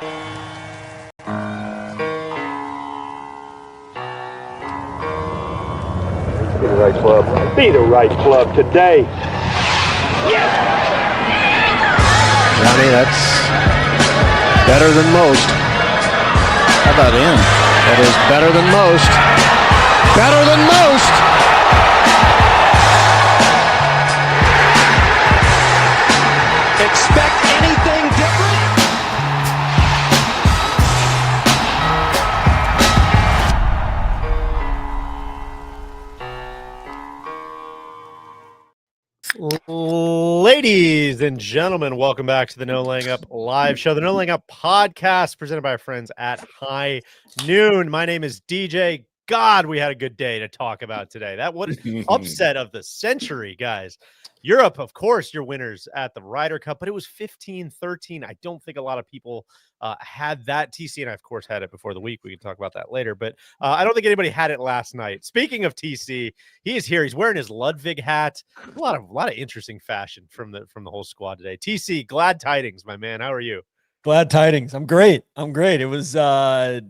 Be the right club. Be the right club today. Yes! Johnny, that's better than most. How about in? That is better than most. Better than most! Expect anything different? Ladies and gentlemen, welcome back to the No Laying Up live show, the No Laying Up podcast presented by our friends at High Noon. My name is DJ. God, we had a good day to talk about today. That what an upset of the century, guys. Europe, of course, your winners at the Ryder Cup, but it was 15-13. I don't think a lot of people had that. TC and I, of course, had it before the week. We can talk about that later, but I don't think anybody had it last night. Speaking of TC, he is here. He's wearing his Ludwig hat. A lot of interesting fashion from the whole squad today. TC, glad tidings, my man. How are you? Glad tidings. I'm great. It was a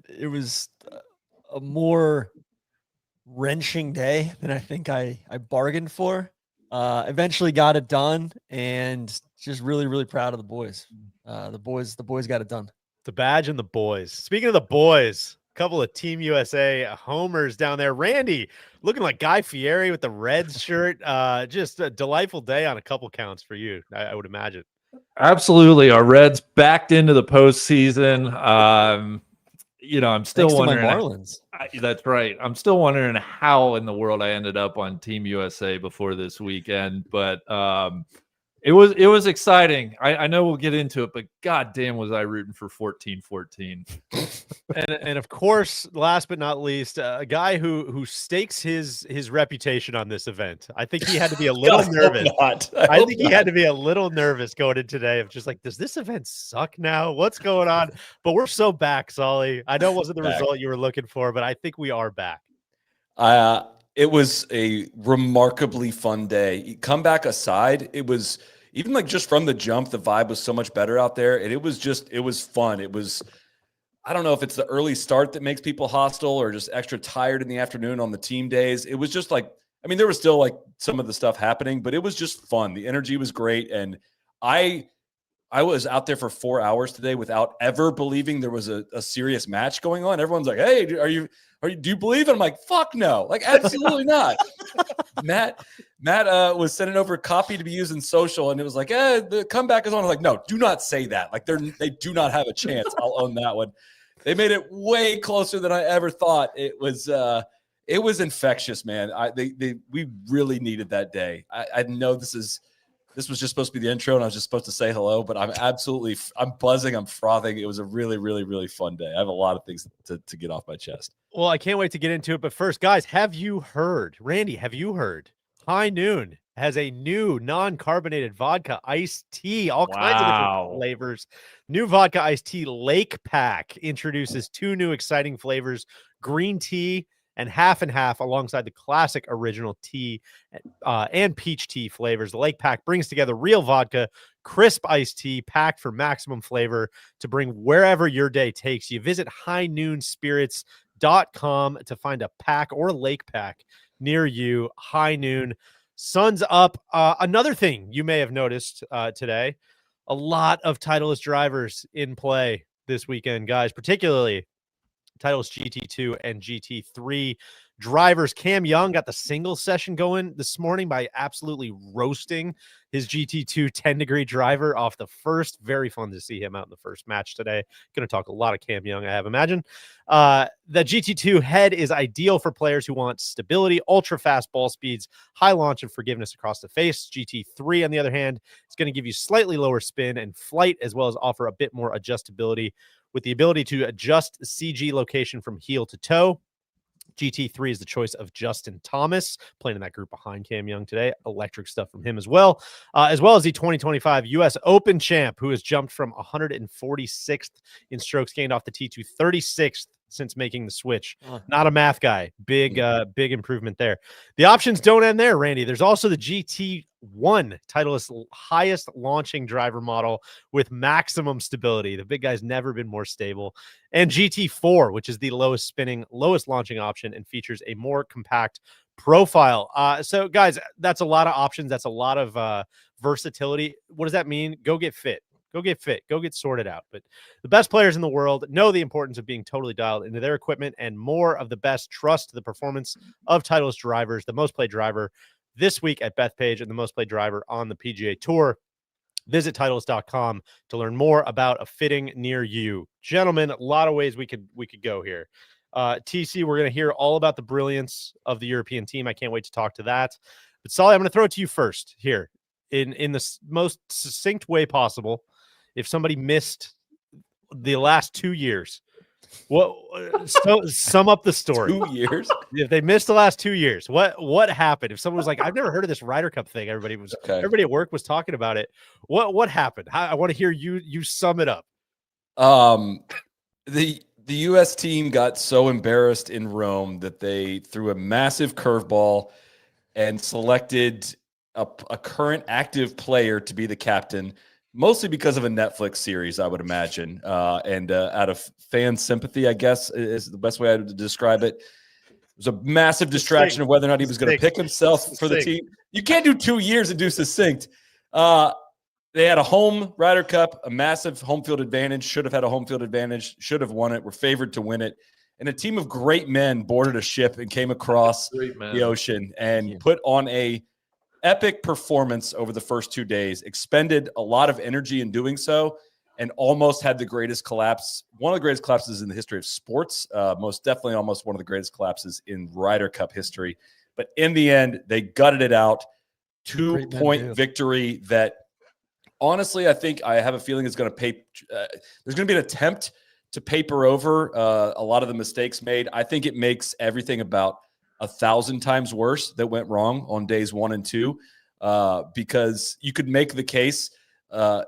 more wrenching day than I think I bargained for. Eventually got it done, and just really, really proud of the boys. The boys got it done. The badge and the boys. Speaking of the boys, a couple of Team USA homers down there. Randy looking like Guy Fieri with the Reds shirt. Just a delightful day on a couple counts for you, I would imagine. Absolutely. Our Reds backed into the postseason. I'm still wondering. Marlins. That's right. I'm still wondering how in the world I ended up on Team USA before this weekend, but it was exciting. I know we'll get into it, but goddamn, was I rooting for 14-14. And of course, last but not least, a guy who stakes his reputation on this event. I think he had to be a little nervous. I think he had to be a little nervous going in today of just like, does this event suck now? What's going on? But we're so back, Solly. I know it wasn't the result you were looking for, but I think we are back. It was a remarkably fun day. Comeback aside, it was even like just from the jump, the vibe was so much better out there. And it was fun. I don't know if it's the early start that makes people hostile or just extra tired in the afternoon on the team days. It was just like, there was still like some of the stuff happening, but it was just fun. The energy was great. And I was out there for 4 hours today without ever believing there was a serious match going on. Everyone's like, hey, do you believe it? I'm like, fuck no. Like, absolutely not. Matt was sending over a copy to be used in social, and it was like, the comeback is on. I was like, no, do not say that. Like, they do not have a chance. I'll own that one. They made it way closer than I ever thought. It was infectious, man. We really needed that day. I know this was just supposed to be the intro, and I was just supposed to say hello, but I'm buzzing, I'm frothing. It was a really, really, really fun day. I have a lot of things to get off my chest. Well, I can't wait to get into it. But first, guys, Randy, have you heard? High Noon has a new non-carbonated vodka iced tea, all kinds of different flavors. New vodka iced tea Lake Pack introduces 2 new exciting flavors, green tea and half, alongside the classic original tea and peach tea flavors. The Lake Pack brings together real vodka, crisp iced tea, packed for maximum flavor to bring wherever your day takes you. Visit highnoonspirits.com to find a pack or Lake Pack near you. High Noon, sun's up. Another thing you may have noticed today, a lot of Titleist drivers in play this weekend, guys, particularly Titleist GT2 and GT3 drivers. Cam Young got the single session going this morning by absolutely roasting his GT2 10-degree driver off the first. Very fun to see him out in the first match today. Going to talk a lot of Cam Young, I have imagined. The GT2 head is ideal for players who want stability, ultra-fast ball speeds, high launch and forgiveness across the face. GT3, on the other hand, is going to give you slightly lower spin and flight, as well as offer a bit more adjustability with the ability to adjust CG location from heel to toe. GT3 is the choice of Justin Thomas, playing in that group behind Cam Young today. Electric stuff from him as well as the 2025 U.S. Open champ, who has jumped from 146th in strokes gained off the T2, 36th since making the switch. Not a math guy. Big improvement there. The options don't end there, Randy. There's also the GT 1 Titleist highest launching driver model with maximum stability. The big guy's never been more stable. And GT4, which is the lowest spinning, lowest launching option and features a more compact profile. So guys, that's a lot of options. That's a lot of versatility. What does that mean? Go get fit. Go get fit. Go get sorted out. But the best players in the world know the importance of being totally dialed into their equipment, and more of the best trust the performance of Titleist drivers. The most played driver this week at Bethpage and the most played driver on the PGA Tour. Visit Titleist.com to learn more about a fitting near you. Gentlemen, a lot of ways we could go here. TC, we're going to hear all about the brilliance of the European team. I can't wait to talk to that. But Solly, I'm going to throw it to you first here in the most succinct way possible. If somebody missed the last 2 years, what sum up the story? 2 years? If they missed the last 2 years, what happened? If someone was like, I've never heard of this Ryder Cup thing, everybody at work was talking about it. What happened? I want to hear you sum it up. The U.S. team got so embarrassed in Rome that they threw a massive curveball and selected a current active player to be the captain, mostly because of a Netflix series, I would imagine, and out of fan sympathy, I guess, is the best way to describe it. It was a massive distraction of whether or not he was going to pick himself for the team. You can't do 2 years and do succinct. They had a home Ryder Cup, a massive home field advantage, should have had a home field advantage, should have won it, were favored to win it. And a team of great men boarded a ship and came across the ocean and put on a epic performance over the first 2 days, expended a lot of energy in doing so, and almost had the greatest collapse, one of the greatest collapses in the history of sports, most definitely almost one of the greatest collapses in Ryder Cup history. But in the end, they gutted it out. 2-point victory that, honestly, I think I have a feeling is going to pay. There's going to be an attempt to paper over a lot of the mistakes made. I think it makes everything about 1,000 times worse that went wrong on days 1 and 2, because you could make the case.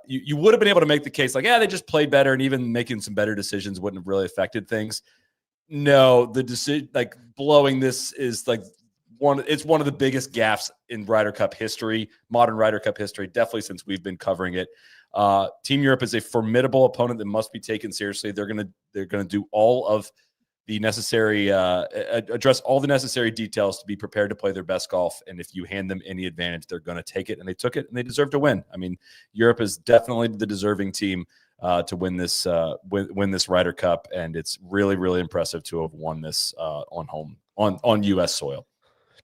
You would have been able to make the case like, yeah, they just played better, and even making some better decisions wouldn't have really affected things. No, the decision, like blowing this, is like it's one of the biggest gaffes in Ryder Cup history, modern Ryder Cup history, definitely since we've been covering it. Team Europe is a formidable opponent that must be taken seriously. They're gonna do all of the necessary, address all the necessary details to be prepared to play their best golf. And if you hand them any advantage, they're going to take it, and they took it, and they deserve to win. I mean, Europe is definitely the deserving team to win this Ryder Cup, and it's really, really impressive to have won this on U.S. soil.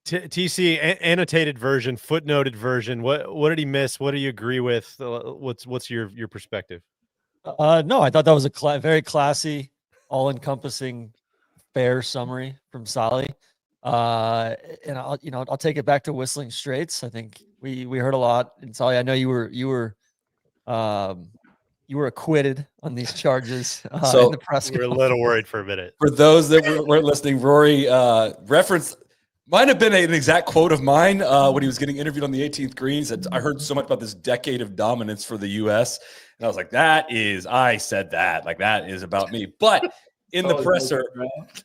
TC, annotated version, footnoted version. What did he miss? What do you agree with? What's your perspective? No, I thought that was a very classy, all-encompassing, fair summary from Solly. And I'll take it back to Whistling Straits. I think we heard a lot. And Solly, I know you were acquitted on these charges. So in the press we're a little worried for a minute. For those that weren't listening, Rory referenced, might have been an exact quote of mine when he was getting interviewed on the 18th green. He said, I heard so much about this decade of dominance for the U.S. And I was like, I said that. Like, that is about me. But in the presser,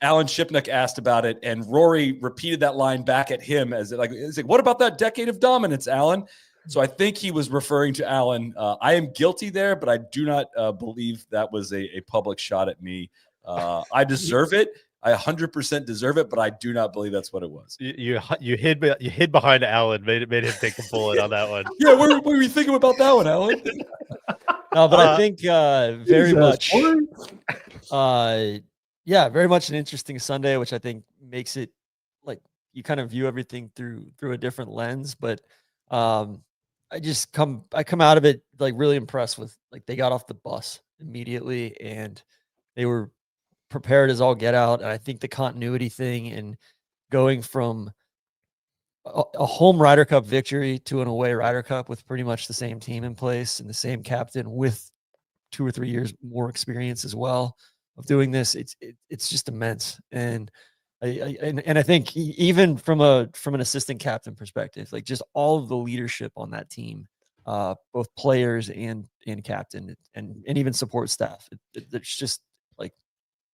Alan Shipnuck asked about it, and Rory repeated that line back at him he's like, what about that decade of dominance, Alan? So I think he was referring to Alan. I am guilty there, but I do not believe that was a public shot at me. I deserve it. I 100% deserve it, but I do not believe that's what it was. You hid behind Alan, made him take the bullet on that one. Yeah, what were you thinking about that one, Alan? No, but I think very much, very much an interesting Sunday, which I think makes it like you kind of view everything through a different lens. But I come out of it like really impressed with, like, they got off the bus immediately and they were prepared as all get out. And I think the continuity thing and going from a home Ryder Cup victory to an away Ryder Cup with pretty much the same team in place and the same captain with 2 or 3 years more experience as well of doing this, it's just immense. And I think even from an assistant captain perspective, like just all of the leadership on that team, both players and captain and even support staff, it's just like,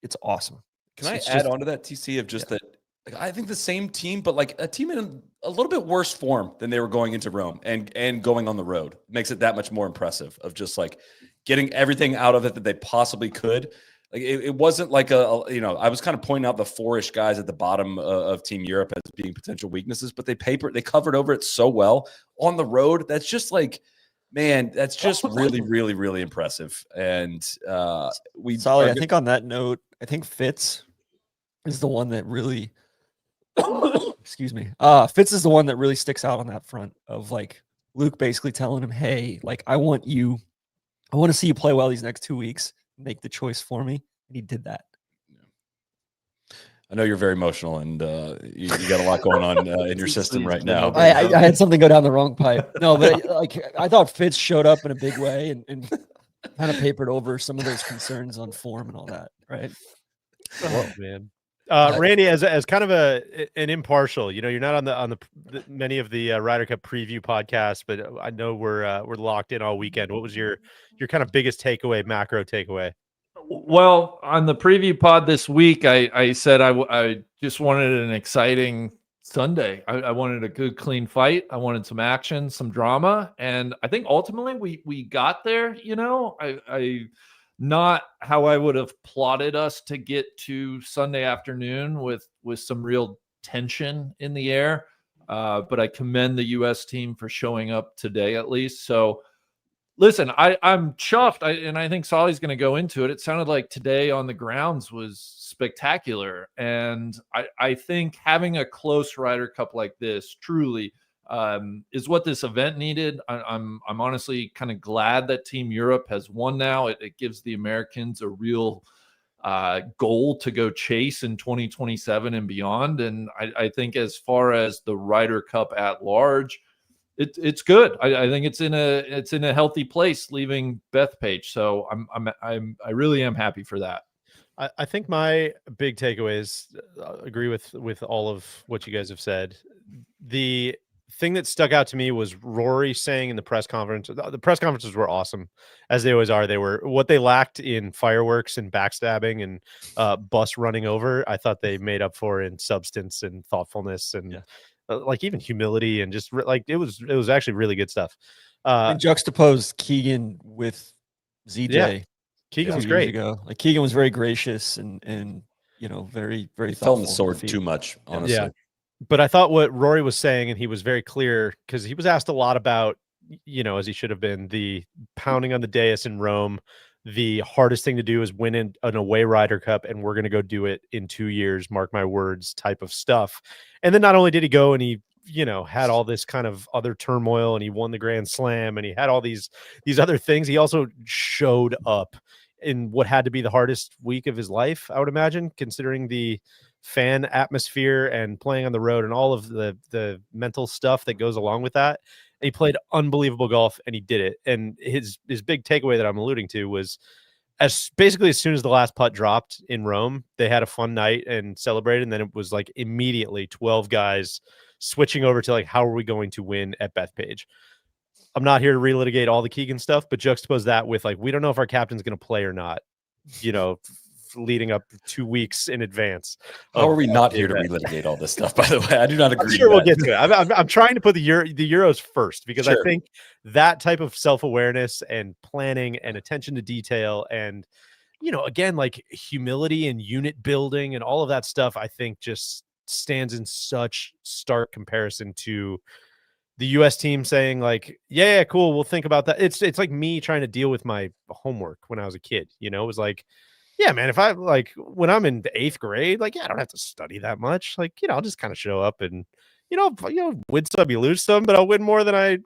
it's awesome. Can I add on to that, TC, of just that like, I think the same team, but like a team in a little bit worse form than they were going into Rome and going on the road makes it that much more impressive of just like getting everything out of it that they possibly could. Like it wasn't like I was kind of pointing out the 4-ish guys at the bottom of Team Europe as being potential weaknesses, but they covered over it so well on the road. That's just like, man, that's just really, really, really impressive. And Solly, I think on that note, I think Fitz is the one that really, excuse me. Fitz is the one that really sticks out on that front of like Luke basically telling him, hey, like, I want to see you play well these next 2 weeks. Make the choice for me. And he did that. I know you're very emotional and you got a lot going on in your system right now. I had something go down the wrong pipe. No, but I thought Fitz showed up in a big way and kind of papered over some of those concerns on form and all that, right? Oh man. Randy, as kind of an impartial, you're not on the many of the Ryder Cup preview podcasts, but I know we're locked in all weekend. What was your kind of biggest takeaway, macro takeaway? Well, on the preview pod this week, I said I just wanted an exciting Sunday. I wanted a good, clean fight. I wanted some action, some drama, and I think ultimately we got there. I not how I would have plotted us to get to Sunday afternoon with some real tension in the air. But I commend the U.S. team for showing up today, at least. So, listen, I'm chuffed, and I think Solly's going to go into it. It sounded like today on the grounds was spectacular, and I think having a close Ryder Cup like this truly is what this event needed. I'm honestly kind of glad that Team Europe has won now. It gives the Americans a real goal to go chase in 2027 and beyond. And I think as far as the Ryder Cup at large, it's good. I think it's in a healthy place leaving Bethpage. So I really am happy for that. I think my big takeaways agree with all of what you guys have said. The thing that stuck out to me was Rory saying in the press conference. The press conferences were awesome, as they always are. They were what they lacked in fireworks and backstabbing and bus running over. I thought they made up for in substance and thoughtfulness and like even humility and just like it was actually really good stuff. And juxtapose Keegan with ZJ. Yeah. Keegan was great. Like Keegan was very gracious and very, very thoughtful. Fell on the sword too much, honestly. Yeah. But I thought what Rory was saying, and he was very clear because he was asked a lot about, as he should have been, the pounding on the dais in Rome. The hardest thing to do is win an away Ryder Cup, and we're going to go do it in 2 years, mark my words, type of stuff. And then not only did he go and he, had all this kind of other turmoil, and he won the Grand Slam, and he had all these other things. He also showed up in what had to be the hardest week of his life, I would imagine, considering the fan atmosphere and playing on the road and all of the mental stuff that goes along with that. And he played unbelievable golf and he did it. And his big takeaway that I'm alluding to was as soon as the last putt dropped in Rome, they had a fun night and celebrated. And then it was like immediately 12 guys switching over to like, how are we going to win at Bethpage? I'm not here to relitigate all the Keegan stuff, but juxtapose that with like, we don't know if our captain's going to play or not, leading up 2 weeks in advance. How are we not here to relitigate all this stuff, by the way? I do not agree. I'm sure we'll get to it. I'm trying to put the Euros first because I think that type of self-awareness and planning and attention to detail and, again, like humility and unit building and all of that stuff, I think just stands in such stark comparison to the U.S. team saying like, yeah, cool, we'll think about that. It's like me trying to deal with my homework when I was a kid. It was like, yeah, man, if I like when I'm in the 8th grade, like, yeah, I don't have to study that much. Like, I'll just kind of show up and, win some, you lose some, but I'll win more than I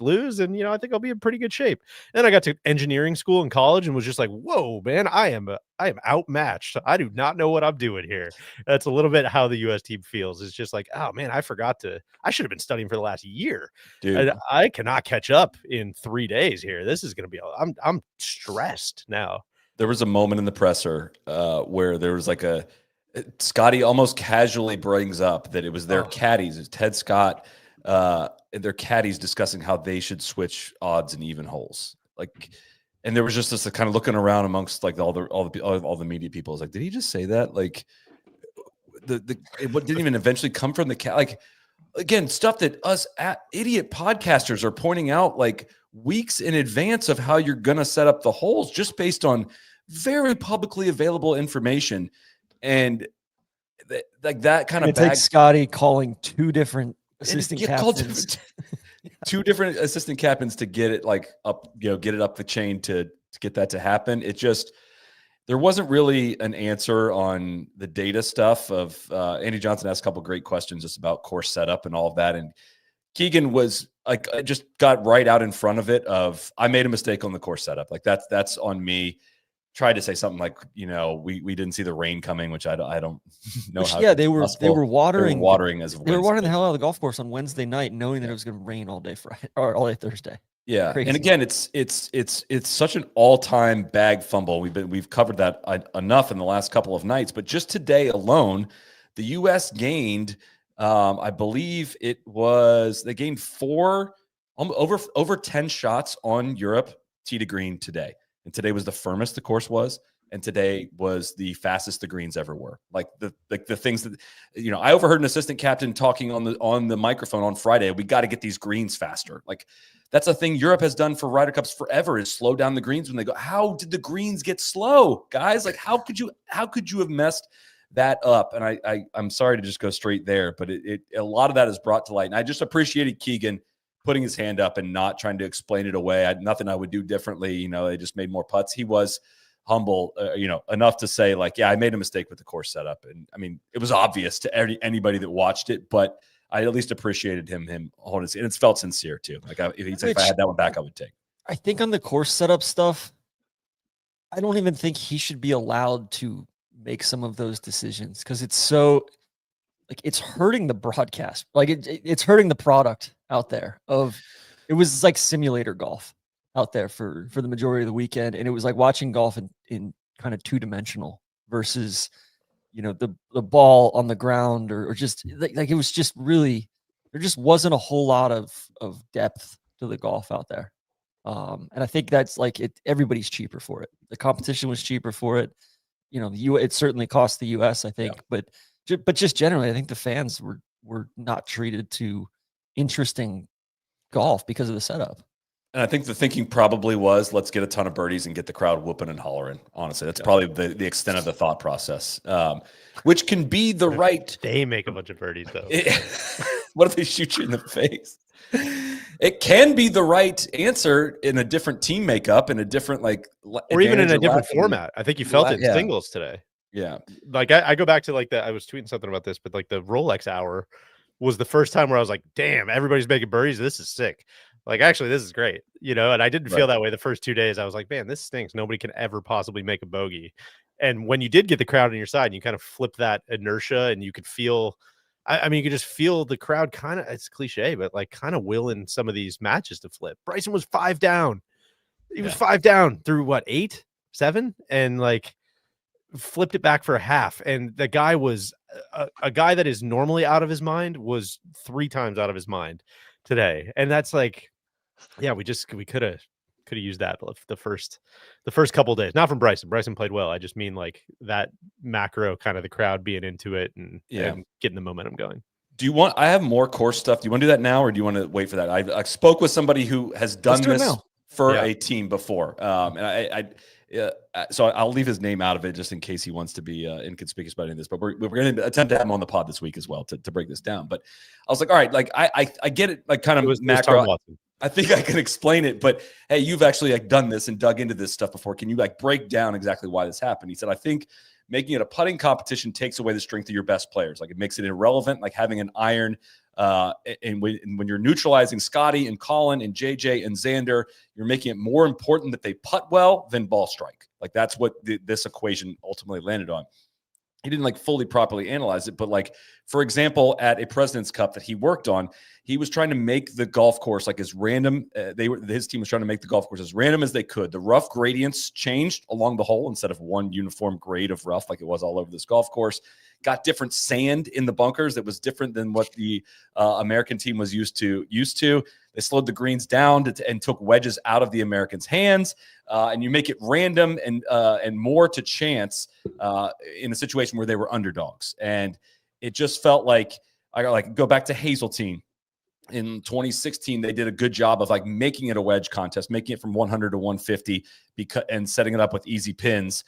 lose. And, I think I'll be in pretty good shape. Then I got to engineering school in college and was just like, whoa, man, I am outmatched. I do not know what I'm doing here. That's a little bit how the U.S. team feels. It's just like, oh man, I should have been studying for the last year. Dude. I cannot catch up in 3 days here. This is going to be, I'm stressed now. There was a moment in the presser where there was like Scotty almost casually brings up that it was their caddies, it's Ted Scott, their caddies discussing how they should switch odds and even holes. Like, and there was just this kind of looking around amongst like all the media people. I was like, did he just say that? Like, what didn't even eventually come from the like, again, stuff that us idiot podcasters are pointing out like weeks in advance of how you're going to set up the holes just based on very publicly available information. And like that kind of takes Scotty calling two different assistant captains. Two different assistant captains to get it like up, get it up the chain to get that to happen. It just, there wasn't really an answer on the data stuff of Andy Johnson asked a couple of great questions just about course setup and all of that. And Keegan was like, just got right out in front of it of, I made a mistake on the course setup. Like that's on me. Tried to say something like, we didn't see the rain coming, which I don't know how. Yeah, they were watering as they were watering the hell out of the golf course on Wednesday night, knowing that it was going to rain all day Friday or all day Thursday. Yeah, Crazy. And again, it's such an all-time bag fumble. We've covered that enough in the last couple of nights, but just today alone, the U.S. gained, I believe they gained over 10 shots on Europe tee to green today. And today was the firmest the course was, and today was the fastest the greens ever were. Like the things that, I overheard an assistant captain talking on the microphone on Friday. We got to get these greens faster. Like that's a thing Europe has done for Ryder Cups forever, is slow down the greens when they go. How did the greens get slow, guys? Like how could you have messed that up? And I'm sorry to just go straight there, but a lot of that is brought to light. And I just appreciated Keegan putting his hand up and not trying to explain it away. Nothing I would do differently. They just made more putts. He was humble, enough to say like, yeah, I made a mistake with the course setup. And I mean, it was obvious to anybody that watched it, but I at least appreciated him holding it. And it's felt sincere too. Like if I had that one back, I would take. I think on the course setup stuff, I don't even think he should be allowed to make some of those decisions because it's so like it's hurting the broadcast. Like it's hurting the product out there. It was like simulator golf out there for the majority of the weekend, and it was like watching golf in kind of two-dimensional versus the ball on the ground or just like it was just really, there just wasn't a whole lot of depth to the golf out there. And I think that's like everybody's cheaper for it. The competition was cheaper for it. It certainly cost the US, I think, but just generally, I think the fans were not treated to interesting golf because of the setup. And I think the thinking probably was, let's get a ton of birdies and get the crowd whooping and hollering. Honestly, that's probably the extent of the thought process, which can be the right. They make a bunch of birdies though. What if they shoot you in the face? It can be the right answer in a different team makeup, in a different or even in a different format. I think you felt it in singles today. Yeah. Like I go back to like I was tweeting something about this, but like the Rolex hour was the first time where I was like, damn, everybody's making birdies. This is sick. Like, actually, this is great. And I didn't feel that way the first 2 days. I was like, man, this stinks. Nobody can ever possibly make a bogey. And when you did get the crowd on your side, and you kind of flip that inertia and you could feel, I mean, you could just feel the crowd kind of, it's cliche, but like kind of willing some of these matches to flip. Bryson was 5 down. He was 5 down through what, 8, 7? And like, flipped it back for a half, and the guy was a guy that is normally out of his mind was 3 times out of his mind today. And that's like, yeah, we could have used that the first couple days, not from Bryson played well. I just mean like that macro kind of the crowd being into it and getting the momentum going. I have more course stuff. Do you want to do that now, or do you want to wait for that? I spoke with somebody who has done this for a team before. And so I'll leave his name out of it just in case he wants to be inconspicuous about any of this. But we're going to attempt to have him on the pod this week as well to break this down. But I was like, all right, like I get it, like kind of macro. I think I can explain it, but hey, you've actually like done this and dug into this stuff before. Can you like break down exactly why this happened? He said, I think making it a putting competition takes away the strength of your best players. Like it makes it irrelevant, like having an iron. And when you're neutralizing Scotty and Colin and JJ and Xander, you're making it more important that they putt well than ball strike. Like that's what this equation ultimately landed on. He didn't like fully properly analyze it, but like, for example, at a President's Cup that he worked on, he was trying to make the golf course like as random. His team was trying to make the golf course as random as they could. The rough gradients changed along the hole instead of one uniform grade of rough like it was all over this golf course. Got different sand in the bunkers that was different than what the American team was used to. They slowed the greens down and took wedges out of the Americans' hands, and you make it random and more to chance in a situation where they were underdogs. And it just felt like I got like go back to Hazeltine. In 2016, they did a good job of like making it a wedge contest, making it from 100 to 150 and setting it up with easy pins.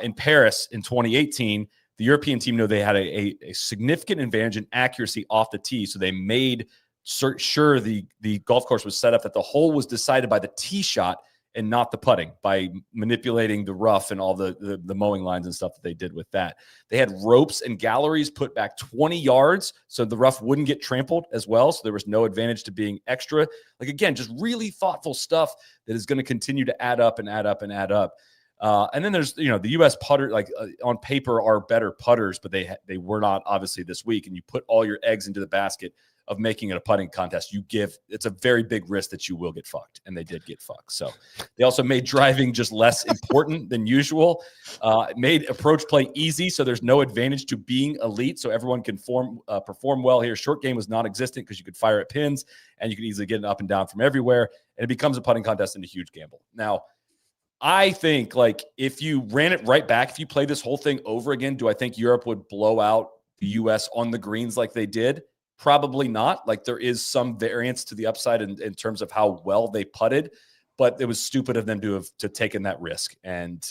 In Paris in 2018, the European team knew they had a significant advantage in accuracy off the tee. So they made sure the golf course was set up that the hole was decided by the tee shot and not the putting, by manipulating the rough and all the mowing lines and stuff that they did with that. They had ropes and galleries put back 20 yards so the rough wouldn't get trampled as well. So there was no advantage to being extra. Like, again, just really thoughtful stuff that is going to continue to add up and add up and add up. And then there's, the U.S. putter, like on paper are better putters, but they were not obviously this week. And you put all your eggs into the basket of making it a putting contest. It's a very big risk that you will get fucked. And they did get fucked. So they also made driving just less important than usual. Made approach play easy. So there's no advantage to being elite. So everyone can perform well here. Short game was non-existent because you could fire at pins and you could easily get it up and down from everywhere. And it becomes a putting contest and a huge gamble. Now, I think like if you ran it right back, if you play this whole thing over again, do I think Europe would blow out the U.S. on the greens like they did? Probably not. Like there is some variance to the upside in terms of how well they putted, but it was stupid of them to have taken that risk and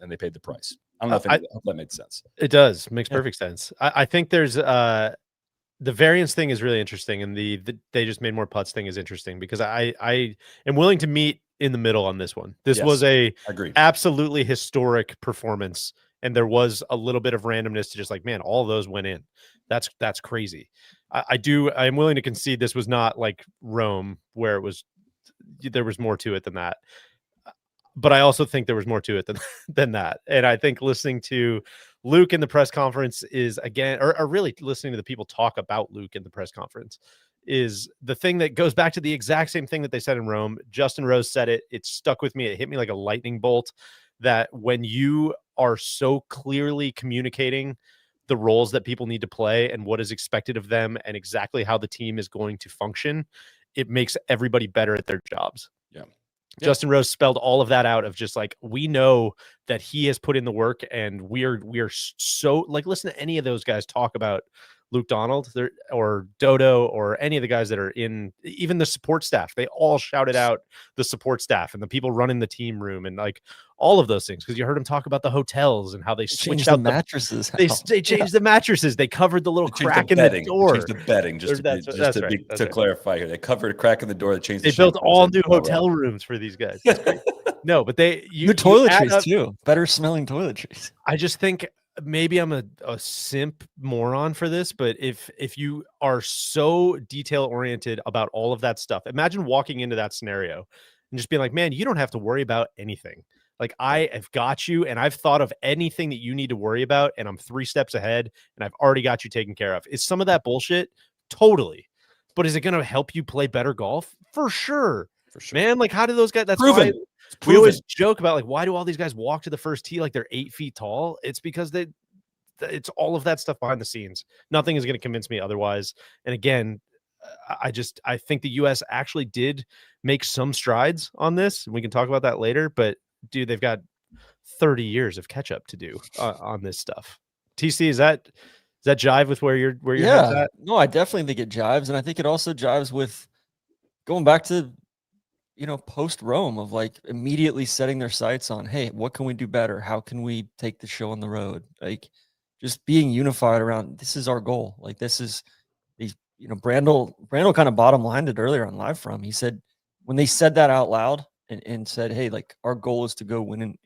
they paid the price. I don't know if that made sense. It does. Makes perfect sense. I think there's the variance thing is really interesting, and the they just made more putts thing is interesting because I am willing to meet in the middle on this one. This was a absolutely historic performance, and there was a little bit of randomness to just like, man, all of those went in. That's crazy. I'm willing to concede this was not like Rome where there was more to it than that. But I also think there was more to it than that. And I think listening to Luke in the press conference is again, or really listening to the people talk about Luke in the press conference is the thing that goes back to the exact same thing that they said in Rome. Justin Rose said it. It stuck with me. It hit me like a lightning bolt that when you are so clearly communicating the roles that people need to play and what is expected of them and exactly how the team is going to function, it makes everybody better at their jobs. Yeah. Justin Rose spelled all of that out of just like, we know that he has put in the work and we are so like, listen to any of those guys talk about Luke Donald or Dodo or any of the guys that are in even the support staff. They all shouted out the support staff and the people running the team room and like all of those things. Cause you heard them talk about the hotels and how they switched out the mattresses. They changed the mattresses. They covered the little crack in the door. Changed the bedding to clarify here. They covered a crack in the door that changed. They built all new hotel rooms for these guys. No, but new toiletries too. Better smelling toiletries. I just think maybe I'm a simp moron for this, but if you are so detail oriented about all of that stuff, imagine walking into that scenario and just being like, man, you don't have to worry about anything. Like I have got you and I've thought of anything that you need to worry about and I'm 3 steps ahead and I've already got you taken care of. Is some of that bullshit? Totally. But is it going to help you play better golf? For sure. Man, like how do those guys, that's proven. We always joke about like, why do all these guys walk to the first tee like they're 8 feet tall? It's because it's all of that stuff behind the scenes. Nothing is going to convince me otherwise. And again, I think the U.S. actually did make some strides on this. We can talk about that later, but dude, they've got 30 years of catch up to do on this stuff. TC, is that jive with where you're head's at? No, I definitely think it jives. And I think it also jives with going back to, post Rome of like immediately setting their sights on, hey, what can we do better? How can we take the show on the road? Like just being unified around, this is our goal. Like this is these, Brandel kind of bottom lined it earlier on Live From. He said, when they said that out loud and said, hey, like our goal is to go win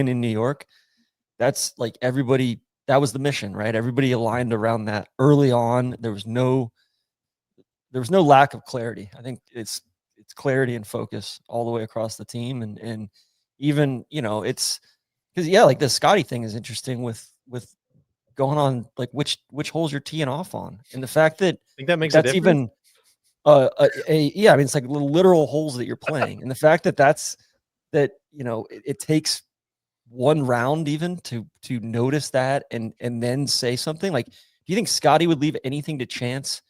in New York. That's like everybody, that was the mission, right? Everybody aligned around that early on. There was no lack of clarity. I think it's clarity and focus all the way across the team. And even, it's because, like the Scotty thing is interesting with going on, like which holes you're teeing off on. And the fact that I think that makes that's even it's like little literal holes that you're playing. And the fact that it takes one round even to notice that and then say something like, do you think Scotty would leave anything to chance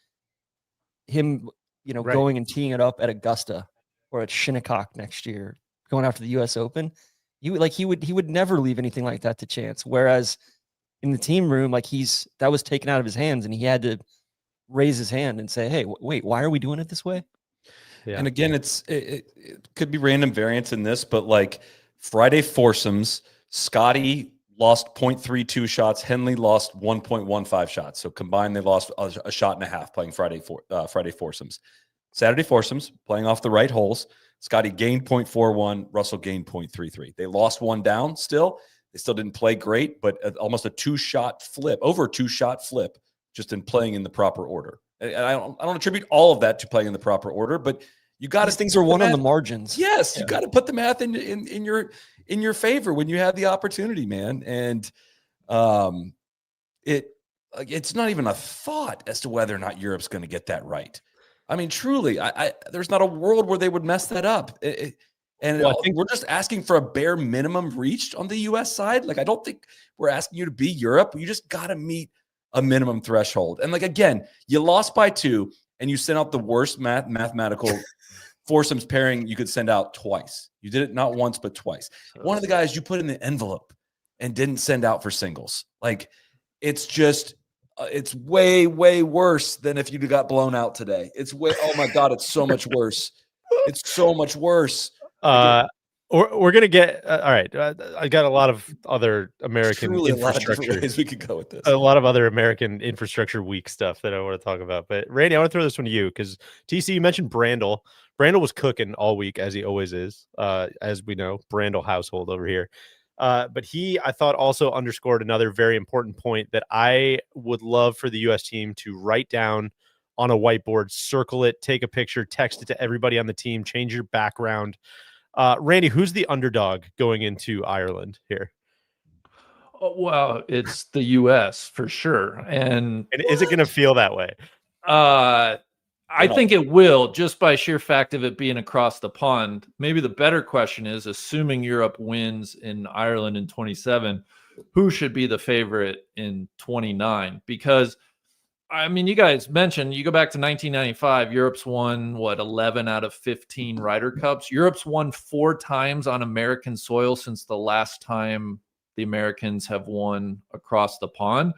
him, right, going and teeing it up at Augusta or at Shinnecock next year, going after the US Open? He would never leave anything like that to chance. Whereas in the team room, like that was taken out of his hands, and he had to raise his hand and say, "Hey, wait, why are we doing it this way?" Yeah. And again, it could be random variance in this, but like Friday foursomes, Scotty lost 0.32 shots. Henley lost 1.15 shots. So combined, they lost a shot and a half playing Friday foursomes. Saturday foursomes, playing off the right holes. Scotty gained 0.41. Russell gained 0.33. They lost one down still. They still didn't play great, but almost a two-shot flip, over a two-shot flip, just in playing in the proper order. And I don't attribute all of that to playing in the proper order, but you got to. These things are won on the margins. Yes, you got to put the math in your favor when you have the opportunity, man. And it's not even a thought as to whether or not Europe's going to get that right. I mean, truly, there's not a world where they would mess that up. I think we're just asking for a bare minimum reached on the U.S. side. Like, I don't think we're asking you to be Europe. You just got to meet a minimum threshold. And like, again, you lost by 2 and you sent out the worst mathematical foursomes pairing you could send out twice. You did it not once, but twice. One of the guys you put in the envelope and didn't send out for singles. Like, it's just, it's way, way worse than if you got blown out today. It's way, oh my God, it's so much worse. It's so much worse. We're gonna get all right. I got a lot of other American infrastructure. A lot of different ways we could go with this. A lot of other American infrastructure week stuff that I want to talk about. But Randy, I want to throw this one to you because TC, you mentioned Brandel. Brandel was cooking all week, as he always is. As we know, Brandel household over here. But I thought, also underscored another very important point that I would love for the U.S. team to write down on a whiteboard, circle it, take a picture, text it to everybody on the team, change your background. Randy, who's the underdog going into Ireland here? Oh, well, it's the U.S. for sure. And is it going to feel that way? I think it will, just by sheer fact of it being across the pond. Maybe the better question is, assuming Europe wins in Ireland in 27, who should be the favorite in 29? Because, I mean, you guys mentioned, you go back to 1995, Europe's won, 11 out of 15 Ryder Cups. Europe's won 4 times on American soil since the last time the Americans have won across the pond.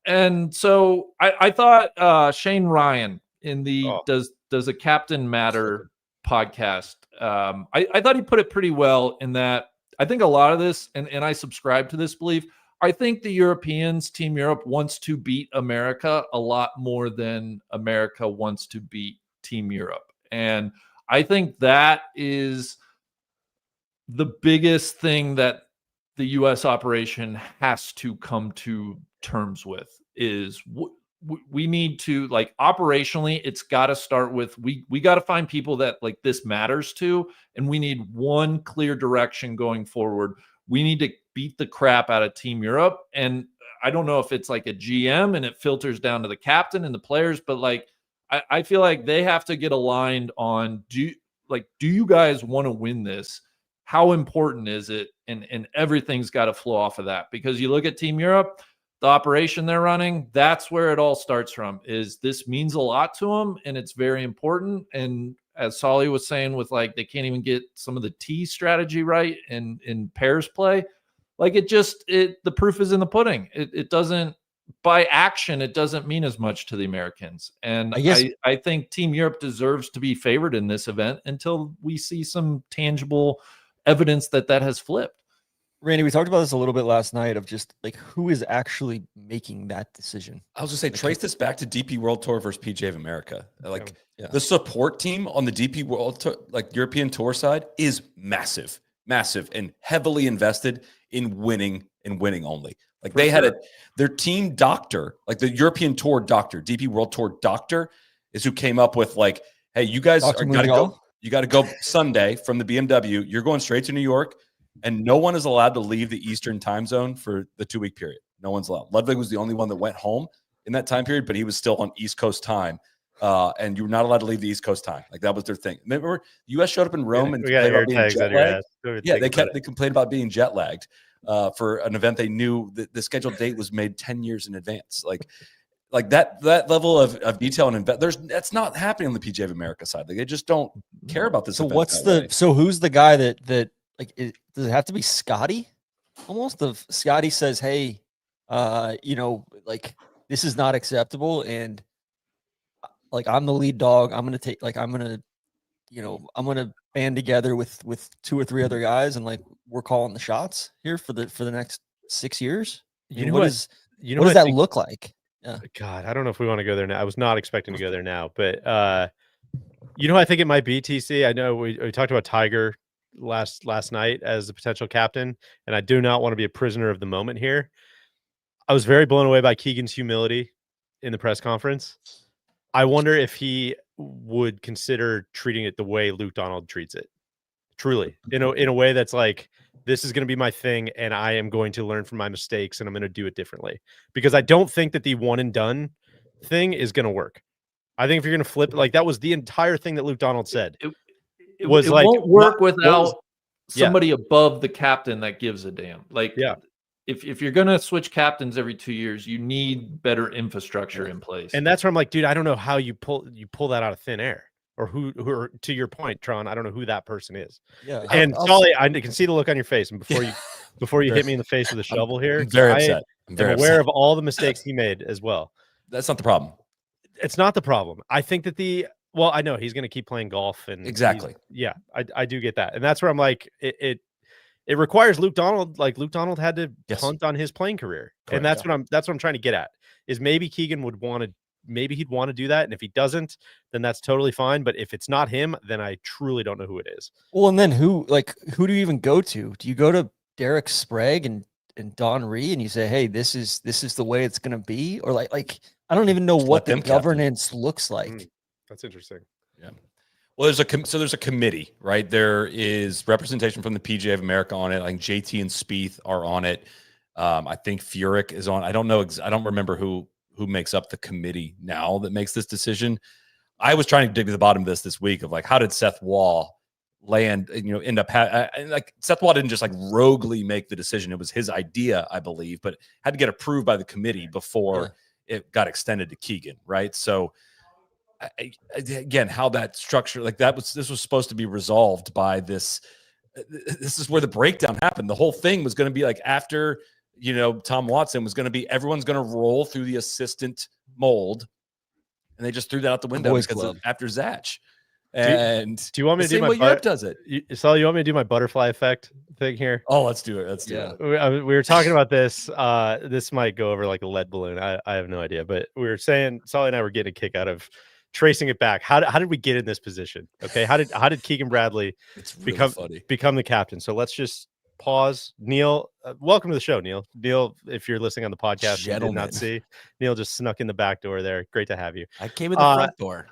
And so I thought Shane Ryan in the Does a Captain Matter podcast, I thought he put it pretty well in that I think a lot of this, and I subscribe to this belief, I think the Europeans, Team Europe, wants to beat America a lot more than America wants to beat Team Europe. And I think that is the biggest thing that the U.S. operation has to come to terms with is we need to, like, operationally, it's got to start with, we got to find people that, like, this matters to, and we need one clear direction going forward. We need to beat the crap out of Team Europe. And I don't know if it's like a GM and it filters down to the captain and the players, but like, I feel like they have to get aligned on, do you guys want to win this? How important is it? And everything's got to flow off of that, because you look at Team Europe, the operation they're running, that's where it all starts from. Is this means a lot to them, and it's very important. And as Solly was saying, with like, they can't even get some of the tee strategy right in pairs play. Like, the proof is in the pudding. It doesn't, by action, it doesn't mean as much to the Americans. And I think Team Europe deserves to be favored in this event until we see some tangible evidence that has flipped. Randy, we talked about this a little bit last night of just like, who is actually making that decision. I was going to say, trace this back to DP World Tour versus PGA of America. Like, the support team on the DP World Tour, like European Tour side, is massive, and heavily invested in winning and winning only. Like, they had their team doctor, like the European Tour doctor, DP World Tour doctor, is who came up with, like, hey, you guys got to go. You got to go Sunday from the BMW. You're going straight to New York. And no one is allowed to leave the Eastern time zone for the 2-week period. No one's allowed. Ludwig was the only one that went home in that time period, but he was still on East Coast time. And you were not allowed to leave the East Coast time. Like, that was their thing. Remember, the U.S. showed up in Rome and complained about being jet lagged. Yeah, they complained about being jet lagged for an event they knew that the scheduled date was made 10 years in advance. Like that level of detail and that's not happening on the PGA of America side. Like, they just don't care about this. So who's the guy that like, does it have to be Scotty? Almost, if Scotty says, hey, You know, like this is not acceptable. And like I'm the lead dog. I'm gonna band together with 2 or 3 other guys, and like we're calling the shots here for the next 6 years. You know what what? is You know what does what I that think- look like? Yeah. God, I don't know if we want to go there now. I was not expecting to go there now, but you know, I think it might be TC. I know we talked about Tiger last night as the potential captain, and I do not want to be a prisoner of the moment here. I was very blown away by Keegan's humility in the press conference. I wonder if he would consider treating it the way Luke Donald treats it. Truly, in a way that's like, this is going to be my thing, and I am going to learn from my mistakes, and I'm going to do it differently. Because I don't think that the one and done thing is going to work. I think if you're going to flip, like that was the entire thing that Luke Donald said. It was like, won't work what without was- yeah. somebody above the captain that gives a damn. Like, Yeah. if you're gonna switch captains every 2 years, you need better infrastructure in place. And that's where I'm like, dude, I don't know how you pull that out of thin air, or who are, to your point, Tron. I don't know who that person is. Yeah. And Solly, I can see the look on your face, and before you hit me in the face with a shovel here, I'm very upset. I'm very aware upset. of all the mistakes he made as well. That's not the problem. It's not the problem. I think that I know he's going to keep playing golf, and Exactly. yeah, I do get that, and that's where I'm like, it requires Luke Donald. Like Luke Donald had to punt on his playing career, and that's what I'm trying to get at. Is maybe Keegan would want to, maybe he'd want to do that, and if he doesn't, then that's totally fine. But if it's not him, then I truly don't know who it is. Well, and then who do you even go to? Do you go to Derek Sprague and Don Ree and you say, hey, this is the way it's going to be? Or like I don't even know what the governance looks like. That's interesting. Yeah. Well, there's a committee, right? There is representation from the PGA of America on it. I think JT and Spieth are on it. I think Furyk is on. I don't know. I don't remember who makes up the committee now that makes this decision. I was trying to dig to the bottom of this week of like, how did Seth Wall land? End up like Seth Wall didn't just like roguely make the decision. It was his idea, I believe, but had to get approved by the committee before it got extended to Keegan, right? So. Again, how that structure this was supposed to be resolved by this. This is where the breakdown happened. The whole thing was going to be like after Tom Watson was going to be everyone's going to roll through the assistant mold, and they just threw that out the window after Zach. And do you want me to do my Europe does it? So you want me to do my butterfly effect thing here? Oh, let's do it. Let's do it. We were talking about this. This might go over like a lead balloon. I have no idea, but we were saying Solly and I were getting a kick out of tracing it back. How did we get in this position? Okay, how did Keegan Bradley become the captain? So let's just pause. Neil, welcome to the show, Neil. Neil, if you're listening on the podcast, you did not see Neil just snuck in the back door there. Great to have you. I came in the front door.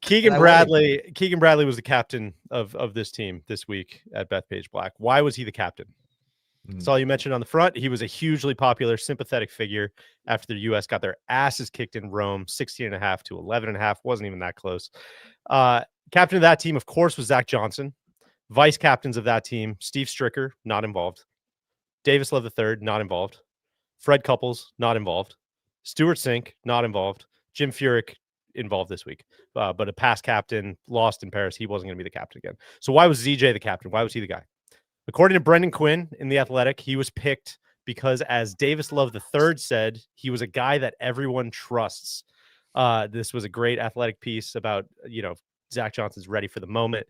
Keegan Bradley was the captain of this team this week at Bethpage Black. Why was he the captain? That's all you mentioned on the front. He was a hugely popular, sympathetic figure after the U.S. got their asses kicked in Rome, 16.5 to 11.5. Wasn't even that close. Captain of that team, of course, was Zach Johnson. Vice captains of that team, Steve Stricker, not involved. Davis Love III, not involved. Fred Couples, not involved. Stuart Sink, not involved. Jim Furyk, involved this week. But a past captain, lost in Paris. He wasn't going to be the captain again. So why was ZJ the captain? Why was he the guy? According to Brendan Quinn in The Athletic, he was picked because, as Davis Love III said, he was a guy that everyone trusts. This was a great Athletic piece about, Zach Johnson's ready for the moment.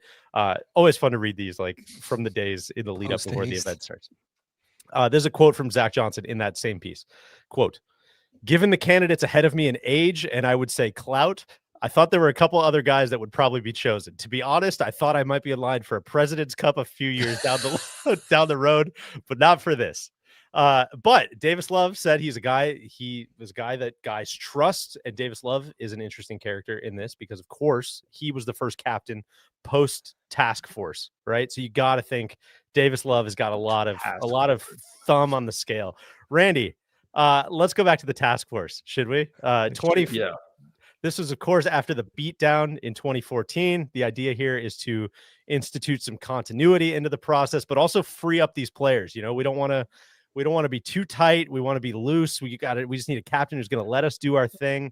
Always fun to read these, like from the days in the lead up before the event starts. There's a quote from Zach Johnson in that same piece. Quote, given the candidates ahead of me in age, and I would say clout, I thought there were a couple other guys that would probably be chosen. To be honest, I thought I might be in line for a President's Cup a few years down the road, but not for this. But Davis Love said he was a guy that guys trust, and Davis Love is an interesting character in this because, of course, he was the first captain post task force, right? So you got to think Davis Love has got a lot of thumb on the scale. Randy, let's go back to the task force, should we? Yeah. This was, of course, after the beatdown in 2014. The idea here is to institute some continuity into the process, but also free up these players. We don't want to be too tight. We want to be loose. We just need a captain who's going to let us do our thing.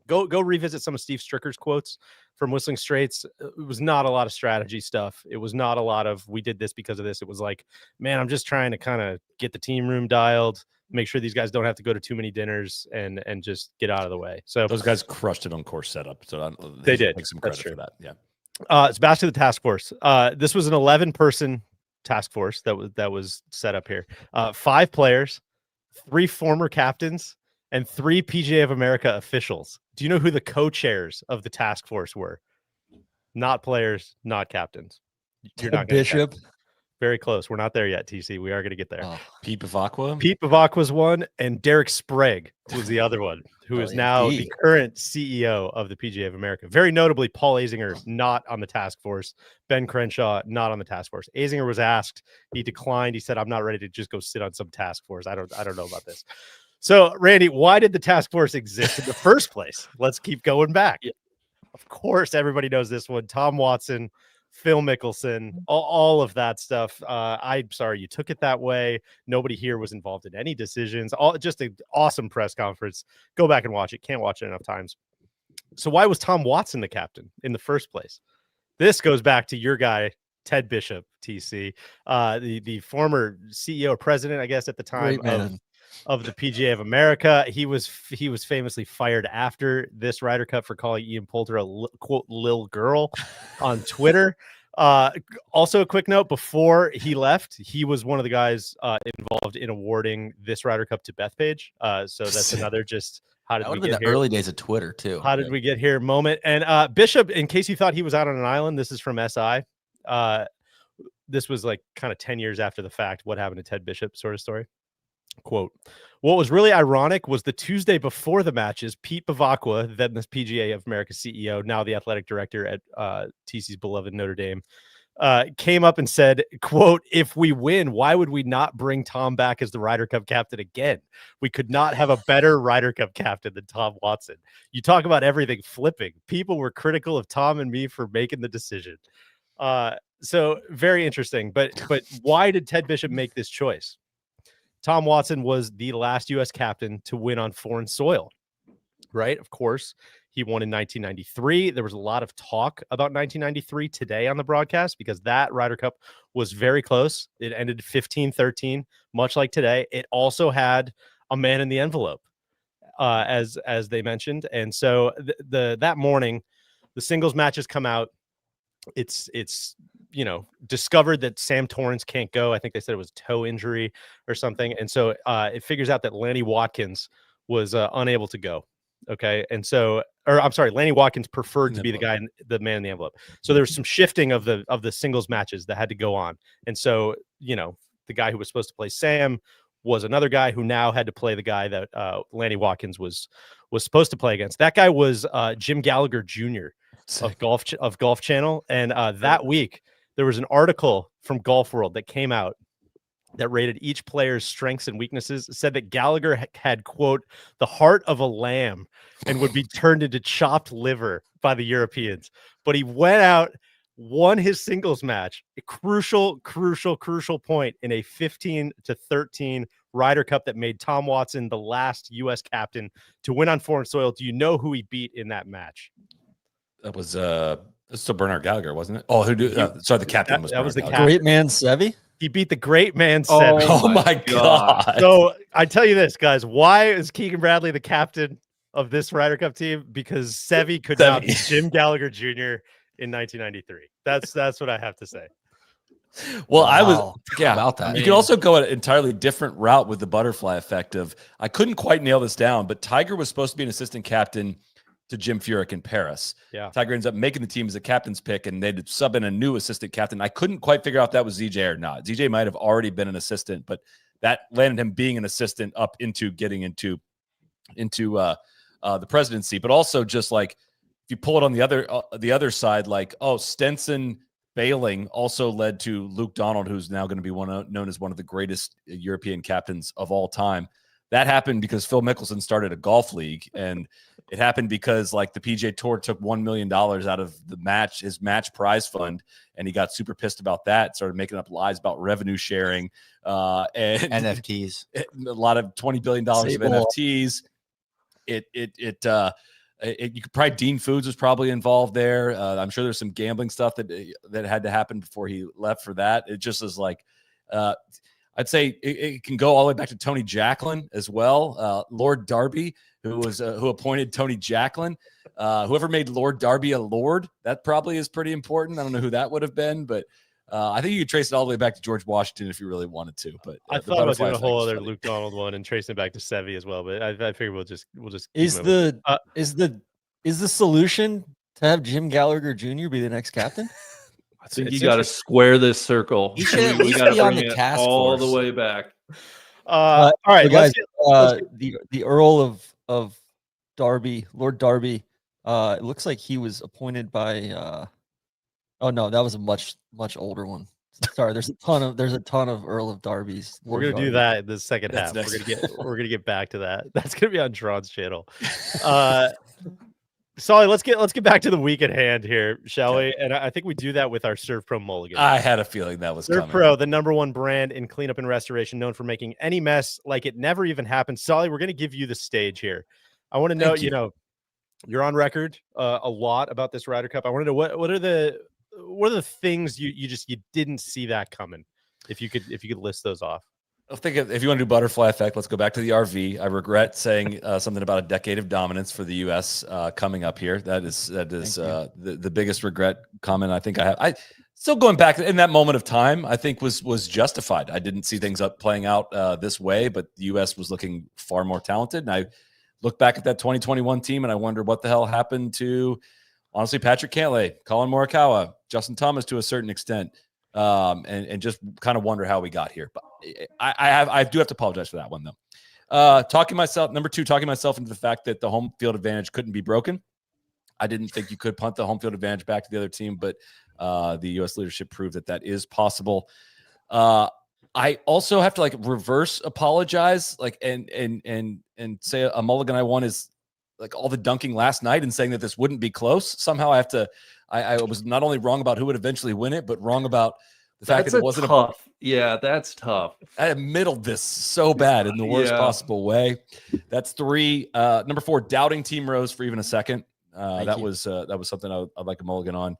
Go revisit some of Steve Stricker's quotes from Whistling Straits. It was not a lot of strategy stuff. It was not a lot of we did this because of this. It was like, man, I'm just trying to kind of get the team room dialed, make sure these guys don't have to go to too many dinners and just get out of the way. So Those guys crushed it on course setup. So they did. Take some That's credit true. for that. Yeah. It's back to the task force. This was an 11-person task force that was set up here. 5 players, 3 former captains, and 3 PGA of America officials. Do you know who the co-chairs of the task force were? Not players, not captains. You're not gonna Bishop. guess. Very close. We're not there yet, TC. We are going to get there. Oh, Pete Bavacqua. Pete Bavacqua was one, and Derek Sprague was the other one, who is now the current CEO of the PGA of America. Very notably, Paul Azinger not on the task force. Ben Crenshaw not on the task force. Azinger was asked, he declined. He said, "I'm not ready to just go sit on some task force. I don't know about this." So, Randy, why did the task force exist in the first place? Let's keep going back. Of course, everybody knows this one. Tom Watson, Phil Mickelson, all of that stuff. I'm sorry you took it that way. Nobody here was involved in any decisions. Just an awesome press conference. Go back and watch it. Can't watch it enough times. So why was Tom Watson the captain in the first place? This goes back to your guy, Ted Bishop, TC, the former CEO or president, I guess, at the time of the PGA of America. He was famously fired after this Ryder Cup for calling Ian Poulter a quote "lil girl" on Twitter. Also, a quick note: before he left, he was one of the guys involved in awarding this Ryder Cup to Bethpage. So that's another just how did we get here? Early days of Twitter too. How did we get here? Moment. And Bishop, in case you thought he was out on an island, this is from SI. This was like kind of 10 years after the fact. What happened to Ted Bishop? Sort of story. Quote, what was really ironic was the Tuesday before the matches, Pete Bavacqua, then the PGA of America CEO, now the athletic director at TC's beloved Notre Dame, came up and said, quote, "If we win, why would we not bring Tom back as the Ryder Cup captain again? We could not have a better Ryder Cup captain than Tom Watson." You talk about everything flipping. People were critical of Tom and me for making the decision. So very interesting. But why did Ted Bishop make this choice? Tom Watson was the last U.S. captain to win on foreign soil, right? Of course, he won in 1993. There was a lot of talk about 1993 today on the broadcast because that Ryder Cup was very close. It ended 15-13, much like today. It also had a man in the envelope, as they mentioned. And so that morning, the singles matches come out. It's discovered that Sam Torrance can't go. I think they said it was toe injury or something. And so it figures out that Lanny Watkins was unable to go. Okay. And so, Lanny Watkins preferred to be the man in the envelope. So there was some shifting of the singles matches that had to go on. And so, the guy who was supposed to play Sam was another guy who now had to play the guy that Lanny Watkins was supposed to play against. That guy was Jim Gallagher Jr. of Golf Channel. And that week there was an article from Golf World that came out that rated each player's strengths and weaknesses. It said that Gallagher had, quote, the heart of a lamb and would be turned into chopped liver by the Europeans. But he went out, won his singles match, a crucial point in a 15-13 Ryder Cup that made Tom Watson the last U.S. captain to win on foreign soil. Do you know who he beat in that match? That was still Bernard Gallagher, wasn't it? Oh, the captain was that was the Gallagher. Great man, Seve. He beat the great man, Seve. Oh my God. So I tell you this, guys, why is Keegan Bradley the captain of this Ryder Cup team? Because Seve could not beat Jim Gallagher Jr. in 1993. That's what I have to say. Well, Wow. About that. You could also go an entirely different route with the butterfly effect of, I couldn't quite nail this down, but Tiger was supposed to be an assistant captain to Jim Furyk in Paris. Yeah. Tiger ends up making the team as a captain's pick, and they'd sub in a new assistant captain. I couldn't quite figure out if that was ZJ or not. ZJ might have already been an assistant, but that landed him being an assistant up into getting into the presidency. But also just like, if you pull it on the other side, like, Stenson bailing also led to Luke Donald, who's now going to be known as one of the greatest European captains of all time. That happened because Phil Mickelson started a golf league, and it happened because the PGA Tour took $1 million out of his match prize fund, and he got super pissed about that, started making up lies about revenue sharing and NFTs. A lot of $20 billion of NFTs. You could probably Dean Foods was probably involved there. I'm sure there's some gambling stuff that had to happen before he left for that. It just is like, I'd say it can go all the way back to Tony Jacklin as well. Lord Darby, who appointed Tony Jacklin. Whoever made Lord Darby a lord, that probably is pretty important. I don't know who that would have been, but I think you could trace it all the way back to George Washington if you really wanted to. But I thought about doing a whole other Luke Donald one and tracing it back to Sevy as well. But I figured we'll just is the solution to have Jim Gallagher Jr. be the next captain? I think you got to square this circle. He should at least be on the task all force. the way back. All right, guys. The Earl of Derby, Lord Derby. It looks like he was appointed by. Oh no, that was a much older one. Sorry, there's a ton of Earl of Darbys. We're gonna do that in the second That's half. next. We're gonna get back to that. That's gonna be on Tron's channel. Solly, let's get back to the week at hand here, shall we? And I think we do that with our ServPro Mulligan. I had a feeling that was coming. ServPro, the #1 brand in cleanup and restoration, known for making any mess like it never even happened. Solly, we're gonna give you the stage here. I want to know, you're on record a lot about this Ryder Cup. I want to know what are the things you didn't see that coming? If you could list those off. I think if you want to do butterfly effect, let's go back to the RV. I regret saying something about a decade of dominance for the U.S. Coming up here. That is the biggest regret comment I think I have. I still going back in that moment of time, I think was justified. I didn't see things playing out this way, but the U.S. was looking far more talented. And I look back at that 2021 team and I wonder what the hell happened to, honestly, Patrick Cantlay, Colin Morikawa, Justin Thomas to a certain extent, and just kind of wonder how we got here. But I do have to apologize for that one though. Talking myself into the fact that the home field advantage couldn't be broken. I didn't think you could punt the home field advantage back to the other team, but the U.S. leadership proved that is possible. I also have to reverse apologize, and say a mulligan I won is all the dunking last night and saying that this wouldn't be close. Somehow I was not only wrong about who would eventually win it, but wrong about the fact that it wasn't tough. Yeah, that's tough. I have middled this so bad in the worst possible way. That's 3. Number 4, doubting Team Rose for even a second. That was something I'd like a mulligan on.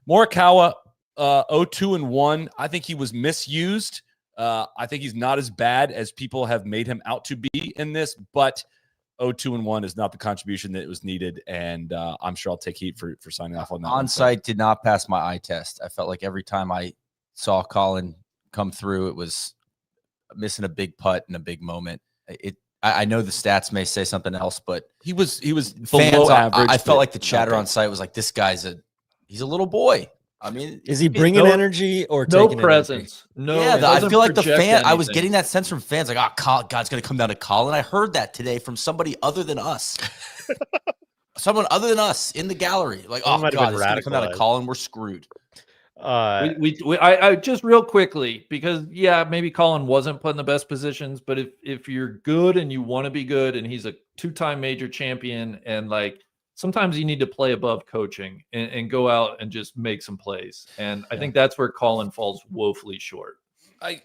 Morikawa, 0-2-1. I think he was misused. I think he's not as bad as people have made him out to be in this, but 0-2-1 is not the contribution that was needed, and I'm sure I'll take heat for signing off on that. Onsite did not pass my eye test. I felt like every time I saw Colin come through, it was missing a big putt in a big moment. I know the stats may say something else, but he was below average. I felt like the chatter on site was like, this guy's he's a little boy. I mean, is he bringing energy or no taking presence? Energy? No, yeah. I feel like the fan. Anything. I was getting that sense from fans, like, oh, God's going to come down to Colin. I heard that today from somebody other than us, someone other than us in the gallery. Like, oh God, it's going to come down to Colin. We're screwed. I just real quickly, because maybe Colin wasn't put in the best positions, but if you're good and you want to be good, and he's a 2-time major champion, and sometimes you need to play above coaching and go out and just make some plays. And I think that's where Colin falls woefully short. I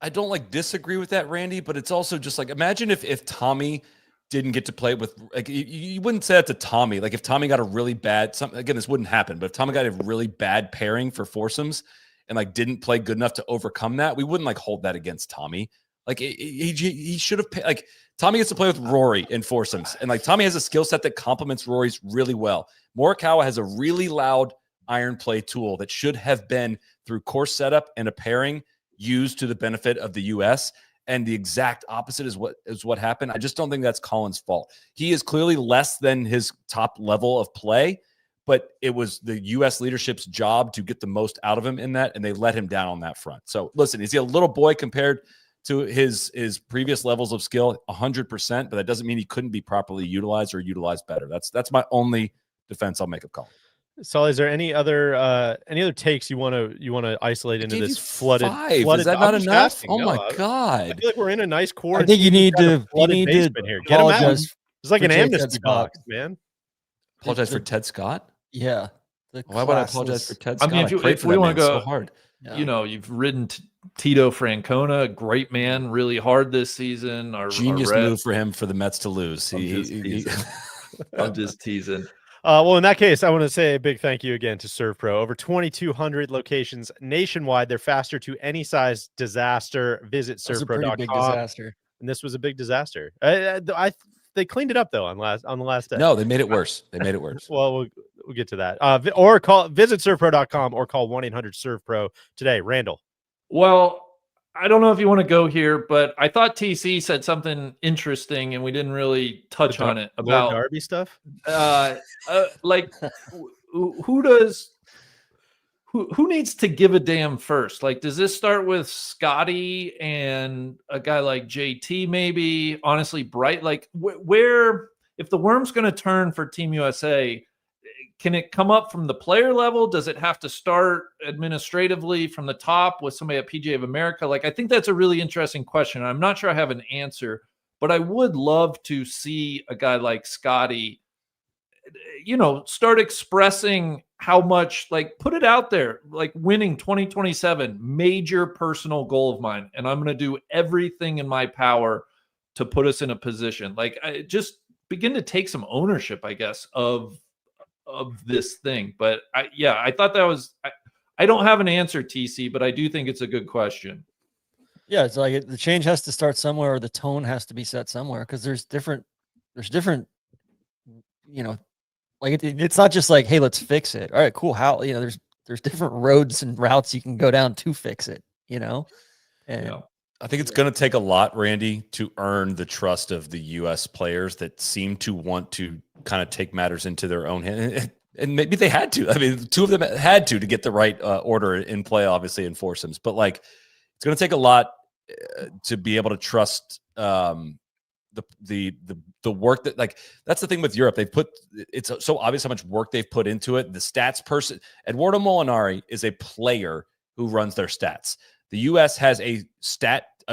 don't disagree with that, Randy, but it's also just imagine if Tommy didn't get to play with, you wouldn't say that to Tommy. If Tommy got a really bad, again, this wouldn't happen, but if Tommy got a really bad pairing for foursomes and didn't play good enough to overcome that, we wouldn't hold that against Tommy. He should have Tommy gets to play with Rory in foursomes, and Tommy has a skill set that complements Rory's really well. Morikawa has a really loud iron play tool that should have been, through course setup and a pairing, used to the benefit of the U.S. And the exact opposite is what happened. I just don't think that's Colin's fault. He is clearly less than his top level of play, but it was the U.S. leadership's job to get the most out of him in that, and they let him down on that front. So listen, is he a little boy compared to his previous levels of skill? 100%, but that doesn't mean he couldn't be properly utilized or utilized better. That's my only defense I'll make of Colin. So, is there any other takes you want to isolate into this flooded? Is that not enough? Asking. Oh my God! I feel like we're in a nice quarantine. I think you need to here. Get him out. It's like an amnesty box, man. Apologize for Ted Scott. Yeah. Why would I apologize for Ted Scott? I mean, if we want to go so hard. Yeah. You've ridden Tito Francona, great man, really hard this season. Genius move for him for the Mets to lose. I'm just teasing. Well, in that case, I want to say a big thank you again to ServPro. Over 2,200 locations nationwide. They're faster to any size disaster. Visit That was a pretty big servpro.com. disaster. And this was a big disaster. They cleaned it up though on the last day. No, they made it worse. They made it worse. Well, we'll get to that. Visit servpro.com or call 1-800-ServPro today. Randall. Well, I don't know if you want to go here, but I thought TC said something interesting and we didn't really touch on it about Darby stuff. Like who needs to give a damn first? Like, does this start with Scotty and a guy like JT? Maybe honestly, Bright. Like, where if the worm's going to turn for Team USA, can it come up from the player level? Does it have to start administratively from the top with somebody at PGA of America? Like, I think that's a really interesting question. I'm not sure I have an answer, but I would love to see a guy like Scotty, start expressing how much, like, put it out there, like winning 2027, major personal goal of mine. And I'm going to do everything in my power to put us in a position. Like, I just begin to take some ownership, I guess, of this thing. But I thought that was, I don't have an answer, TC, but I do think it's a good question. Yeah, it's like the change has to start somewhere, or the tone has to be set somewhere, because there's different, like it's not just like, hey, let's fix it. All right, cool. How, there's different roads and routes you can go down to fix it, And I think it's going to take a lot, Randy, to earn the trust of the U.S. players that seem to want to kind of take matters into their own hand. And maybe they had to. I mean, two of them had to get the right order in play, obviously, in foursomes. But, like, it's going to take a lot to be able to trust the work that, like, that's the thing with Europe. It's so obvious how much work they've put into it. The stats person, Eduardo Molinari, is a player who runs their stats. The U.S. has a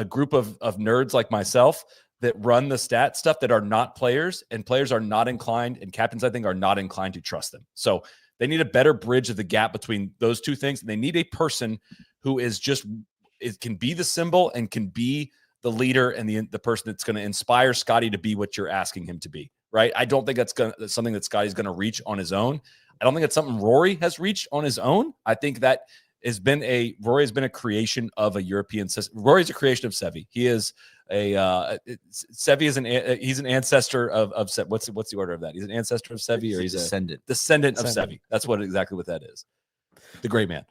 group of nerds like myself that run the stat stuff that are not players, and players are not inclined, and captains, I think, are not inclined to trust them. So they need a better bridge of the gap between those two things. And they need a person who can be the symbol and can be the leader and the person that's going to inspire Scotty to be what you're asking him to be, right? I don't think that's something that Scotty's going to reach on his own. I don't think it's something Rory has reached on his own. I think that Rory has been a creation of a European system. Rory's a creation of Sevi. He is Sevi is he's an ancestor of Sevi. What's the order of that? He's an ancestor of Sevi, or he's a descendant of Sevi. That's exactly what that is. The great man.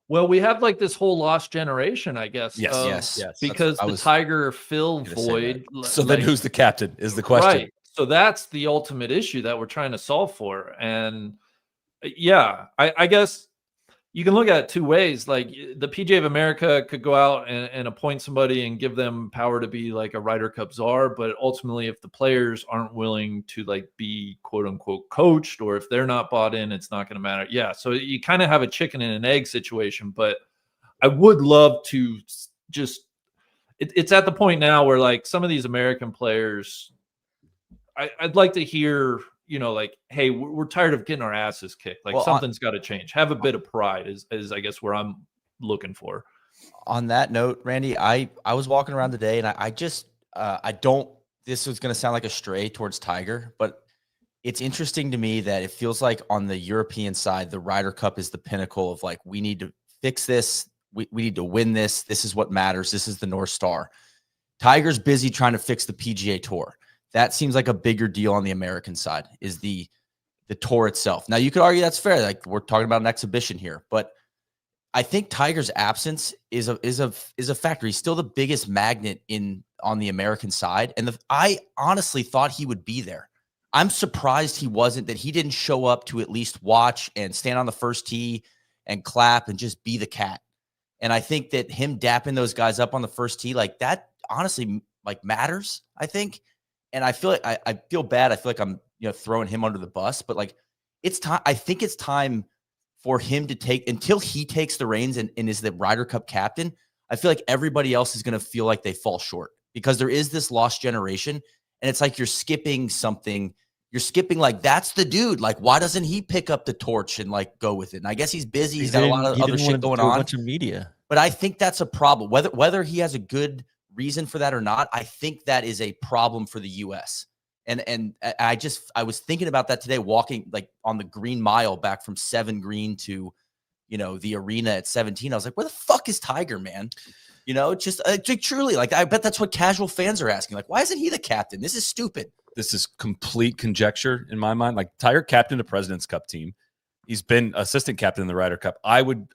Well, we have like this whole lost generation, I guess. Yes. Because the Tiger Phil void. So then who's the captain is the question. Right. So that's the ultimate issue that we're trying to solve for. And I guess you can look at it two ways. Like, the PGA of America could go out and appoint somebody and give them power to be like a Ryder Cup czar. But ultimately, if the players aren't willing to, like, be quote unquote coached, or if they're not bought in, it's not going to matter. Yeah. So you kind of have a chicken and an egg situation. But I would love to just, it's at the point now where, like, some of these American players, I'd like to hear, like, hey, we're tired of getting our asses kicked. Like, something's got to change. Have a bit of pride is I guess where I'm looking for. On that note, Randy, I was walking around today, and I don't, this was going to sound like a stray towards Tiger, but it's interesting to me that it feels like on the European side, the Ryder Cup is the pinnacle of, like, we need to fix this. We need to win this. This is what matters. This is the North Star. Tiger's busy trying to fix the PGA Tour. That seems like a bigger deal on the American side, is the tour itself. Now, you could argue that's fair. Like, we're talking about an exhibition here, but I think Tiger's absence is a factor. He's still the biggest magnet on the American side. And I honestly thought he would be there. I'm surprised he wasn't, that he didn't show up to at least watch and stand on the first tee and clap and just be the cat. And I think that him dapping those guys up on the first tee, like, that honestly, like, matters, I think. And I feel like I feel bad. I feel like I'm, throwing him under the bus, but, like, it's time. I think it's time for him to take, until he takes the reins and is the Ryder Cup captain. I feel like everybody else is going to feel like they fall short, because there is this lost generation, and it's like you're skipping something. You're skipping, like, that's the dude. Like, why doesn't he pick up the torch and, like, go with it? And I guess he's busy. He's got a lot of other shit going on. A bunch of media. But I think that's a problem. Whether he has a good reason for that or not, I think that is a problem for the U.S. And I was thinking about that today, walking like on the Green Mile back from 7 Green to, the arena at 17. I was like, where the fuck is Tiger, man? Just truly, like, I bet that's what casual fans are asking. Like, why isn't he the captain? This is stupid. This is complete conjecture in my mind. Like, Tiger captained a President's Cup team. He's been assistant captain in the Ryder Cup. I would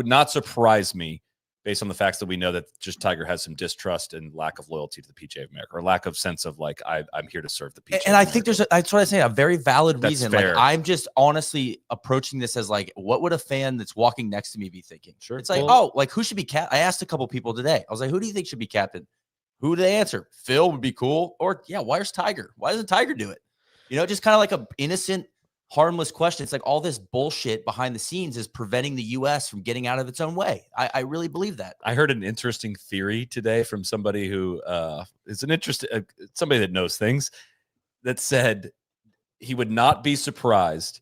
not surprise me, based on the facts that we know, that just Tiger has some distrust and lack of loyalty to the PGA of America, or lack of sense of like, I'm here to serve the PGA. And I think that's what I say, a very valid reason. Fair. Like, I'm just honestly approaching this as like, what would a fan that's walking next to me be thinking? Sure. It's like, like who should be I asked a couple people today. I was like, who do you think should be captain? Who did they answer? Phil would be cool. Or where's Tiger? Why doesn't Tiger do it? Just kind of like a innocent, harmless question. It's like all this bullshit behind the scenes is preventing the U.S. from getting out of its own way. I really believe that. I heard an interesting theory today from somebody who is somebody that knows things, that said he would not be surprised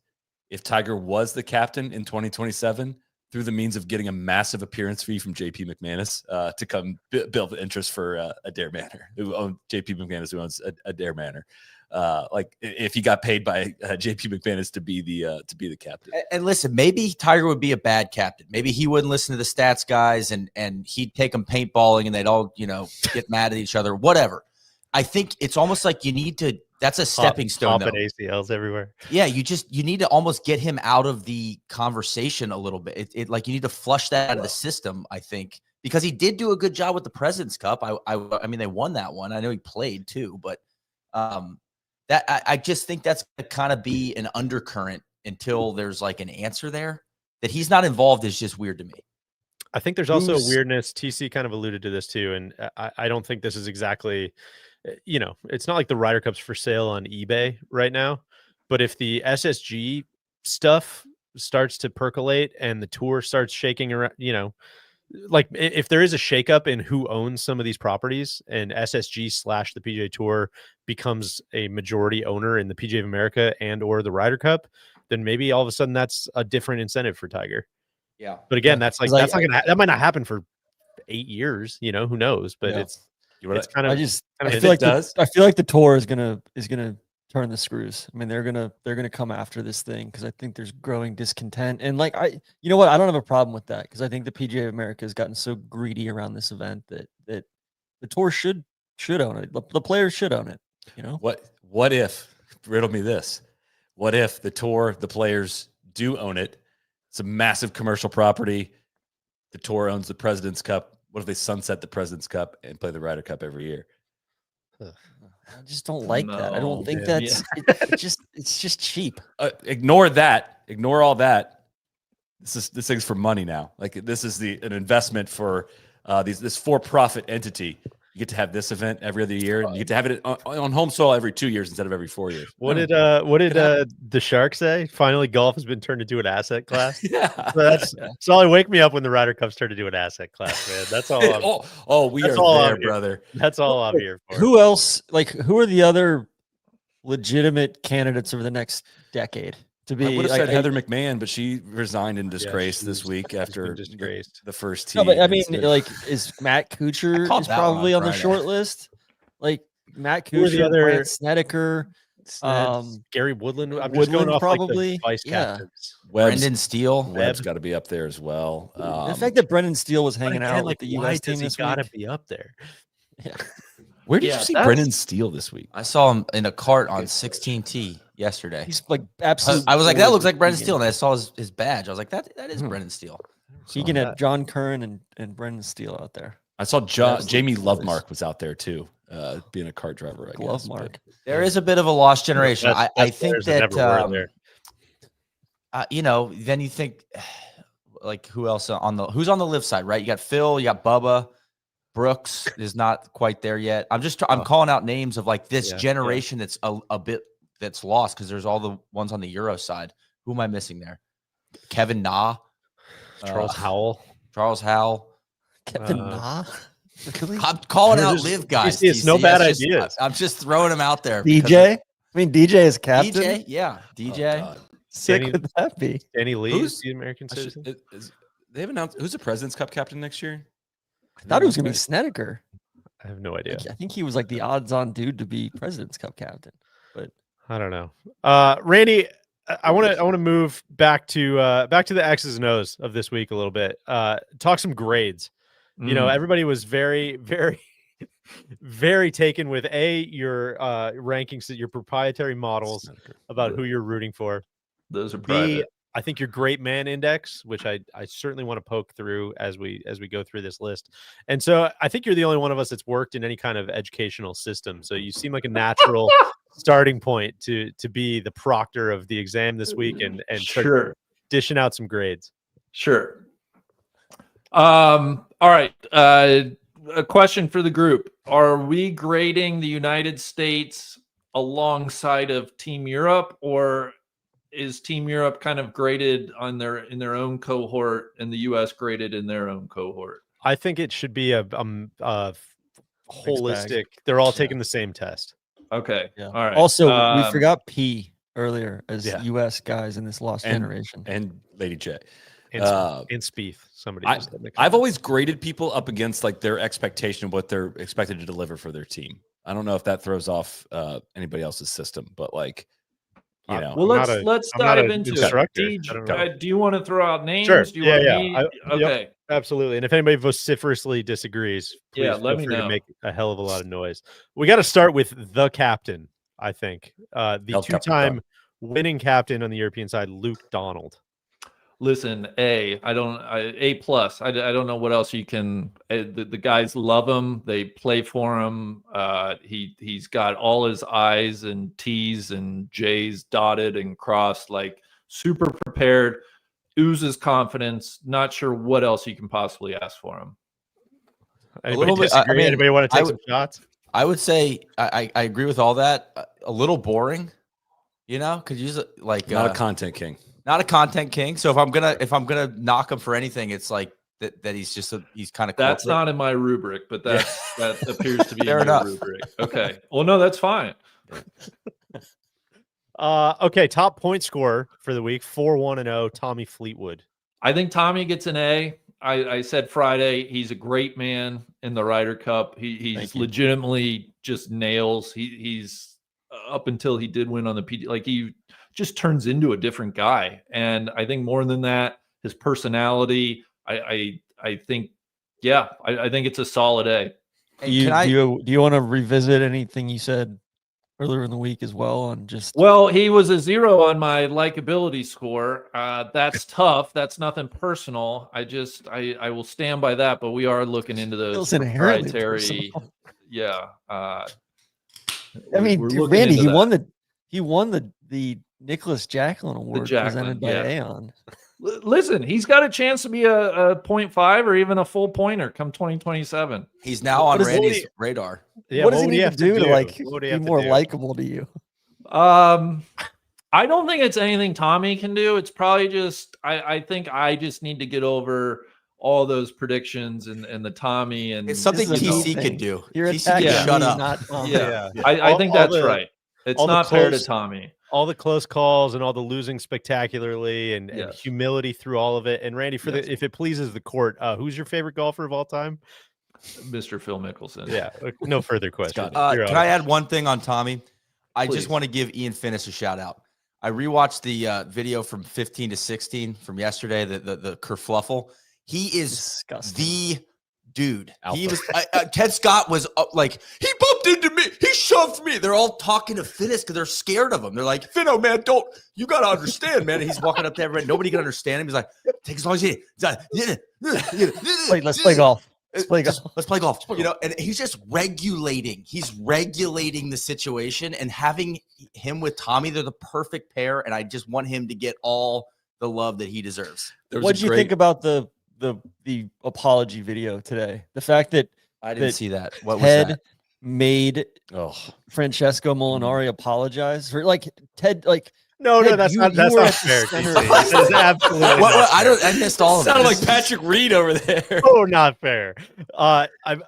if Tiger was the captain in 2027 through the means of getting a massive appearance fee from JP McManus to come build interest for Adair Manor, JP McManus, who owns Adair Manor. Like if he got paid by JP McManus to be the captain. And listen, maybe Tiger would be a bad captain. Maybe he wouldn't listen to the stats guys and he'd take them paintballing and they'd all, get mad at each other, whatever. I think it's almost like that's a stepping stone. Popping ACLs everywhere. Yeah. You need to almost get him out of the conversation a little bit. It like, you need to flush that out of the system, I think, because he did do a good job with the President's Cup. I mean, they won that one. I know he played too, but, I just think that's going to kind of be an undercurrent until there's like an answer there. That he's not involved is just weird to me. I think there's also a weirdness. TC kind of alluded to this too, and I don't think this is exactly, it's not like the Ryder Cup's for sale on eBay right now. But if the SSG stuff starts to percolate and the tour starts shaking around, like if there is a shakeup in who owns some of these properties and SSG / the PGA Tour becomes a majority owner in the PGA of America and or the Ryder Cup, then maybe all of a sudden that's a different incentive for Tiger. Yeah. But again, that's not gonna that might not happen for 8 years, who knows? But it's kind of I feel like the tour is gonna turn the screws. I mean, they're gonna come after this thing because I think there's growing discontent. And like you know what? I don't have a problem with that because I think the PGA of America has gotten so greedy around this event that the tour should own it. The players should own it. What if, riddle me this, what if the tour, the players do own it? It's a massive commercial property. The tour owns the President's Cup. What if they sunset the President's Cup and play the Ryder Cup every year? I just don't like that. I don't think that's it's just cheap. Ignore that. Ignore all that. This thing's for money now. Like this is an investment for this for-profit entity. You get to have this event every other year, and you get to have it on home soil every 2 years instead of every 4 years. What did the Shark say? Finally, golf has been turned into an asset class. That's all. Wake me up when the Ryder Cup started to do an asset class, man. That's all. We are there, brother. That's all I'm here for. Who else? Like, who are the other legitimate candidates over the next decade? To be, I would have said Heather McMahon, but she resigned in disgrace this week after the first tee. No, but I mean, like, is Matt Kuchar is probably on the short list? Like Matt Kuchar, Brant Snedeker, Gary Woodland. I'm just going off probably. Like the vice captains. Brendan Steele. Webb's got to be up there as well. The fact that Brendan Steele was hanging out with the U.S. team this week, got to be up there. Yeah. Where did you see Brendan Steele this week? I saw him in a cart on 16T yesterday. He's like absolutely. I was like, that looks like Brendan Steele, and I saw his badge. I was like, that is Brendan Steele. He can have John Curran and Brendan Steele out there. I saw Jamie Lovemark was out there too, being a kart driver. I guess. Lovemark. There is a bit of a lost generation. I think that then you think like who else who's on the live side, right? You got Phil, you got Bubba. Brooks is not quite there yet. I'm calling out names of like this generation that's a bit that's lost because there's all the ones on the Euro side. Who am I missing there? Kevin Na, Charles Howell, Kevin Na. I'm calling out live guys. It's no bad ideas. I'm just throwing them out there. DJ. I mean, DJ is captain. DJ, yeah, DJ. Oh, Sick would that be? Danny Lee, who's the American citizen? They have announced who's the President's Cup captain next year. I thought it was going to be Snedeker. I have no idea. I think he was like the odds-on dude to be President's Cup captain. But I don't know. Randy, I want to move back to the X's and O's of this week a little bit. Talk some grades. You know, everybody was very, very, very taken with your rankings, your proprietary models about who you're rooting for. Those are B, private. I think your great man index, which I certainly want to poke through as we go through this list. And so I think you're the only one of us that's worked in any kind of educational system. So you seem like a natural starting point to be the proctor of the exam this week and start Sure. dishing out some grades. Sure. All right. A question for the group. Are we grading the United States alongside of Team Europe, or is Team Europe kind of graded in their own cohort and the US graded in their own cohort? I think it should be a holistic. They're all taking the same test. Okay. yeah. All right. Also, we forgot P earlier as Yeah. US guys in this lost generation. And Lady J. And Spieth. Somebody just said in the I've comments. always graded people up against like their expectation of what they're expected to deliver for their team. I don't know if that throws off anybody else's system, but like, you know. Well, I'm let's not dive an into instructor. it. I don't know. Do you want to throw out names? Sure. Do you want me? Yep, Okay. absolutely. And if anybody vociferously disagrees, please Yeah, feel let me free to know. make a hell of a lot of noise. We got to start with the captain, I think. The El two-time Capitan. winning captain on the European side, Luke Donald. Listen, A plus. I don't know what else you can. The guys love him. They play for him. He's got all his I's and T's and J's dotted and crossed. Like super prepared. Oozes confidence. Not sure what else you can possibly ask for him. Anybody little bit- I disagree? mean, Anybody want to I take would- some shots? I would say I agree with all that. A little boring, you know, could use it like Not a content king. not a content king. So if I'm gonna knock him for anything, it's like that he's just he's kind of That's not in my rubric, but that appears to be Fair in your enough. rubric. Okay. Well, no, that's fine. Okay, top point scorer for the week, 4-1-0, Tommy Fleetwood. I think Tommy gets an A. I said Friday, he's a great man in the Ryder Cup. He's legitimately just nails. He's up until he did win on the PD, like he just turns into a different guy. And I think more than that, his personality, I think, yeah, I think it's a solid A. Do you want to revisit anything you said earlier in the week as well on just Well, he was a 0 on my likability score. That's tough. That's nothing personal. I will stand by that, but we are looking into those Feels inherently proprietary. personal. Yeah. I mean, we're looking Randy, into he won the Nicholas Jacqueline Award Jacqueline, presented by yeah. Aon. Listen, he's got a chance to be a 0.5 or even a full pointer come 2027. He's now on What is- Randy's radar. Yeah, what does he would need to have do to like What would he be have to more do? likable to you? I don't think it's anything Tommy can do. It's probably just I think I just need to get over all those predictions and the Tommy and It's something This is a TC thing. could do. You're TC attacking can shut me, up. not Tommy. yeah. Yeah. I think that's the- right. It's all the not fair to close- Tommy. All the close calls and all the losing spectacularly and Yes. humility through all of it. And Randy, if it pleases the court, who's your favorite golfer of all time? Mr. Phil Mickelson. Yeah, no further questions. Can I add one thing on Tommy? I Please. just want to give Ian Finnis a shout out. I rewatched the video from 15 to 16 from yesterday, the kerfluffle. He is Disgusting. the dude. Alpha. He was Ted Scott was like, he bumped into me, he shoved me. They're all talking to Finnis because they're scared of him. They're like, Finno, man, you gotta understand, man. And he's walking up to everybody. Nobody can understand him. He's like, take as long as you need. Let's play golf. Let's play golf. Let's play golf. You know, and he's just regulating. He's regulating the situation, and having him with Tommy, they're the perfect pair. And I just want him to get all the love that he deserves. What did you think about the apology video today? The fact that I didn't see that. What was Ted that? made Oh, Francesco Molinari apologize for Ted No, Ted, that's you not were not at the fair. center. TC. This is absolutely not fair. I missed all of sounded it. like Patrick Reed over there. Oh, not fair. I'm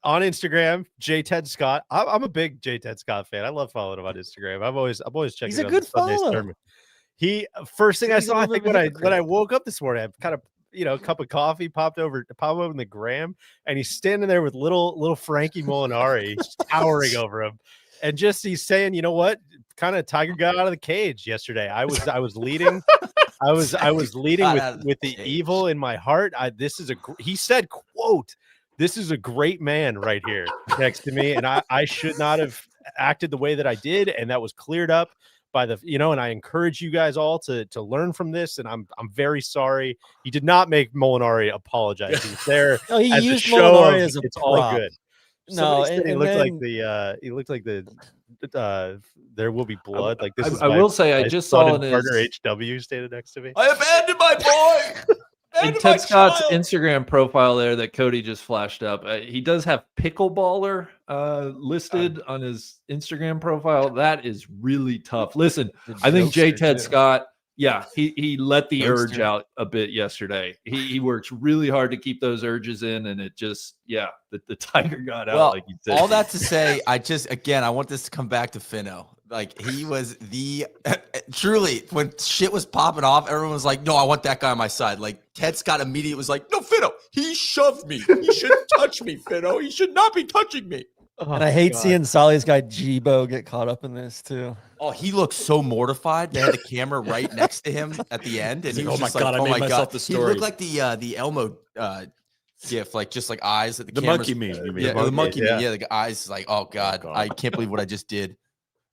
on Instagram, J Ted Scott. I'm a big J Ted Scott fan. I love following him on Instagram. I'm always checking. He's a out good the Sunday follow. sermon. He first thing I He's a saw, I little think bit when of a I hypocrite. woke up this morning, I kind of a cup of coffee popped open the gram, and he's standing there with little Frankie Molinari just towering over him. And just he's saying, you know what? Kind of Tiger got out of the cage yesterday. I was leading. I was leading with the evil in my heart. He said, quote, "This is a great man right here next to me, and I should not have acted the way that I did, and that was cleared up by the, and I encourage you guys all to learn from this, and I'm very sorry." He did not make Molinari apologize. He was there No, he as a used show Molinari of as a it's all prop. good. No, Somebody said and he looked like then- the There Will Be Blood. Like this is I will say, I just saw in his Partner HW standing next to me. I abandoned my boy. in Ted Scott's Instagram profile there that Cody just flashed up. He does have pickleballer listed on his Instagram profile. That is really tough. Listen, I think Ted Scott, he let the urge out a bit yesterday. He works really hard to keep those urges in, and it just, the Tiger got out, like you said. All that to say, I want this to come back to Finno. Like, he was truly, when shit was popping off, everyone was like, no, I want that guy on my side. Like, Ted Scott immediately was like, no, Finno, he shoved me. He shouldn't touch me, Finno. He should not be touching me. And I hate seeing Solly's guy Jibo get caught up in this too. Oh, he looked so mortified. They had the camera right next to him at the end, and he was just like, "Oh my god!" He looked like the Elmo gif, like just like eyes at the monkey meme. You mean the monkey meme? Yeah, the eyes like, "Oh god, I can't believe what I just did."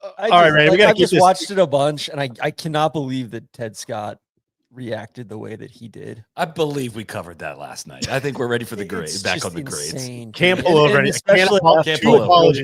All right, Randy, we gotta I just watched it a bunch, and I cannot believe that Ted Scott reacted the way that he did. I believe we covered that last night. I think we're ready for the grade. Back on the grades. Can't pull over any. Can't pull apology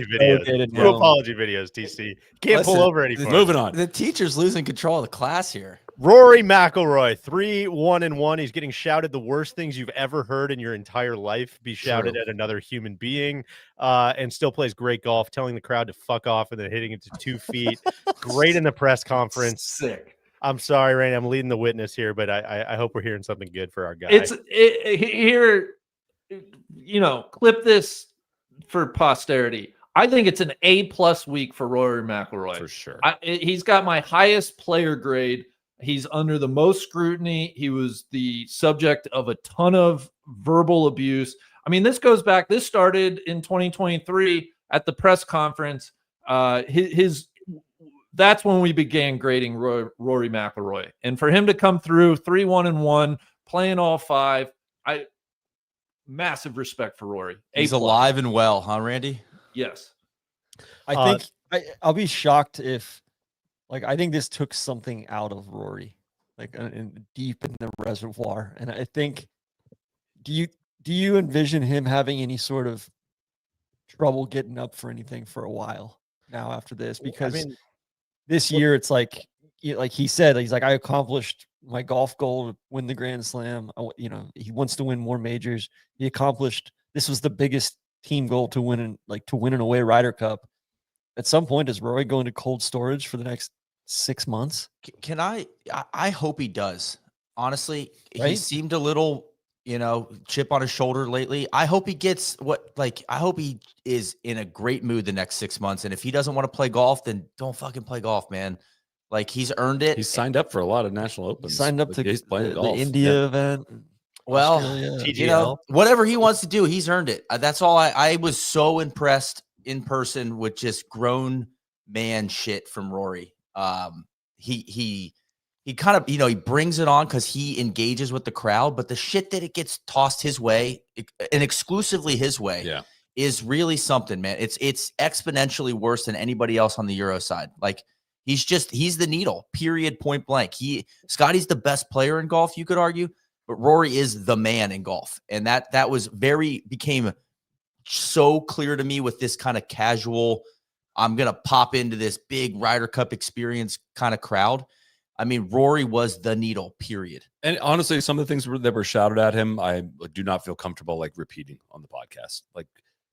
videos. Two apology videos. TC can't pull over any. Moving on. The teacher's losing control of the class here. Rory McIlroy, 3-1-1. He's getting shouted the worst things you've ever heard in your entire life be shouted at another human being, and still plays great golf, telling the crowd to fuck off and then hitting it to 2 feet. Great in the press conference. Sick. I'm sorry, Rain. I'm leading the witness here, but I hope we're hearing something good for our guy. Here, clip this for posterity. I think it's an A+ week for Rory McIlroy. For sure. He's got my highest player grade. He's under the most scrutiny. He was the subject of a ton of verbal abuse. I mean, this started in 2023 at the press conference. That's when we began grading Rory McIlroy. And for him to come through 3-1-1, playing all 5, massive respect for Rory. He's alive and well, huh, Randy? Yes. I think I'll be shocked if, I think this took something out of Rory, deep in the reservoir. And I think, do you envision him having any sort of trouble getting up for anything for a while now after this? Because this year it's like he said, he's like, I accomplished my golf goal to win the Grand Slam. He wants to win more majors. He accomplished, this was the biggest team goal to win an away Ryder Cup. At some point, is Rory going to cold storage for the next 6 months? Can I hope he does. Honestly, Right? he seemed a little, chip on his shoulder lately. I hope he gets I hope he is in a great mood the next 6 months. And if he doesn't want to play golf, then don't fucking play golf, man. Like, he's earned it. He's signed up for a lot of national opens. Signed up to he's playing the golf. India event. Well, TGL. whatever he wants to do, he's earned it. That's all. I was so impressed in person with just grown man shit from Rory. He kind of, he brings it on because he engages with the crowd, but the shit that it gets tossed his way and exclusively his way is really something, man. It's exponentially worse than anybody else on the Euro side. Like, he's the needle, period, point blank. Scotty's the best player in golf, you could argue, but Rory is the man in golf. And that became so clear to me with this kind of casual, I'm going to pop into this big Ryder Cup experience kind of crowd. I mean, Rory was the needle, period. And honestly, some of the things that were shouted at him, I do not feel comfortable repeating on the podcast.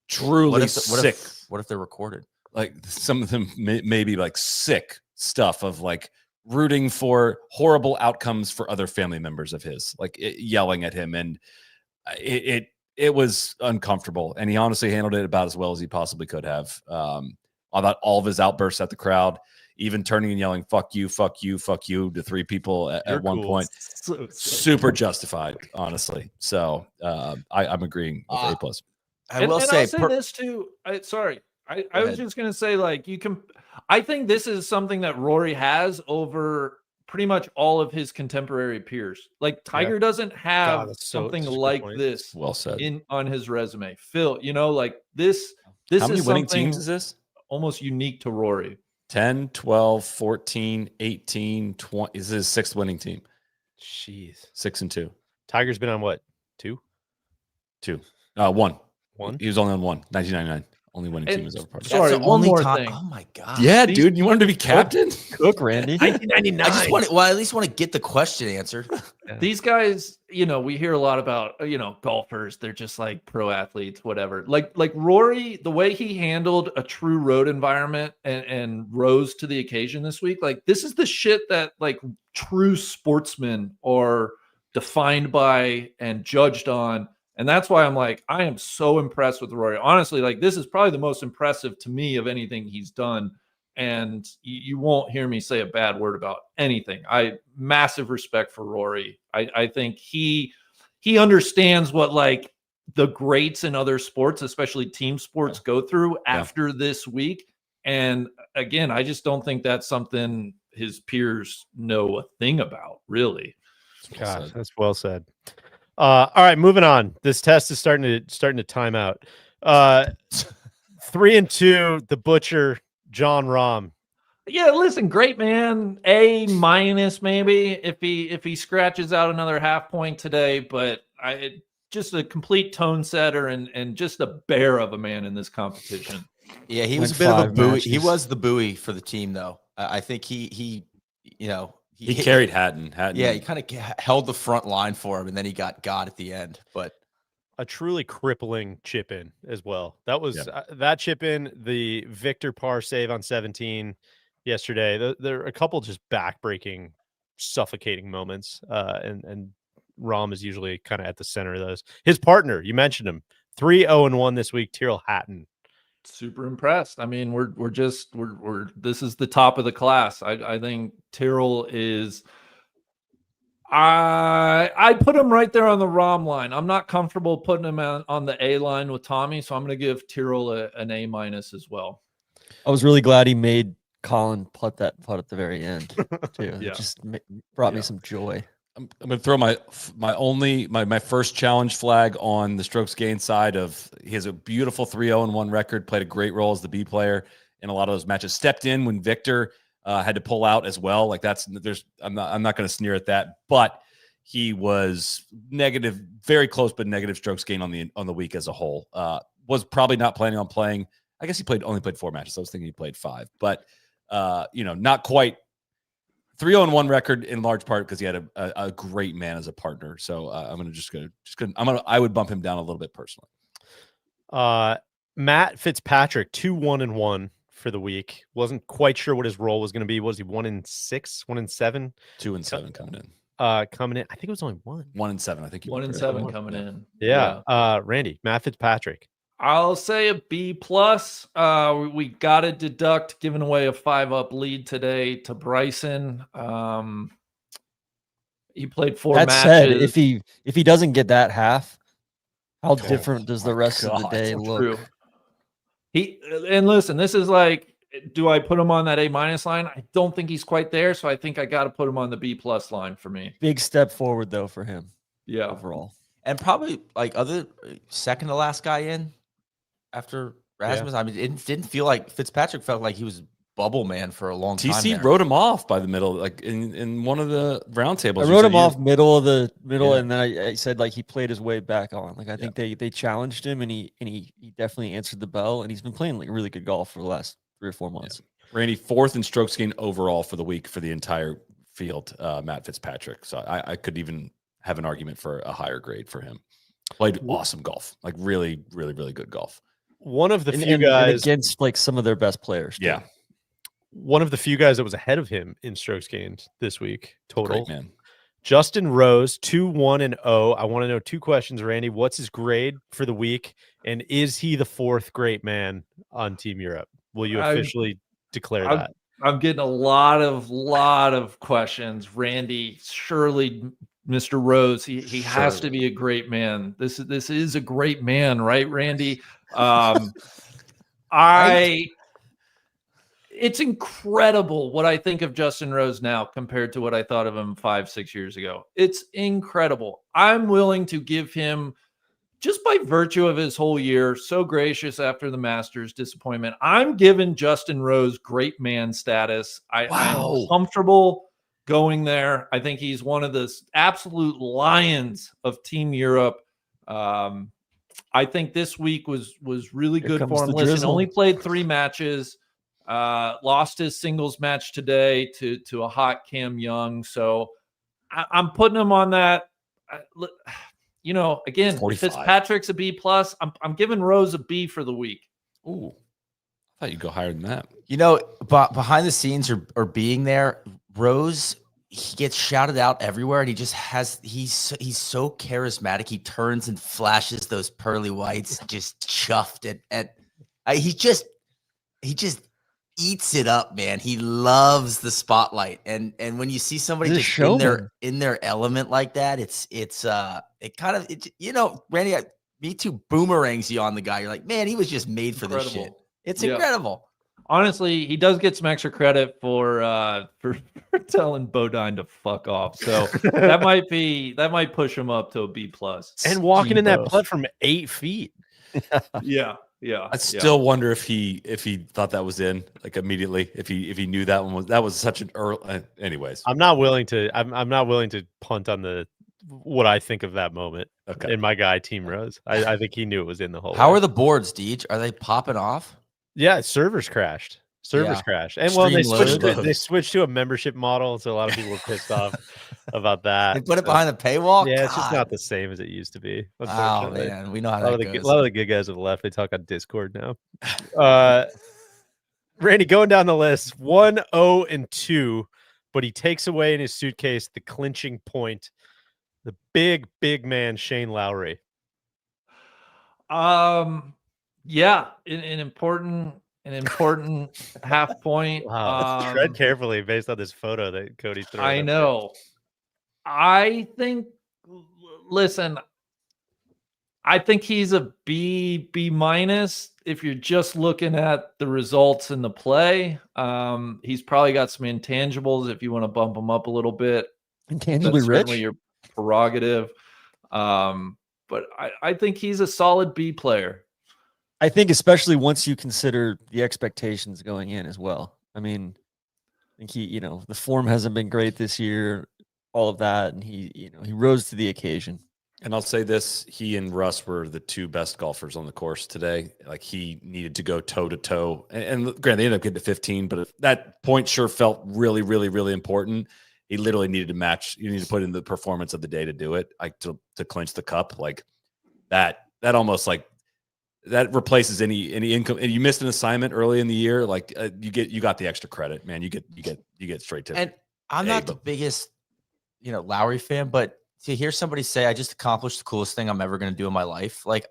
Truly sick. What if they're recorded? Some of them may be sick stuff of rooting for horrible outcomes for other family members of his, yelling at him. And it was uncomfortable. And he honestly handled it about as well as he possibly could have. About all of his outbursts at the crowd, even turning and yelling, fuck you, fuck you, fuck you to 3 people at one point. Super justified, honestly. So I'm agreeing with A+. I will say this too. Sorry. I was just gonna say, like, I think this is something that Rory has over pretty much all of his contemporary peers. Like Tiger doesn't have that's something such a good like point. this Well said. on his resume. Phil, like this How many is winning something teams is this? almost unique to Rory. 10, 12, 14, 18, 20. This is his sixth winning team. Jeez. 6-2. Tiger's been on what? 2? 1. 1? He was only on 1. 1999. Only winning team was ever part of it. Sorry, That's the one only more time. thing. Oh my god. Yeah, dude. You wanted to be captain? Cook, Randy. 1999. I just want to, well, I at least want to get the question answered. These guys, we hear a lot about, golfers. They're just like pro athletes, whatever. Like Rory, the way he handled a true road environment and rose to the occasion this week, like this is the shit that like true sportsmen are defined by and judged on. And that's why I'm like, I am so impressed with Rory. Honestly, like this is probably the most impressive to me of anything he's done. And you won't hear me say a bad word about anything. Massive respect for Rory. I think he understands what like the greats in other sports, especially team sports, go through after this week. And again, I just don't think that's something his peers know a thing about, really. Gosh, that's well said. All right, moving on. This test is starting to time out. 3-2, the Butcher, John Rahm. Yeah, listen, great man. A- maybe if he scratches out another half point today, but just a complete tone setter and just a bear of a man in this competition. Yeah, he Went was a bit of a 5 buoy. matches. He was the buoy for the team, though. I think he Carried Hatton. Yeah, he kind of held the front line for him, and then he got at the end. But A truly crippling chip in as well. That was that chip in, the Victor par save on 17 yesterday. There are a couple just backbreaking, suffocating moments. And Rahm is usually kind of at the center of those. His partner, you mentioned him, 3-0-1 this week, Tyrrell Hatton. Super impressed. I mean, we're this is the top of the class. I think Tyrrell is. I put him right there on the Rahm line. I'm not comfortable putting him on the A line with Tommy, so I'm going to give Tyrrell an A- as well. I was really glad he made Colin putt that putt at the very end too. Yeah. It just brought me some joy. I'm going to throw my first challenge flag on the strokes gain side of. He has a beautiful 3-0-1 record. Played a great role as the B player in a lot of those matches. Stepped in when Victor had to pull out as well. Like I'm not going to sneer at that, but he was negative, very close, but negative strokes gain on the week as a whole. Was probably not planning on playing. I guess he only played 4 matches. I was thinking he played 5, but not quite. 3-0-1 record in large part because he had a great man as a partner. So I would bump him down a little bit personally. Matt Fitzpatrick, 2-1-1 for the week. Wasn't quite sure what his role was going to be. Was he 1-6, 1-7? 2-7 coming in. Coming in. I think it was only 1. 1-7. I think 1-7 coming in. Yeah. Randy, Matt Fitzpatrick. I'll say a B+. We got to deduct giving away a 5-up lead today to Bryson. He played 4 That matches. said, if he doesn't get that half, how different does the rest of the day look? True. And listen, this is like, do I put him on that A- line? I don't think he's quite there, so I think I got to put him on the B+ line for me. Big step forward though for him. Yeah, overall, and probably like second to last guy in after Rasmus. I mean, it didn't feel like Fitzpatrick felt like he was bubble man for a long time. TC wrote him off by the middle, like in one of the round tables. I wrote him off middle, and then I said like he played his way back on. Like I think they challenged him, and he definitely answered the bell, and he's been playing like really good golf for the last 3 or 4 months. Yeah. Randy, 4th in strokes gain overall for the week for the entire field. Matt Fitzpatrick. So I could even have an argument for a higher grade for him. Played awesome golf, like really, really, really good golf. One of the few guys against like some of their best players. Yeah. One of the few guys that was ahead of him in strokes gained this week total. Great man. Justin Rose, 2-1-0. I want to know 2 questions, Randy. What's his grade for the week? And is he the 4th great man on Team Europe? Will you officially declare that? I'm getting a lot of questions. Randy, surely Mr. Rose, he has to be a great man. This is a great man, right, Randy? It's incredible what I think of Justin Rose now compared to what I thought of him 5-6 years ago. It's incredible. I'm willing to give him, just by virtue of his whole year, so gracious after the Masters disappointment, I'm giving Justin Rose great man status. I'm comfortable going there. I think he's one of the absolute lions of Team Europe. I think this week was really good for him. Listen, only played 3 matches. Lost his singles match today to a hot Cam Young. So I'm putting him on that. Again, 45. Fitzpatrick's a B+. I'm giving Rose a B for the week. Ooh, I thought you'd go higher than that. But behind the scenes or being there, Rose, he gets shouted out everywhere, and he's so charismatic. He turns and flashes those pearly whites, just chuffed he just eats it up, man. He loves the spotlight, and when you see somebody just in their element like that, Randy, me too, boomerangs you on the guy. You're like, man, he was just made for this shit. It's incredible. Honestly, he does get some extra credit for telling Bodine to fuck off. So that might push him up to a B+. And walking in that putt from 8 feet. Yeah. I still wonder if he thought that was in, like, immediately. If he knew that was such an early. Anyways, I'm not willing to punt on what I think of that moment. Okay. In my guy Team Rose, I think he knew it was in the hole. How are the boards, Deej? Are they popping off? Yeah, servers crashed. Crashed. And they switched to a membership model, so a lot of people were pissed off about that. They put it behind the paywall? Yeah, it's just not the same as it used to be. Oh, man. We know how that goes. A lot of the good guys have left. They talk on Discord now. Randy, going down the list, 1-0-2, but he takes away in his suitcase the clinching point. The big man, Shane Lowry. Yeah, an important half point. Wow. Tread carefully based on this photo that Cody's throwing. I know. I think he's a B- if you're just looking at the results in the play. He's probably got some intangibles if you want to bump him up a little bit. Intangibly rich? Certainly your prerogative. But I think he's a solid B player. I think especially once you consider the expectations going in as well. I mean, I think the form hasn't been great this year, all of that, and he rose to the occasion. And I'll say this, he and Russ were the 2 best golfers on the course today. Like, he needed to go toe to toe. And granted, they ended up getting to 15, but that point sure felt really, really, really important. He literally needed to match. You need to put in the performance of the day to do it, like to clinch the cup. Like that almost like that replaces any income. And you missed an assignment early in the year, like you got the extra credit, man. You get straight to. And I'm not the biggest, Lowry fan, but to hear somebody say, I just accomplished the coolest thing I'm ever going to do in my life, like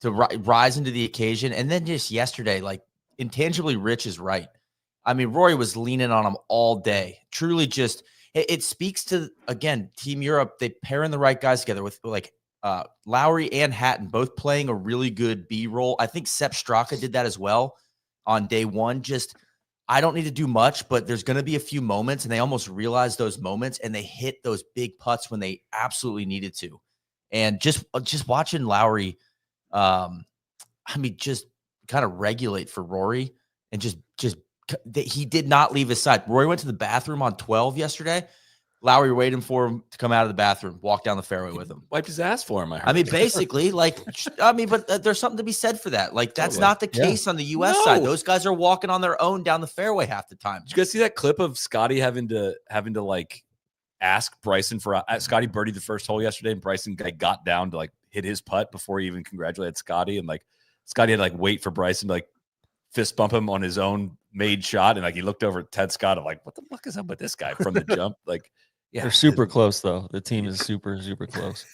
to rise into the occasion. And then just yesterday, like, intangibly rich is right. I mean, Rory was leaning on him all day. Truly, just it speaks to, again, Team Europe. They pairing the right guys together with Lowry and Hatton both playing a really good B role. I think Sepp Straka did that as well on day one. Just, I don't need to do much, but there's going to be a few moments, and they almost realized those moments, and they hit those big putts when they absolutely needed to. And just watching Lowry, just kind of regulate for Rory, and just he did not leave his side. Rory went to the bathroom on 12 yesterday. Lowry waiting for him to come out of the bathroom, walk down the fairway with him. Wiped his ass for him, I heard. Basically, but there's something to be said for that. Like, that's not the case on the U.S. side. Those guys are walking on their own down the fairway half the time. Did you guys see that clip of Scotty having to like ask Bryson for Scotty birdied the first hole yesterday, and Bryson got down to like hit his putt before he even congratulated Scotty, and like Scotty had to like wait for Bryson to like fist bump him on his own made shot, and like he looked over at Ted Scott. I'm like, what the fuck is up with this guy from the jump? Like, yeah, they're super close though. The team is super close.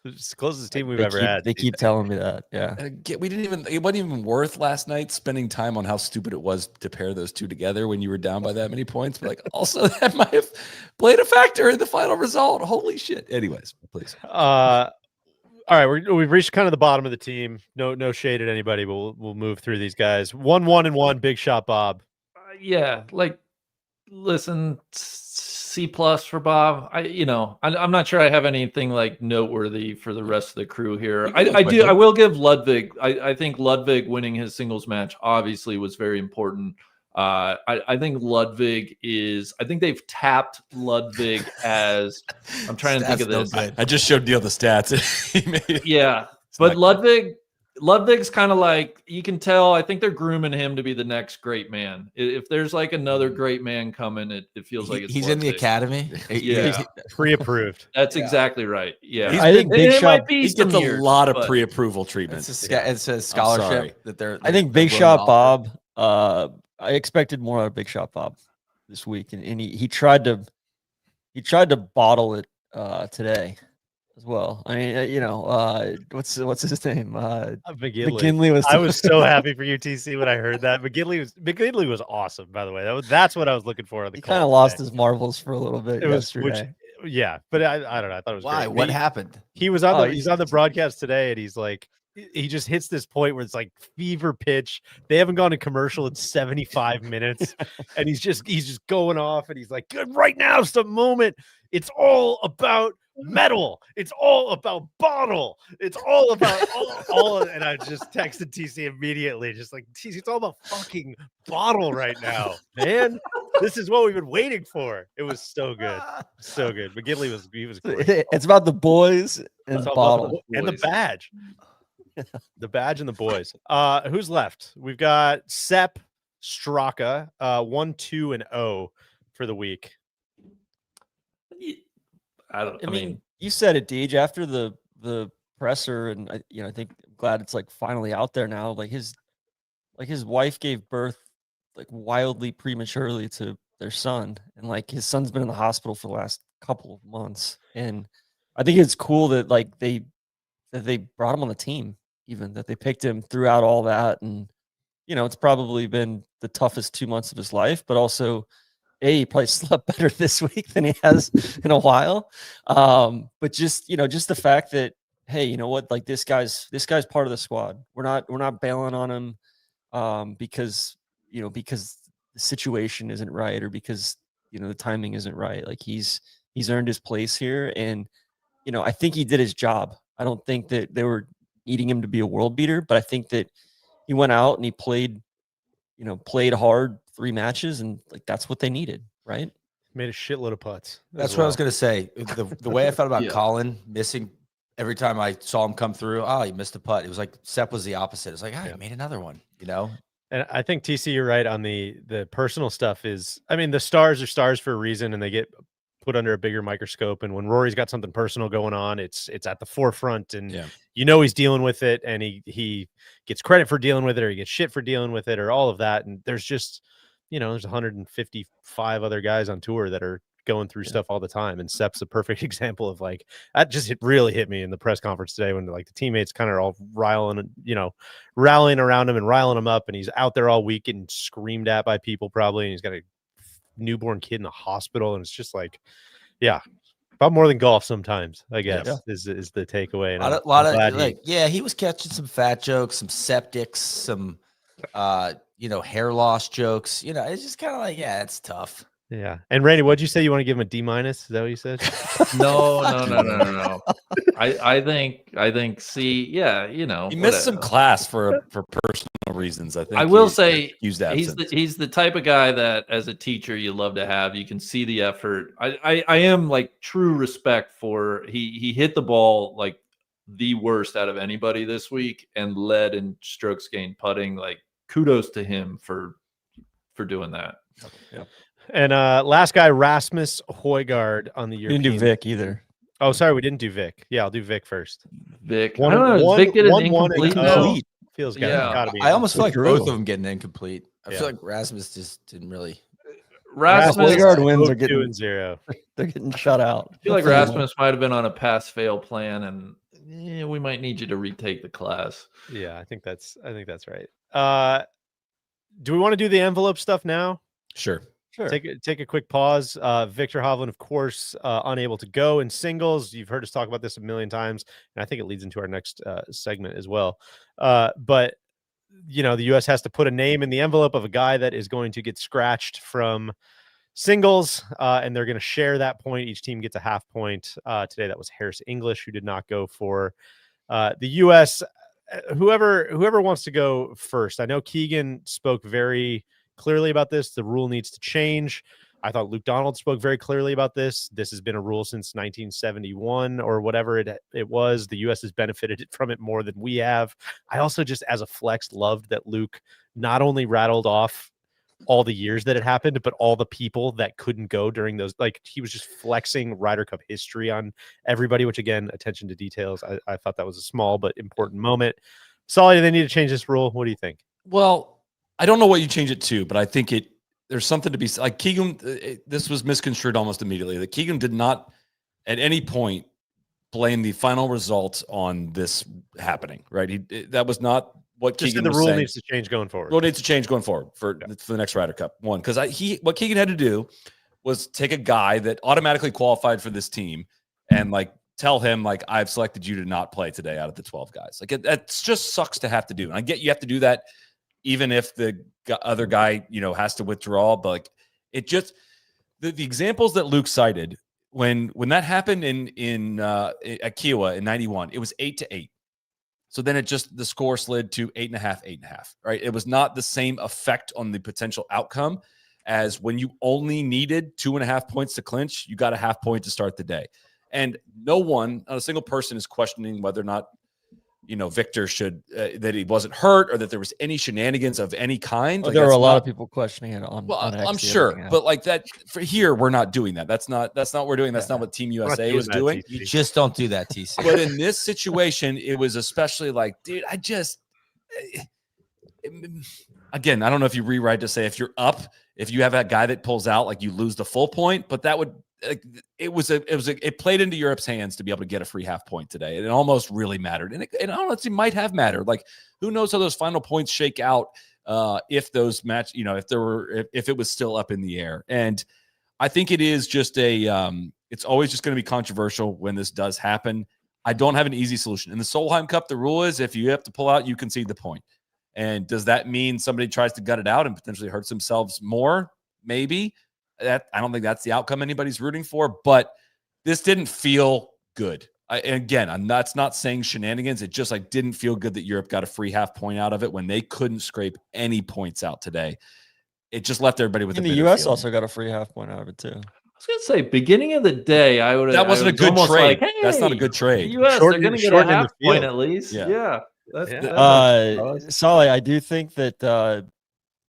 It's the closest team we've ever had. They keep telling me that. Yeah, it wasn't even worth last night spending time on how stupid it was to pair those two together when you were down by that many points. But like, also that might have played a factor in the final result. Holy shit. Anyways, please. All right, we've reached kind of the bottom of the team. No shade at anybody, but we'll move through these guys. 1-1-1, big shot, Bob. Yeah, like listen, C plus for Bob. I'm not sure I have anything like noteworthy for the rest of the crew here. I will give Ludwig. I think Ludwig winning his singles match obviously was very important. I think Ludwig is. I think they've tapped Ludwig as. I'm trying to think of this. I just showed Neil the stats. Yeah, but Ludwig's kind of like, you can tell. I think they're grooming him to be the next great man. If there's like another great man coming, it feels like he's in the academy. Yeah, Pre-approved. that's exactly right. Yeah, I think Big Shot. He gets a lot of pre-approval treatment. It's a scholarship that they're. I think Big Shot Bob. I expected more out of Big Shot Bob this week, and he tried to bottle it today as well. I mean, what's his name? McGinley was. I was so happy for you, TC, when I heard that. McGinley was awesome, by the way. That's what I was looking for. He kind of lost his marbles for a little bit yesterday. Yeah, but I don't know. I thought it was why. great. What happened? He was on he's on the broadcast today, and he's like, he just hits this point where it's like fever pitch. They haven't gone to commercial in 75 minutes, and he's just going off, and he's like, "Good, right now is the moment. It's all about metal. It's all about bottle. It's all about all." And I just texted TC immediately, just like, TC, it's all about fucking bottle right now, man. This is what we've been waiting for. It was so good, so good. McGinley was great. It's about the boys and the bottle and the badge. The badge and the boys. Who's left? We've got Sepp Straka, 1-2-0 for the week. I mean, you said it, Deej, after the presser, and I think I'm glad it's like finally out there now. Like his wife gave birth like wildly prematurely to their son, and like his son's been in the hospital for the last couple of months, and I think it's cool that like they brought him on the team, even that they picked him throughout all that. And it's probably been the toughest 2 months of his life, but also he probably slept better this week than he has in a while. But just the fact that, hey, you know what, like this guy's part of the squad. We're not bailing on him because the situation isn't right, or because the timing isn't right. Like he's earned his place here, and I think he did his job. I don't think that they were needing him to be a world beater, but I think that he went out and he played hard 3 matches, and like that's what they needed, right? Made a shitload of putts. That's what I was gonna say. The way I felt about Colin missing every time I saw him come through, he missed a putt. It was like Sepp was the opposite. It's like, he made another one, And I think TC, you're right on the personal stuff. Is, I mean, the stars are stars for a reason, and they get put under a bigger microscope. And when Rory's got something personal going on, it's at the forefront, and he's dealing with it, and he gets credit for dealing with it, or he gets shit for dealing with it, or all of that. And there's just, there's 155 other guys on tour that are going through stuff all the time. And Sepp's a perfect example of like, that just really hit me in the press conference today, when like the teammates kind of all rallying around him and riling him up. And he's out there all week and screamed at by people probably. And he's got a newborn kid in the hospital. And it's just like, about more than golf sometimes, I guess, is the takeaway. And a lot of he was catching some fat jokes, some septics, some hair loss jokes. It's just kind of like, it's tough. Yeah. And Randy, what'd you say? You want to give him a D-? Is that what you said? No. I think C. Yeah, he missed some class for personal reasons. I think I will say he's the type of guy that as a teacher you love to have. You can see the effort. I am like true respect for he hit the ball like the worst out of anybody this week and led in strokes gained putting. Like kudos to him for doing that. Yeah. And last guy, Rasmus Højgaard on the European. We didn't do Vic either. Oh, sorry, we didn't do Vic. Yeah, I'll do Vic first. Vic. I don't know. Vic did an incomplete. Feels gotta be. I almost feel like both of them getting incomplete. I feel like Rasmus just didn't really. Rasmus Højgaard wins are getting 2-0. They're getting shut out. I feel like Rasmus might have been on a pass-fail plan, and we might need you to retake the class. Yeah, I think that's right. Do we want to do the envelope stuff now? Sure. Sure. take a quick pause. Victor Hovland, of course, unable to go in singles. You've heard us talk about this a million times, and I think it leads into our next segment as well. But you know, the U.S. has to put a name in the envelope of a guy that is going to get scratched from singles, and they're going to share that point. Each team gets a half point. Today, that was Harris English, who did not go for the U.S. Whoever wants to go first. I know Keegan spoke very clearly about this. The rule needs to change. I thought Luke Donald spoke very clearly about this. This has been a rule since 1971 or whatever it was. The U.S. has benefited from it more than we have. I also just, as a flex, loved that Luke not only rattled off all the years that it happened, but all the people that couldn't go during those. Like, he was just flexing Ryder Cup history on everybody, which, again, attention to details. I thought that was a small but important moment. Solly, they need to change this rule. What do you think? Well, I don't know what you change it to, but I think there's something to be like Keegan. This was misconstrued almost immediately. That Keegan did not at any point blame the final result on this happening. Right? That was not what Just Keegan the was rule saying. needs to change going forward. Rule needs to change going forward for the next Ryder Cup one, because what Keegan had to do was take a guy that automatically qualified for this team and like tell him like, I've selected you to not play today out of the 12 guys. Like it just sucks to have to do. And I get you have to do that even if the other guy, you know, has to withdraw. But like it just the examples that Luke cited when that happened at Kiowa in 91, it was 8-8. So then the score slid to 8.5, 8.5, right? It was not the same effect on the potential outcome as when you only needed 2.5 points to clinch, you got a half point to start the day. And no one, not a single person is questioning whether or not, you know, Victor should, that he wasn't hurt or that there was any shenanigans of any kind. Well, like, there were a lot not, of people questioning it on. well, on I'm X the sure, other day. but like that for here, we're not doing that. That's not what we're doing. That's not what Team We're not USA doing is that, doing. TC. You just don't do that, TC. But in this situation, it was especially like, dude, again, I don't know if you rewrite to say if you're up, if you have a guy that pulls out, like you lose the full point, but that would, it played into Europe's hands to be able to get a free half point today. It almost really mattered. And it honestly might have mattered. Like, who knows how those final points shake out if those match, you know, if it was still up in the air. And I think it is just it's always just going to be controversial when this does happen. I don't have an easy solution. In the Solheim Cup, the rule is if you have to pull out, you concede the point. And does that mean somebody tries to gut it out and potentially hurts themselves more? Maybe. I don't think that's the outcome anybody's rooting for, but this didn't feel good. That's not saying shenanigans. It just like didn't feel good that Europe got a free half point out of it when they couldn't scrape any points out today. It just left everybody with And a the bitter U.S. feeling. also got a free half point out of it too. I was gonna say, beginning of the day, That wasn't a good trade. Like, That's not a hey, good trade. The U.S. Shorten- they're going to get a shorten the half point field. at least. Yeah. Yeah. That's Yeah. Solly, I do think that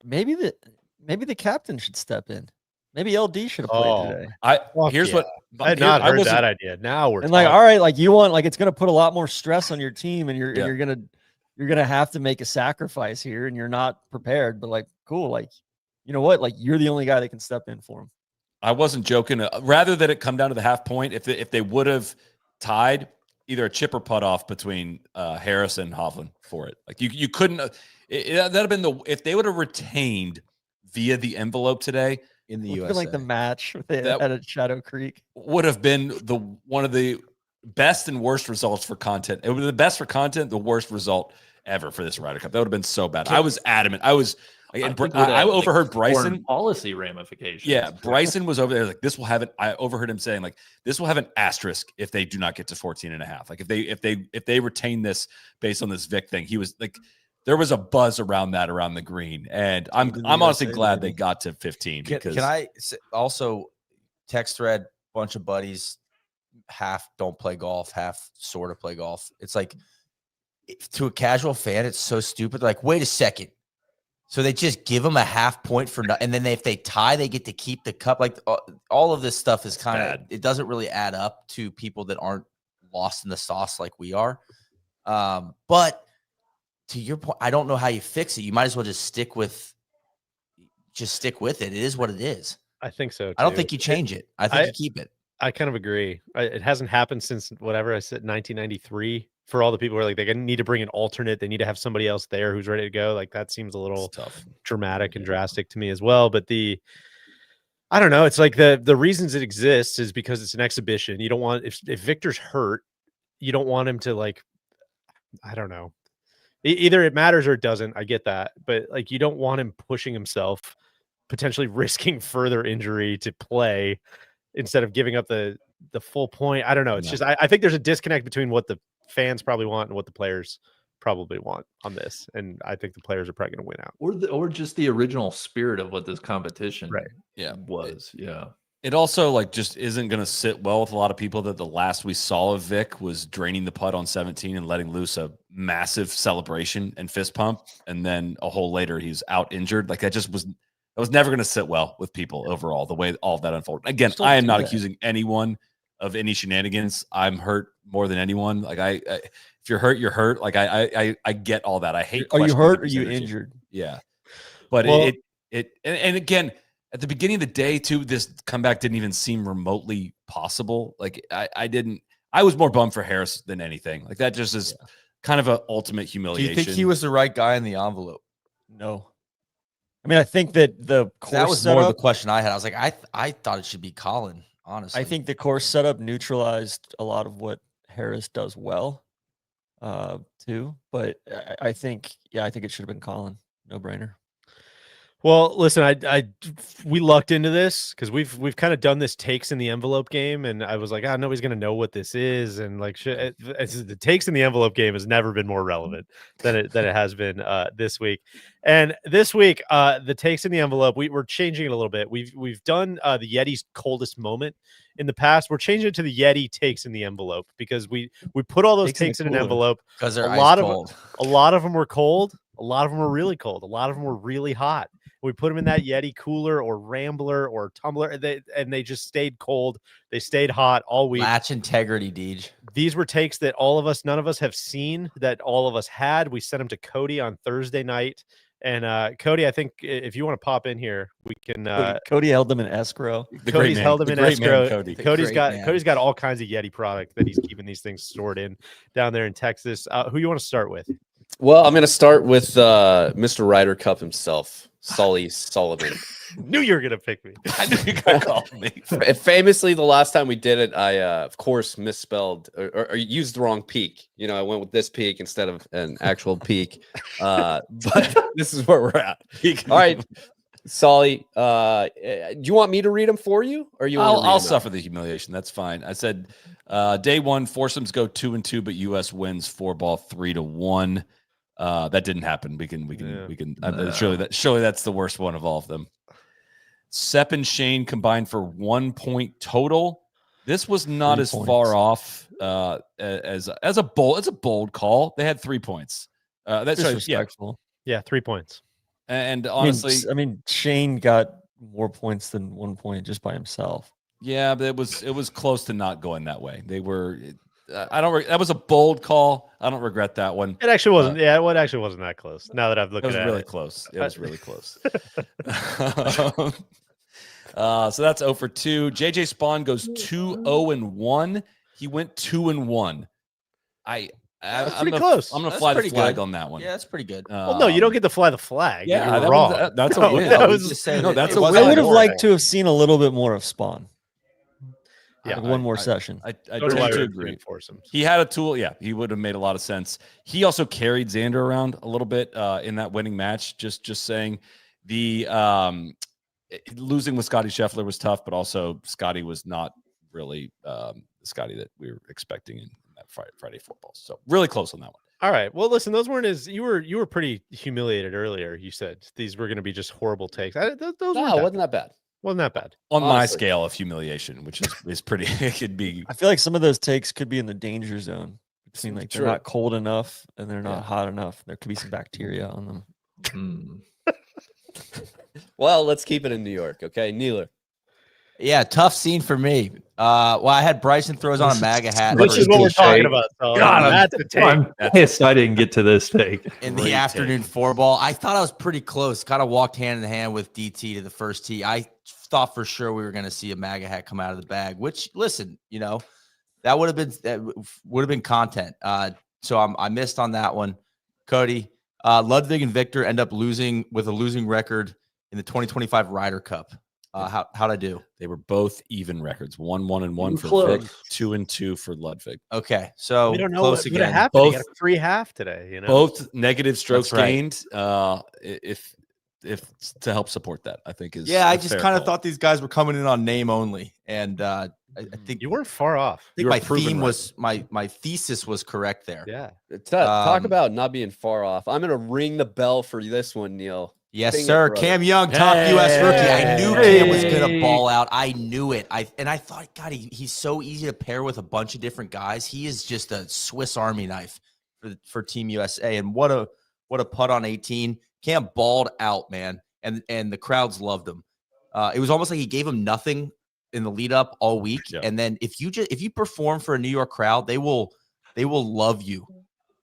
maybe the captain should step in. Maybe LD should have played today. Here's what I had not heard that idea. Now we're And like, talking. all right, like you want, like it's gonna put a lot more stress on your team, and Yeah. you're gonna have to make a sacrifice here, and you're not prepared. But like, cool, like you know what, like you're the only guy that can step in for him. I wasn't joking. Rather than it come down to the half point, if they would have tied, either a chip or putt off between Harris and Hovland for it. Like you couldn't. That'd have been if they would have retained via the envelope today in the It USA. would've been like the match at Shadow Creek. would have been one of the best and worst results for content. It would be the best for content, the worst result ever for this Ryder Cup. That would have been so bad. I was adamant. I overheard Bryson policy ramifications. Yeah, Bryson was over there like this will have it. I overheard him saying like this will have an asterisk if they do not get to 14.5. Like if they retain this based on this Vic thing, he was like there was a buzz around the green, and I'm honestly glad they got to 15. Because Can I also text thread bunch of buddies, half don't play golf, half sort of play golf. It's like to a casual fan, it's so stupid. They're like, wait a second. So they just give them a half point for and then if they tie, they get to keep the cup. Like all of this stuff is kind of it doesn't really add up to people that aren't lost in the sauce like we are. But to your point, I don't know how you fix it. You might as well just stick with it. It is what it is. I think so. I don't too. think you change it. I think you keep it. I kind of agree. It hasn't happened since whatever I said 1993. For all the people who are like they need to bring an alternate, they need to have somebody else there who's ready to go. Like that seems a little tough, dramatic and drastic to me as well. But I don't know. It's like the reasons it exists is because it's an exhibition. You don't want if Victor's hurt, you don't want him to like. I don't know. Either it matters or it doesn't. I get that, but like you don't want him pushing himself, potentially risking further injury to play instead of giving up the full point. I don't know. It's just I think there's a disconnect between what the fans probably want and what the players probably want on this, and I think the players are probably going to win out. Or just the original spirit of what this competition Yeah. was. Yeah. It also like just isn't going to sit well with a lot of people that the last we saw of Vic was draining the putt on 17 and letting loose a massive celebration and fist pump, and then a hole later he's out injured. Like that was never going to sit well with people overall. The way all of that unfolded. Again, I am not accusing anyone of any shenanigans. I'm hurt more than anyone. Like I if you're hurt, you're hurt. Like I get all that. I hate. Are you hurt or are you injured? Yeah, but Well, and again. At the beginning of the day, too, this comeback didn't even seem remotely possible. Like I was more bummed for Harris than anything. Like that just is kind of an ultimate Do humiliation. you think he was the right guy in the envelope? No. I mean, I think that the course That was setup, more the question I had. I was like, I thought it should be Colin, honestly. I think the course setup neutralized a lot of what Harris does well, too. But I think it should have been Colin. No brainer. Well, listen, we lucked into this because we've kind of done this takes in the envelope game, and I was like, nobody's gonna know what this is, and like the takes in the envelope game has never been more relevant than it has been this week. And this week, the takes in the envelope, we're changing it a little bit. We've done the Yeti's coldest moment in the past. We're changing it to the Yeti takes in the envelope because we put all those takes in an envelope because they're a lot of them were cold, a lot of them were really cold, a lot of them were really hot. We put them in that Yeti cooler or Rambler or tumbler, and they just stayed cold. They stayed hot all week. Latch integrity, Deej. These were takes that none of us have seen, that all of us had. We sent them to Cody on Thursday night. And Cody, I think if you want to pop in here, we can. Cody held them in escrow. Cody's held them in escrow. Cody's got all kinds of Yeti product that he's keeping these things stored in down there in Texas. Who you want to start with? Well, I'm going to start with Mr. Ryder Cup himself, Sully Sullivan. Knew you were going to pick me. I knew you got called me. Famously, the last time we did it, I, of course, misspelled or used the wrong peak. You know, I went with this peak instead of an actual peak. But this is where we're at. All right, Sully, do you want me to read them for you? Or I'll suffer the humiliation. That's fine. I said day one, foursomes go 2-2, but US wins 4-ball 3-1. That didn't happen. We can. Surely that's the worst one of all of them. Sepp and Shane combined for 1 point total. This was not 3 as points. far off as a bold. It's a bold call. They had 3 points. That's Disrespectful. Yeah, 3 points. And honestly, I mean, Shane got more points than 1 point just by himself. yeah, but it was close to not going that way. They were. That was a bold call. I don't regret that one. It actually wasn't. It actually wasn't that close. Now that I've looked at it, really close. It was really close. So that's 0 for 2. JJ Spawn goes 2-0-1. He went 2-1. That's pretty close. I'm gonna That's fly the pretty flag good. on that one. Yeah, that's pretty good. Well, no, you don't get to fly the flag. Yeah, You're that wrong. that's a No, win. that was just saying no, it- that's it a wasn't win. I would have boring. liked to have seen a little bit more of Spawn. Yeah, Like one more session. I So do tend I to with agree. foursomes. He had a tool. Yeah, he would have made a lot of sense. He also carried Xander around a little bit in that winning match. Just saying, the losing with Scotty Scheffler was tough, but also Scotty was not really the Scotty that we were expecting in that Friday football. So really close on that one. All right. Well, listen, those weren't as you were pretty humiliated earlier. You said these were going to be just horrible takes. Those wasn't that bad. wasn't that bad. On my Honestly. scale of humiliation, which is pretty, it could be. I feel like some of those takes could be in the danger zone between like they're True. not cold enough and they're not Yeah. hot enough. There could be some bacteria on them. Well, let's keep it in New York, okay? Neeler. Yeah, tough scene for me. Well, I had Bryson throws on a MAGA hat Which for- is what we're cliche. talking about. So that's the take. I'm pissed I didn't get to this take. in Great the take. afternoon 4-ball. I thought I was pretty close. Kind of walked hand in hand with DT to the first tee. I thought for sure we were going to see a MAGA hat come out of the bag. Which, listen, that would have been content. So I missed on that one. Cody, Ludwig and Victor end up losing with a losing record in the 2025 Ryder Cup. How'd I do? They were both even records. 1-1-1 for Close. Vic, 2-2 for Ludwig. Okay, so We don't know close what again. happened. He Both- got a free half today. You know, Both negative strokes That's right. gained. If to help support that, I think is Yeah, I a just fair kind of call. thought these guys were coming in on name only, and I think you weren't far off. I think You were my proven theme right. was my thesis was correct there. Yeah. Talk Um, about not being far off. I'm gonna ring the bell for this one, Neil. Yes, Ding it, sir. brother. Cam Young, top U.S. rookie. I knew Cam was gonna Hey. ball out. I knew it. I thought, God, he's so easy to pair with a bunch of different guys. He is just a Swiss Army knife for Team USA. And what a putt on 18. Cam balled out, man, and the crowds loved him. It was almost like he gave him nothing in the lead up all week. Yeah. And then if you perform for a New York crowd, they will love you.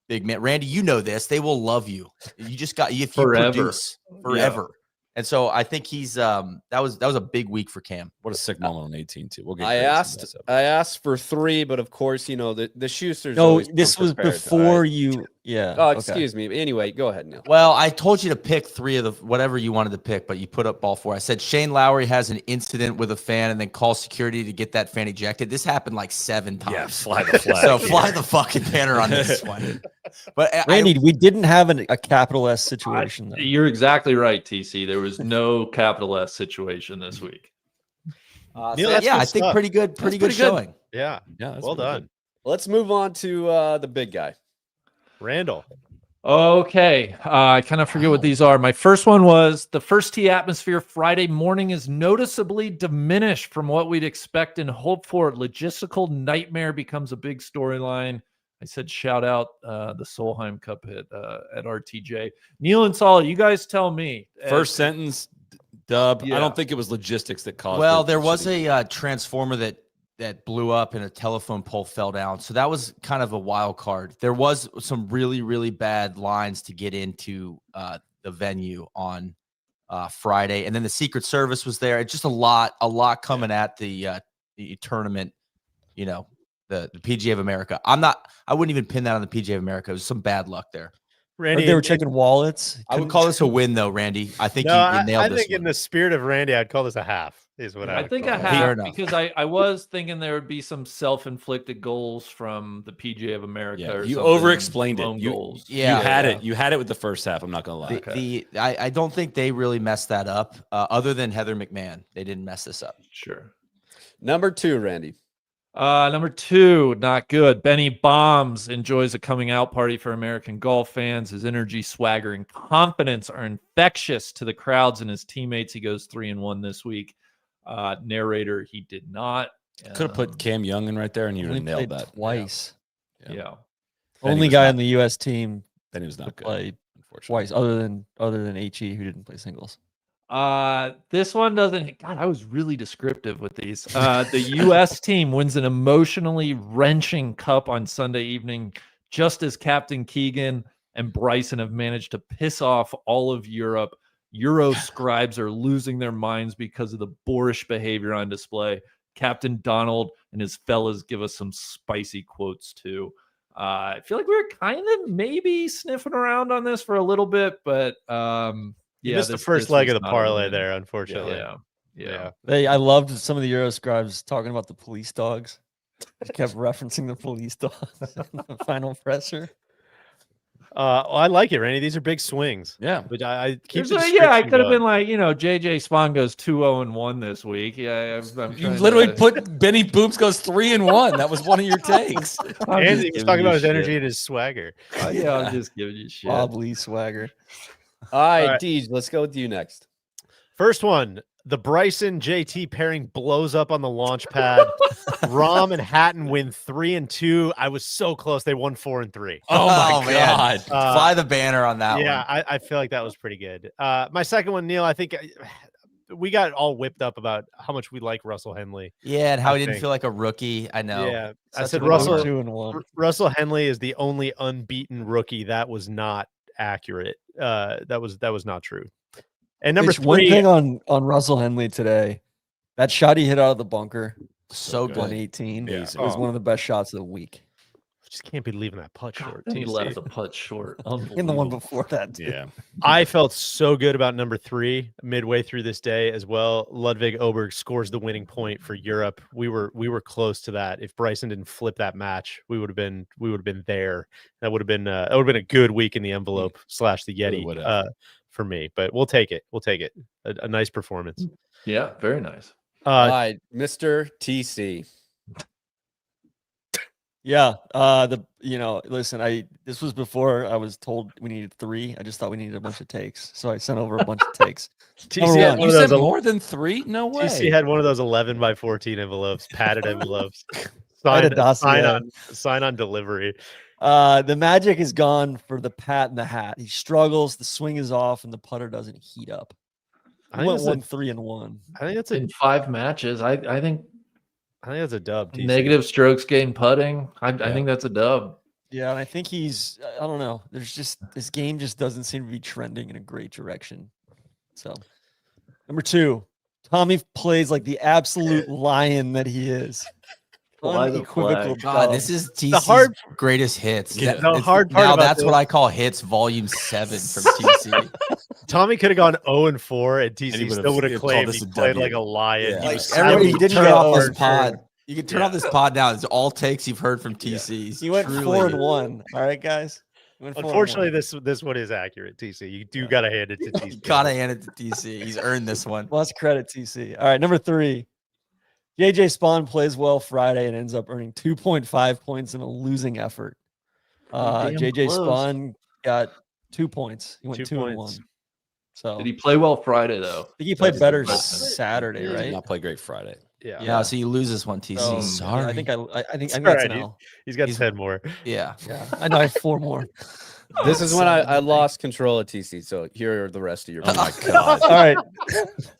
Big man, Randy, you know this. They will love you. You just got if you Forever. produce forever. And so I think he's that was a big week for Cam. What a sick moment on 18 too. We'll get I great into asked this episode. I asked for 3, but of course, you know, the Schusters. No, always this come was prepared, before all right? you. Yeah. Oh, okay. excuse me. Anyway, go ahead, Neil. Well, I told you to pick 3 of the whatever you wanted to pick, but you put up ball 4. I said Shane Lowry has an incident with a fan and then calls security to get that fan ejected. This happened like 7 times. Yeah, fly the flag. So fly the fucking banner on this one. But Randy, we didn't have a capital S situation. though. You're exactly right, TC. There was no capital S situation this week. Neil, that's yeah, good I think stuff. pretty good pretty good good. showing. Yeah. Yeah, that's Well really done, good. Let's move on to the big guy. Randall. Okay. I kind of forget what these are. My first one was the first tee atmosphere Friday morning is noticeably diminished from what we'd expect and hope for. Logistical nightmare becomes a big storyline. I said shout out the Solheim Cup hit at RTJ. Neil and Saul, you guys tell me. First sentence, Dub. Yeah. I don't think it was logistics that caused. Well, it. there was a transformer that blew up and a telephone pole fell down. So that was kind of a wild card. There was some really, really bad lines to get into the venue on Friday. And then the Secret Service was there. It's just a lot coming at the tournament, you know, the PGA of America. I wouldn't even pin that on the PGA of America. It was some bad luck there. Randy, They were checking wallets. I would call this a win though, Randy. I think No, you nailed I this think in one. the spirit of Randy, I'd call this a half. Is what I I would think call I it. Fair have enough. because I was thinking there would be some self-inflicted goals from the PGA of America. Yeah, or you something, over-explained it. lone You- goals. Yeah. You had it with the first half. I'm not gonna lie. I don't think they really messed that up. Other than Heather McMahon, they didn't mess this up. Sure. Number 2, Randy. Number 2, not good. Benny Bombs enjoys a coming out party for American golf fans. His energy, swagger, and confidence are infectious to the crowds and his teammates. He goes 3-1 this week. Narrator, he did not. Could have put Cam Young in right there, and you would Only have nailed played that. twice. Yeah. Benny Only was guy not- on the U.S. team Then he was not good. played Unfortunately, twice, other than HE who didn't play singles. This one doesn't. God, I was really descriptive with these. The U.S. team wins an emotionally wrenching cup on Sunday evening, just as Captain Keegan and Bryson have managed to piss off all of Europe. Euro scribes are losing their minds because of the boorish behavior on display. Captain Donald and his fellas give us some spicy quotes too. I feel like we were kind of maybe sniffing around on this for a little bit, but You missed the first leg of the parlay there, unfortunately. Yeah. Yeah. I loved some of the Euro scribes talking about the police dogs. They kept referencing the police dogs in the final presser. I like it, Randy. These are big swings. yeah. But I keep There's the I description could have been going. like, JJ Spawn goes 2-0-1 this week. Yeah, I'm You trying literally to- put Benny Booms goes 3-1. That was one of your takes. I'm And just he was giving talking you about his shit. energy and his swagger. Yeah, I'm just giving you shit. Bob Lee swagger. All right, right. Deej, let's go with you next. First one, the Bryson JT pairing blows up on the launch pad. Rom and Hatton win 3-2. I was so close. They won 4-3. Oh my man. god. Fly the banner on that Yeah, one. I feel like that was pretty good. My second one, Neil, I think we got all whipped up about how much we like Russell Henley. Yeah, and how I he didn't think. feel like a rookie. I know. Yeah, I Such said a Russell. bummer. 2-1. Russell Henley is the only unbeaten rookie. That was not accurate. That was not true. And number Mitch, one 3, thing on Russell Henley today, that shot he hit out of the bunker So on good. 18 Yeah. was one of the best shots of the week. just can't be leaving that putt short. He TC. left the putt short. In the one Unbelievable. before that. Too. Yeah. I felt so good about number 3 midway through this day as well. Ludwig Oberg scores the winning point for Europe. We were close to that. If Bryson didn't flip that match, we would have been there. That would have been a good week in the envelope / the Yeti for me. But we'll take it. A nice performance. Yeah, very nice. All right, Mr. TC. Yeah. Listen, this was before I was told we needed 3. I just thought we needed a bunch of takes. So I sent over a bunch of takes. TC had You said more than 3? No way. TC had one of those 11 by 14 envelopes, padded envelopes. Sign on delivery. The magic is gone for the Pat in the hat. He struggles, the swing is off, and the putter doesn't heat up. I went 1-3-1. I think that's in 5 matches. I think that's a dub. TC. negative strokes gained putting. I think that's a dub. Yeah, and I think he's. I don't know. This game just doesn't seem to be trending in a great direction. So, number 2, Tommy plays like the absolute lion that he is. Unequivocal. God, this is TC's greatest hits. Yeah. The hard part now about that's what I call hits volume 7 from TC. Tommy could have gone 0-4, and TC And still would have claimed he played like a lion. Yeah. He Like, was everybody so didn't turn off this hard. pod. You can turn off this pod now. It's all takes you've heard from TC. He went 4-1. All right, guys. Unfortunately, this one is accurate, TC. You do gotta hand it to TC. You gotta hand it to TC. He's earned this one. Must credit TC. All right, number 3. JJ Spawn plays well Friday and ends up earning 2.5 points in a losing effort. JJ Spawn got 2 points. He went 2-1. So Did he play well Friday though? I think he played better question. Saturday, He did right? not play great Friday. Yeah, so you lose this one, TC. So, Sorry. yeah, I think It's that's all an right. L. He's got 10 more. Yeah. Yeah, I know I have 4 more. This is when I lost control of TC. So here are the rest of your. Oh my God. All right.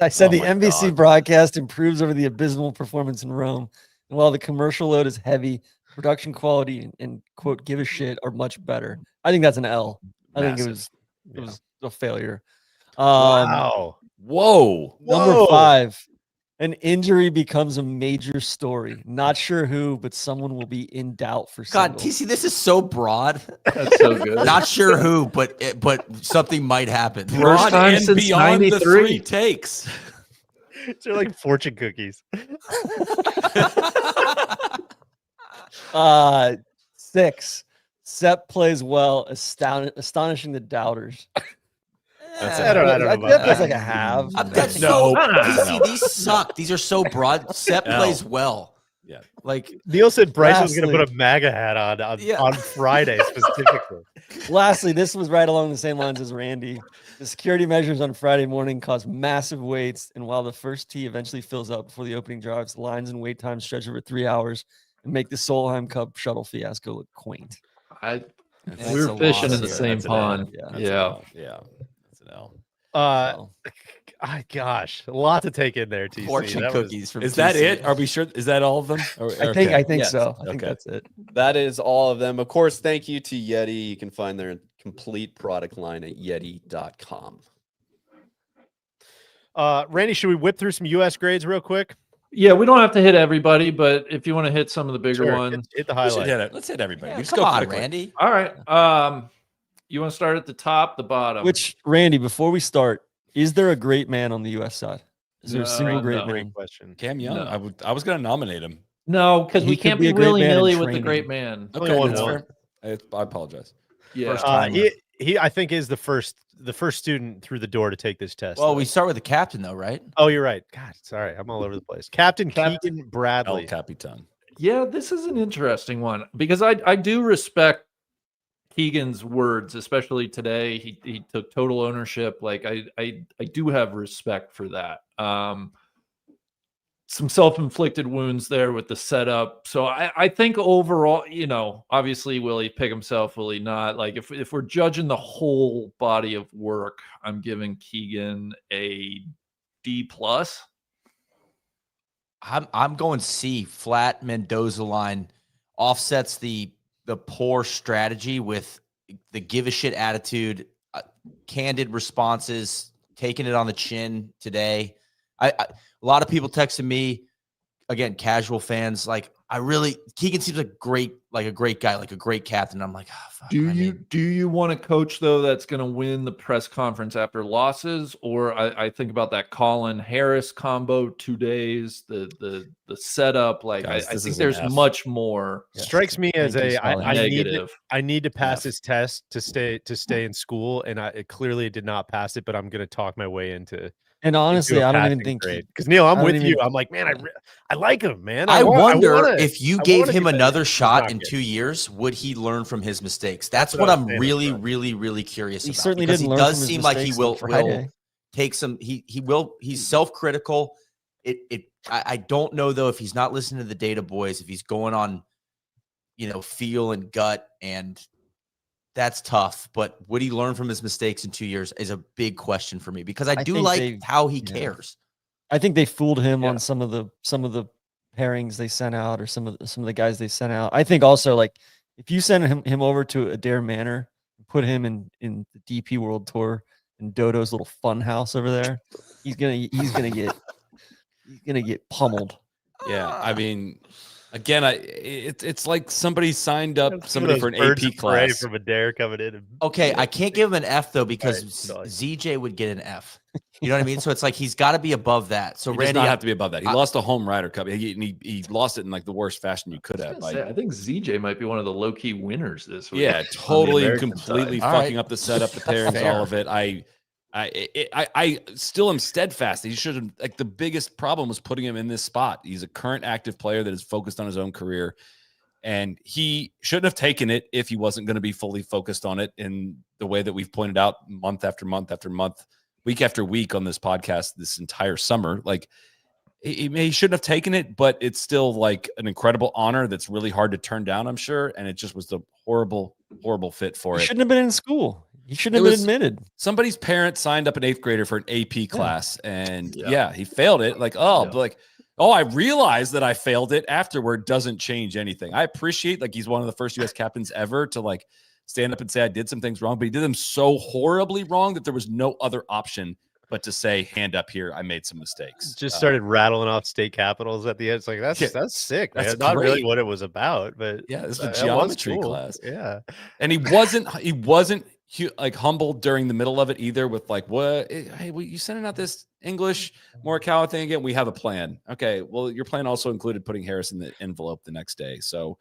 I said the my NBC God. broadcast improves over the abysmal performance in Rome. And while the commercial load is heavy, production quality and quote, give a shit are much better. I think that's an L. I think it was a failure. Wow. Whoa. Number 5. An injury becomes a major story. Not sure who, but someone will be in doubt for God, singles. TC, this is so broad. That's so good. Not sure who, but something might happen. First Broad time and since beyond the 93. 3 takes. They're like fortune cookies. 6. Sepp plays well, astonishing the doubters. I don't know That about feels that. like a half. That's No. so TC, these suck. These are so broad. Sepp plays well. Yeah. Like Neil said Bryson was going to Lastly- put a MAGA hat on Yeah. Friday specifically. Lastly, this was right along the same lines as Randy. The security measures on Friday morning caused massive waits, and while the first tee eventually fills up before the opening drives, lines and wait times stretch over 3 hours and make the Solheim Cup shuttle fiasco look quaint. That's We were a fishing loss in the here. same That's an pond. L. Yeah. Yeah. That's an L. So, Gosh, a lot to take in there, TC. fortune That was- cookies from Is that TC. it? Are we sure? Is that all of them? I think Yes. so. I think Okay. that's it. That is all of them. Of course, thank you to Yeti. You can find their complete product line at yeti.com. Randy, should we whip through some U.S. grades real quick? Yeah, we don't have to hit everybody, but if you want to hit some of the bigger Sure, ones. hit the We should highlight. hit it. Let's hit everybody. Yeah, Just come go on, quickly. Randy. All right. You want to start at the top, the bottom? Which, Randy, before we start, is there a great man on the U.S. side? Is there a No, single great no. man? Great question. Cam Young. No. I was going to nominate him. No, because He we could can't be be a great man in willy-nilly with the training. great man. Only Okay, one that's won. fair. I apologize. Yeah. He I think is the first student through the door to take this test. Well, though. we start with the captain, though, right? Oh, you're right. God, sorry, I'm all over the place. Captain Keegan El Bradley. Capitan. Yeah, this is an interesting one because I do respect Keegan's words, especially today. He took total ownership. Like I do have respect for that. Some self-inflicted wounds there with the setup. So I think overall, obviously, will he pick himself? Will he not? Like if we're judging the whole body of work, I'm giving Keegan a D+. I'm going C. Flat Mendoza line offsets the poor strategy with the give a shit attitude, candid responses, taking it on the chin today. A lot of people texted me again, casual fans, like Keegan seems like a great guy, like a great captain. I'm like, oh, fuck. Do you want a coach though that's going to win the press conference after losses, or I think about that Colin Harris combo 2 days, the setup. Like Guys, I this think is an there's F. much more. Strikes me as Thank you, I need to pass F. this test to stay in school, and it clearly did not pass it, but I'm gonna talk my way into. And honestly, I don't even think because Neil, I'm I don't with even- you. I'm like, man, I like him, man. I wonder wanna- if you I gave wanna him be better. another He's shot not in good. 2 years, would he learn from his mistakes? That's what what I was I'm saying, really, that's right. really, really curious He about. certainly because didn't he learn does from his seem like he mistakes will till Friday. take some. He's self-critical. I don't know though if he's not listening to the data boys, if he's going on, feel and gut, and that's tough. But would he learn from his mistakes in 2 years is a big question for me, because I do think like how he cares. I think they fooled him on some of the pairings they sent out, or some of the guys they sent out. I think also, like, if you send him over to Adair Manor, put him in the DP World Tour and Dodo's little fun house over there, he's gonna get pummeled. Yeah, I mean, again, it's like somebody signed up somebody for an Birds AP of prey class. from Adair coming in. Okay, I can't give him an F though, because All right, ZJ would get an F. You know what I mean? So it's like he's got to be above that. So He does Randy, not have to be above that. He lost a home Ryder Cup. He lost it in like the worst fashion you could have. I think ZJ might be one of the low key winners this week. Yeah, on the totally and American completely side. fucking up the setup, the pairings, all of it. I still am steadfast. He should have, like, the biggest problem was putting him in this spot. He's a current active player that is focused on his own career, and he shouldn't have taken it if he wasn't going to be fully focused on it in the way that we've pointed out month after month after month, week after week on this podcast this entire summer. Like, he shouldn't have taken it, but it's still like an incredible honor that's really hard to turn down, I'm sure. And it just was the horrible, horrible fit for He it. shouldn't have been in school. He shouldn't have been admitted. Somebody's parent signed up an 8th grader for an AP class, and he failed it. Like, but I realized that I failed it afterward doesn't change anything. I appreciate, like, he's one of the first U.S. captains ever to, like, stand up and say I did some things wrong, but he did them so horribly wrong that there was no other option but to say, hand up here, I made some mistakes. Just started rattling off state capitals at the end. It's like, that's sick, man. That's Not really great. what it was about, but Yeah, this that was was geometry cool. class. Yeah. And he wasn't like humbled during the middle of it either, with like, what, hey, you sending out this English Morikawa thing again? We have a plan. Okay, well, your plan also included putting Harris in the envelope the next day. So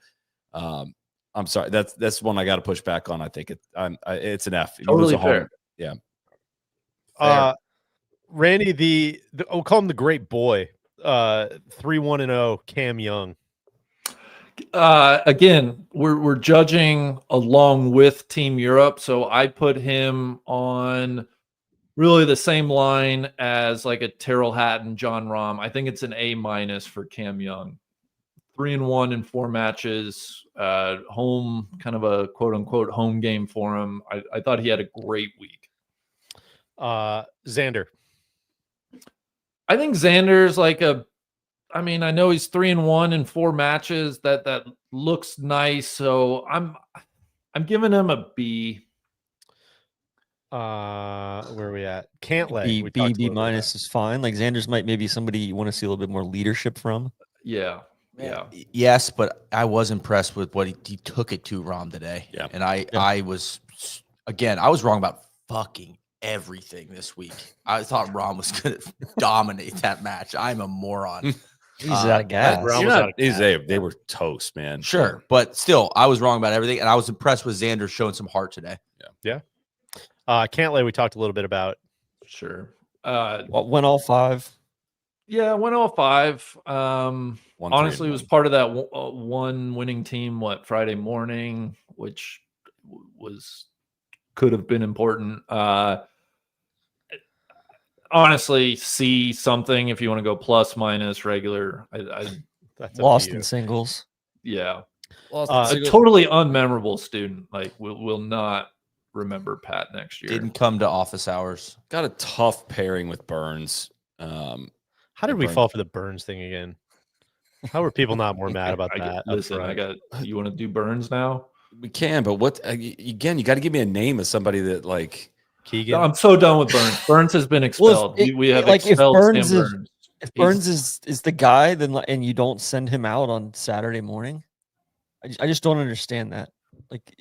I'm sorry, that's one I got to push back on. I think it's an F. Totally fair. Yeah. Randy, we'll call him the great boy. 3-1-0 Cam Young. Again, we're judging along with Team Europe, so I put him on really the same line as like a Tyrrell Hatton, John Rahm. I think it's an A- for Cam Young. 3-1 in 4 matches, home, kind of a quote unquote home game for him. I thought he had a great week. Xander. I think Xander's like I know he's 3-1 in 4 matches. That looks nice. So I'm giving him a B. Where are we at? Cantlay. B minus is fine. Like, Xander's might maybe somebody you want to see a little bit more leadership from. Yeah. Yes, but I was impressed with what he took it to Rahm today. Yeah. And I was, again, I was wrong about fucking everything this week. I thought Rahm was going to dominate that match. I'm a moron. He's out of gas. They were toast, man. Sure. But still, I was wrong about everything. And I was impressed with Xander showing some heart today. Yeah. Cantlay, we talked a little bit about. Sure. Went all 5. Yeah, went all 5. 1, 3, Honestly, and was 1. part of that one winning team. Friday morning, which could have been important. Honestly, C something if you want to go plus minus regular. That's Lost in singles. Yeah. Lost A totally unmemorable student. Like, will not remember Pat next year. Didn't come to office hours. Got a tough pairing with Burns. How did we fall for the Burns thing again? How were people not more mad about that? Listen, you want to do Burns now? We can, but what again? You got to give me a name of somebody that, like, Keegan. No, I'm so done with Burns. Burns has been expelled. Well, we have like, expelled if Burns Sam is- Burns. If Burns is the guy, then and you don't send him out on Saturday morning, I just don't understand that. Like,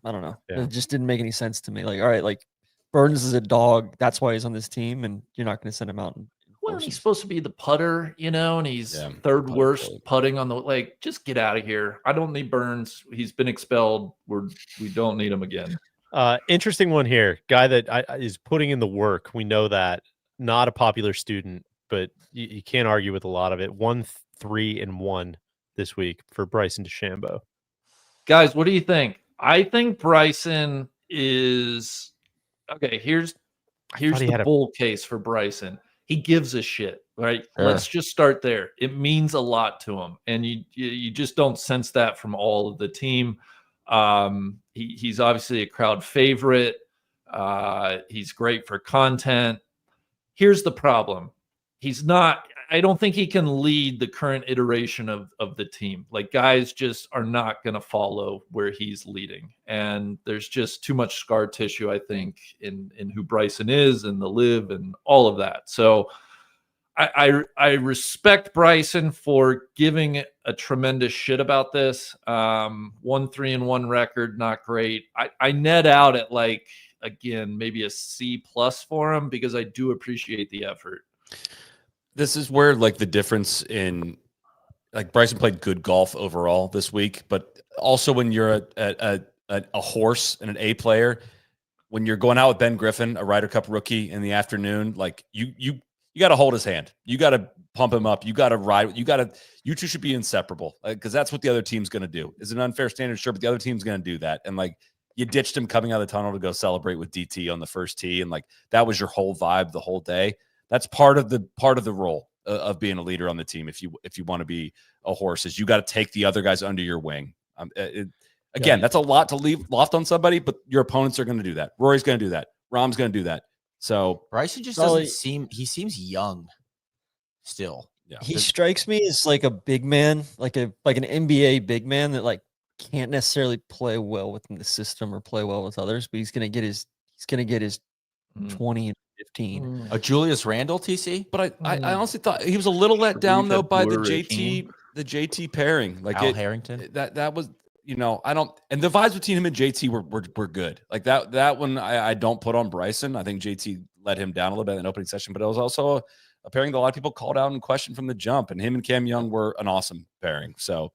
I don't know. Yeah. It just didn't make any sense to me. Like, all right, like Burns is a dog. That's why he's on this team, and you're not going to send him out. Well, he's supposed to be the putter, and he's third putter worst boy. putting on the like. Just get out of here. I don't need Burns. He's been expelled. We don't need him again. Interesting one here. Guy that is putting in the work. We know that. Not a popular student, but you can't argue with a lot of it. 1-3-1 this week for Bryson DeChambeau. Guys, what do you think? I think Bryson is okay. Here's the bull case for Bryson. He gives a shit, right? Sure. Let's just start there. It means a lot to him, and you just don't sense that from all of the team. He's obviously a crowd favorite. He's great for content. Here's the problem. He's not. I don't think he can lead the current iteration of the team. Like, guys just are not going to follow where he's leading. And there's just too much scar tissue, I think, in who Bryson is and the live and all of that. So I respect Bryson for giving a tremendous shit about this. 1-3-1 record, not great. I net out at again, maybe a C+ for him because I do appreciate the effort. This is where the difference in Bryson played good golf overall this week, but also when you're a horse and an A player, when you're going out with Ben Griffin, a Ryder Cup rookie in the afternoon, you got to hold his hand. You got to pump him up. You got to ride. You two should be inseparable because that's what the other team's going to do. Is an unfair standard, sure, but the other team's going to do that. And you ditched him coming out of the tunnel to go celebrate with DT on the first tee, and that was your whole vibe the whole day. That's part of the role of being a leader on the team. If you want to be a horse, is you got to take the other guys under your wing. That's a lot to leave loft on somebody, but your opponents are going to do that. Rory's going to do that. Rahm's going to do that. So Bryson just doesn't seem. He seems young still. Yeah, he strikes me as like a big man, like an NBA big man that can't necessarily play well within the system or play well with others, but he's gonna get his 20 and 15. A Julius Randle, TC. But I honestly thought he was a little let down though by the JT pairing. Al Harrington. That was I don't, and the vibes between him and JT were good. That one I don't put on Bryson. I think JT let him down a little bit in the opening session, but it was also a pairing that a lot of people called out and questioned from the jump. And him and Cam Young were an awesome pairing. So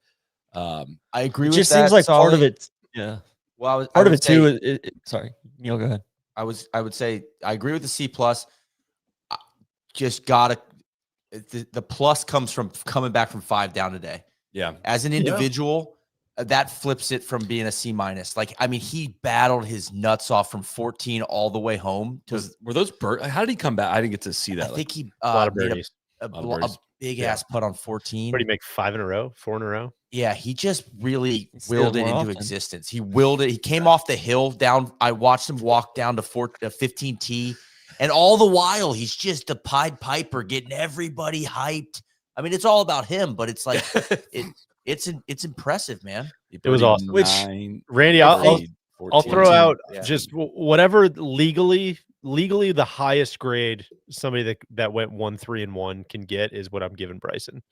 I agree with that. It just seems like part of it. Yeah. Well, part of it too. Sorry, Neil, go ahead. I would say I agree with the C+. Just gotta the plus comes from coming back from 5 down today. Yeah. As an individual, that flips it from being a C-. He battled his nuts off from 14 all the way home. Were those how did he come back? I didn't get to see that. I think he a lot of birdies. A big ass putt on 14. What do you make 5 in a row, 4 in a row? Yeah, he just really willed it into existence. He willed it. He came off the hill down. I watched him walk down to 15 tee, and all the while he's just a Pied Piper, getting everybody hyped. It's all about him, but it's it's impressive, man. It was awesome. Which Randy, I'll throw out just whatever legally the highest grade somebody that went 1-3-1 can get is what I'm giving Bryson.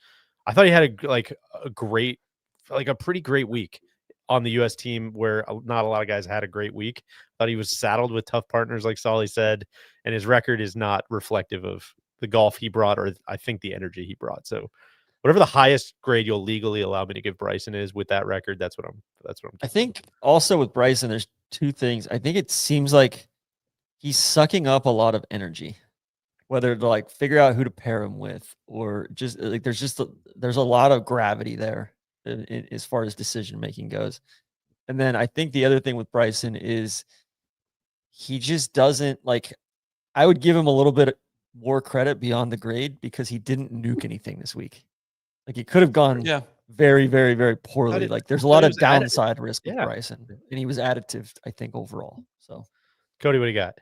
I thought he had a pretty great week on the U.S. team where not a lot of guys had a great week. Thought he was saddled with tough partners, like Solly said, and his record is not reflective of the golf he brought, or I think the energy he brought. So whatever the highest grade you'll legally allow me to give Bryson is with that record, that's what I'm. I think also with Bryson, there's two things. I think it seems like he's sucking up a lot of energy, whether to figure out who to pair him with, or just there's a lot of gravity there as far as decision making goes. And then I think the other thing with Bryson is he just doesn't I would give him a little bit more credit beyond the grade because he didn't nuke anything this week. He could have gone very, very, very poorly. There's a lot of downside risk with Bryson, and he was additive, I think, overall. So, Cody, what do you got?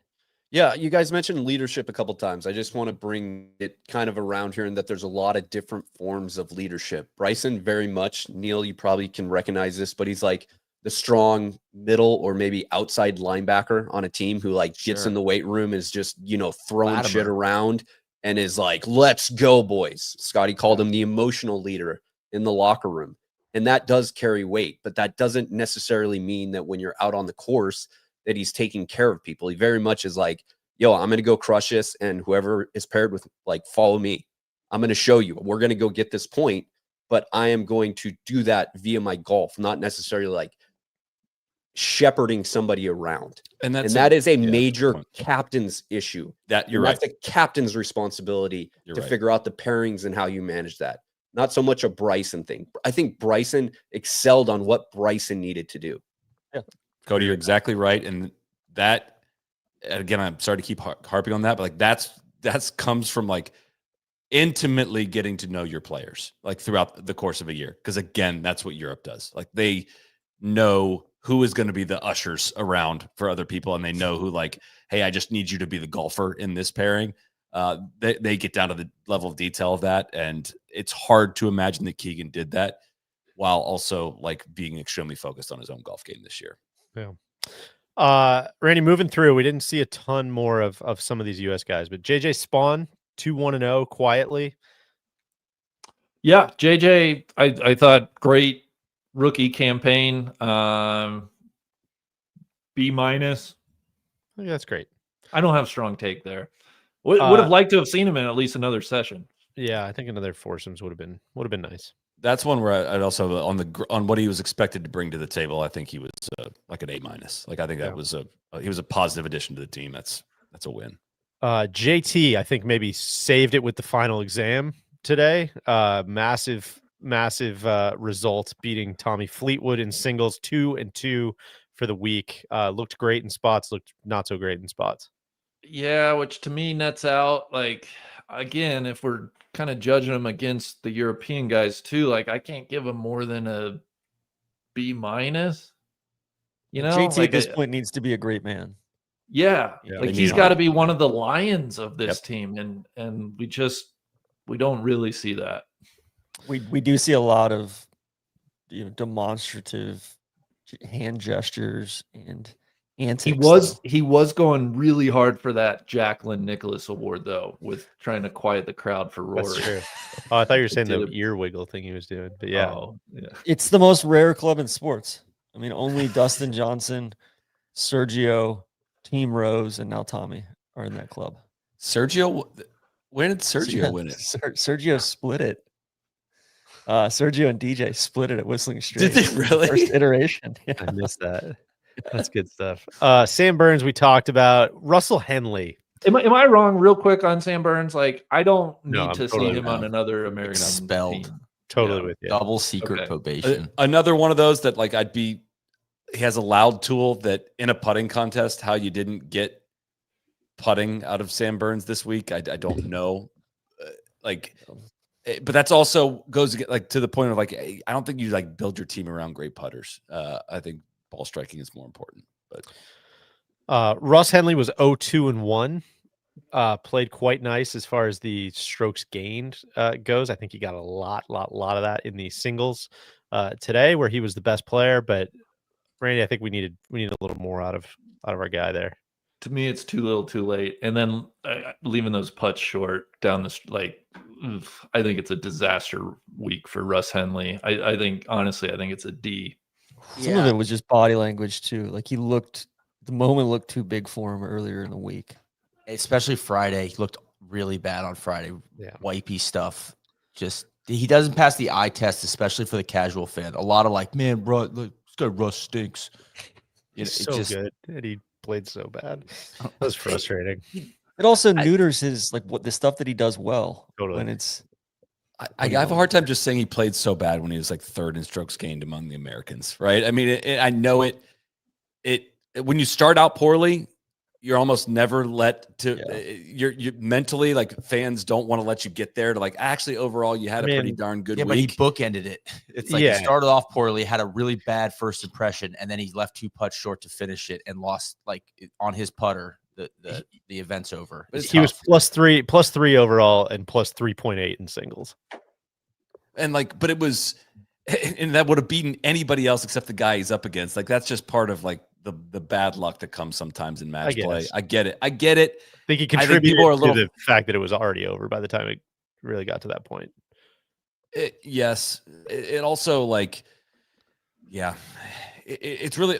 Yeah, you guys mentioned leadership a couple times. I just want to bring it kind of around here, and that there's a lot of different forms of leadership. Bryson, very much. Neil, you probably can recognize this, but he's the strong middle or maybe outside linebacker on a team who gets in the weight room, is just throwing shit around, and is like, let's go, boys. Scotty called him the emotional leader in the locker room. And that does carry weight, but that doesn't necessarily mean that when you're out on the course that he's taking care of people. He very much is like, yo, I'm going to go crush this. And whoever is paired with, like, follow me. I'm going to show you. We're going to go get this point, but I am going to do that via my golf, not necessarily like shepherding somebody around. And that is a major captain's issue. That you're right. That's a captain's responsibility to figure out the pairings and how you manage that. Not so much a Bryson thing. I think Bryson excelled on what Bryson needed to do. Yeah. Cody, you're exactly right. And that, again, I'm sorry to keep harping on that, but like that's comes from like intimately getting to know your players like throughout the course of a year. Because again, that's what Europe does. Like they know who is going to be the ushers around for other people, and they know who, like, hey, I just need you to be the golfer in this pairing. They get down to the level of detail of that, and it's hard to imagine that Keegan did that while also like being extremely focused on his own golf game this year. Yeah. Randy, moving through, we didn't see a ton more of some of these US guys, but JJ Spawn 2-1-0 quietly. Yeah, JJ, I thought great rookie campaign. B-. I think that's great. I don't have a strong take there. Would have liked to have seen him in at least another session. Yeah, I think another foursomes would have been nice. That's one where I'd also on what he was expected to bring to the table. I think he was like an A-. Like I think that was he was a positive addition to the team. That's a win. JT, I think maybe saved it with the final exam today. Massive result, beating Tommy Fleetwood in singles 2-2 for the week. Looked great in spots, looked not so great in spots. Yeah, which to me nets out, like, again, if we're kind of judging him against the European guys too, like I can't give him more than a B-. You know, JT like at this point needs to be a great man. Yeah, like he's got to be one of the lions of this team, and we don't really see that. We do see a lot of demonstrative hand gestures and antics. He was going really hard for that Jacqueline Nicholas Award though, with trying to quiet the crowd for Rory. That's true. Oh, I thought you were saying the ear wiggle thing he was doing, but yeah. It's the most rare club in sports. I mean, only Dustin Johnson, Sergio, Team Rose, and now Tommy are in that club. Sergio, when did Sergio win it? Sergio split it. Sergio and DJ split it at Whistling Straits. Did they really? First iteration. Yeah. I missed that. That's good stuff. Sam Burns, we talked about. Russell Henley. Am I wrong real quick on Sam Burns? Like, I don't need to see him on another American expelled. team. Totally with you. Double secret probation. Another one of those that like he has a loud tool that in a putting contest, how you didn't get putting out of Sam Burns this week. I don't know. But that's also goes like to the point of like, I don't think you like build your team around great putters. I think ball striking is more important. But Russ Henley was 0-2-1. Played quite nice as far as the strokes gained goes. I think he got a lot of that in the singles today, where he was the best player. But Randy, I think we need a little more out of our guy there. To me, it's too little, too late. And then leaving those putts short down the I think it's a disaster week for Russ Henley. I think honestly, I think it's a D. Some of it was just body language too. Like the moment looked too big for him earlier in the week. Especially Friday. He looked really bad on Friday. Yeah. Wipey stuff. Just he doesn't pass the eye test, especially for the casual fan. A lot of like, man, bro, look, this guy Russ stinks. He's so good, and he played so bad. That was frustrating. It also neuters his the stuff that he does well. Totally. When it's I have a hard time just saying he played so bad when he was like third in strokes gained among the Americans, right? I mean, I know it when you start out poorly, you're almost never you're mentally like fans don't want to let you get there to like actually overall you had a pretty darn good week. But he bookended it. It's like he started off poorly, had a really bad first impression, and then he left 2 putts short to finish it and lost like on his putter. The event's over. He was +3 overall and +3.8 in singles. And but it was, and that would have beaten anybody else except the guy he's up against. Like that's just part of like the bad luck that comes sometimes in match I play. guess. I get it. I get it. I think he I think contributed people are a to little- the fact that it was already over by the time it really got to that point. Yes. It also like, yeah, it's really,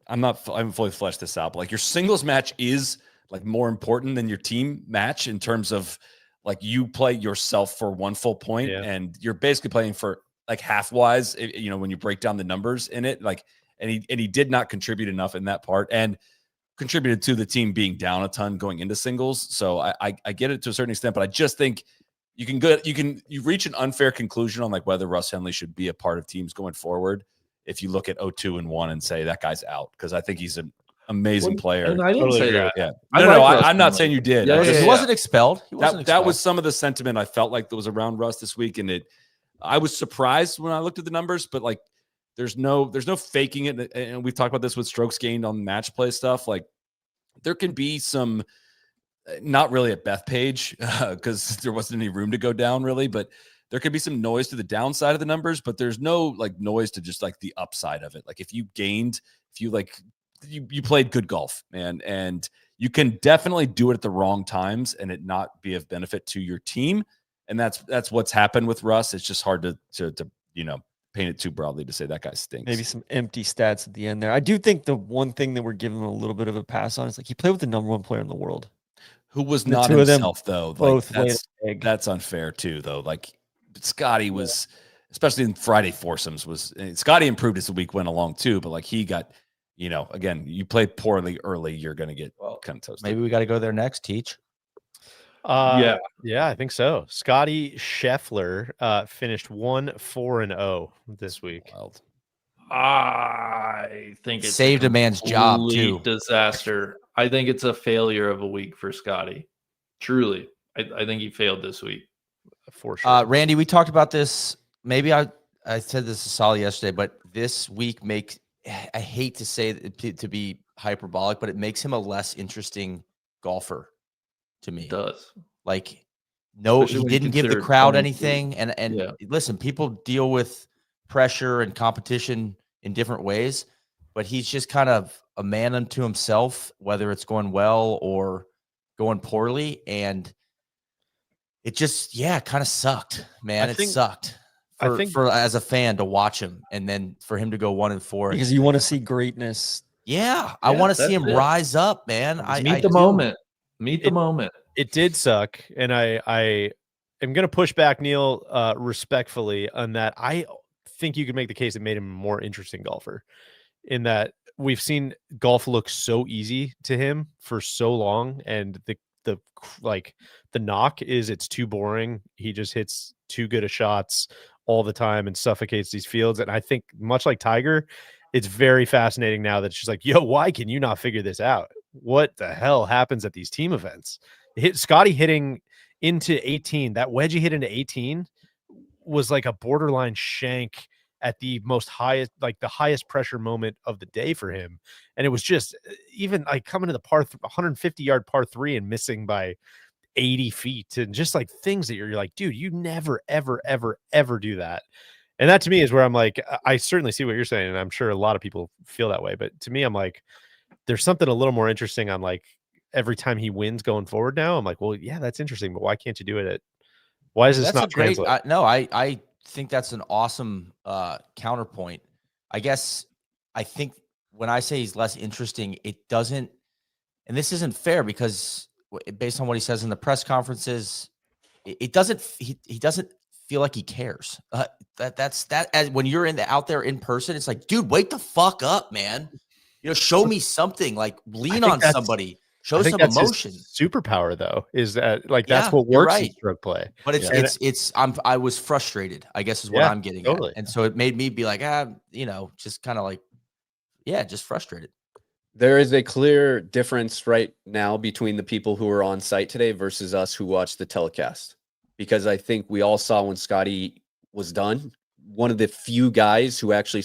I haven't fully fleshed this out, but like your singles match is like more important than your team match in terms of like you play yourself for one full point and you're basically playing for like half wise, when you break down the numbers in it, like, and he did not contribute enough in that part and contributed to the team being down a ton going into singles. So I get it to a certain extent, but I just think you reach an unfair conclusion on like whether Russ Henley should be a part of teams going forward if you look at 0-2-1 and say that guy's out, because I think he's an amazing player. And I didn't say that. Yeah. I'm not saying you did. Yeah, He wasn't expelled. That was some of the sentiment I felt like that was around Russ this week, and I was surprised when I looked at the numbers, but like there's no faking it, and we've talked about this with strokes gained on match play stuff. Like there can be some, not really at Bethpage because there wasn't any room to go down really, but there could be some noise to the downside of the numbers, but there's no like noise to just like the upside of it. Like if you played good golf, man, and you can definitely do it at the wrong times and it not be of benefit to your team. And that's what's happened with Russ. It's just hard to paint it too broadly to say that guy stinks. Maybe some empty stats at the end there. I do think the one thing that we're giving him a little bit of a pass on is like he played with the #1 player in the world, who was the not two of them himself though. both Like, laid an egg. that's unfair too, though. Like Scotty was, especially in Friday foursomes, Scotty improved as the week went along too, but like he got, again, you play poorly early, you're going to get kind of toasted. Maybe we got to go there next. Teach. Yeah, I think so. Scotty Scheffler finished 1-4-0 this week. Wild. I think it's Saved a man's job too. Disaster. I think it's a failure of a week for Scotty. Truly, I think he failed this week For sure. Randy, we talked about this. Maybe I said this to Solly yesterday, but this week I hate to say to be hyperbolic, but it makes him a less interesting golfer to me. It does. Like, no, Especially he when you didn't give the consider crowd Tommy anything. And listen, people deal with pressure and competition in different ways, but he's just kind of a man unto himself, whether it's going well or going poorly. And it just, kind of sucked, man. It sucked. I think for as a fan to watch him and then for him to go 1-4 Because you want to see greatness. I want to see him rise up, man. Meet the moment. Meet the moment. It did suck, and I am going to push back, Neil, respectfully on that. I think you could make the case it made him a more interesting golfer, in that we've seen golf look so easy to him for so long, and the knock is it's too boring. He just hits too good of shots all the time and suffocates these fields. And I think much like Tiger, it's very fascinating now that it's just like, yo, why can you not figure this out? What the hell happens at these team events? Scotty hitting into 18, that wedge he hit into 18 was like a borderline shank at the highest pressure moment of the day for him. And it was just even like coming to the 150-yard par 3 and missing by 80 feet, and just like things that you're like, dude, you never, ever, ever, ever do that. And that to me is where I'm like, I certainly see what you're saying, and I'm sure a lot of people feel that way. But to me, I'm like, there's something a little more interesting on like every time he wins going forward now. I'm like, well, yeah, that's interesting, but why can't you do it why is this not great? translate? I think that's an awesome counterpoint. I guess I think when I say he's less interesting, it doesn't, and this isn't fair because based on what he says in the press conferences, it doesn't. He doesn't feel like he cares. That's as when you're out there in person, it's like, dude, wake the fuck up, man. Show me something. Like lean on somebody. Show some emotion. Superpower though is that like that's what works in stroke play. But I was frustrated, I guess is what I'm getting at. And so it made me be like, just kind of like, just frustrated. There is a clear difference right now between the people who are on site today versus us who watched the telecast, because I think we all saw when Scotty was done, one of the few guys who actually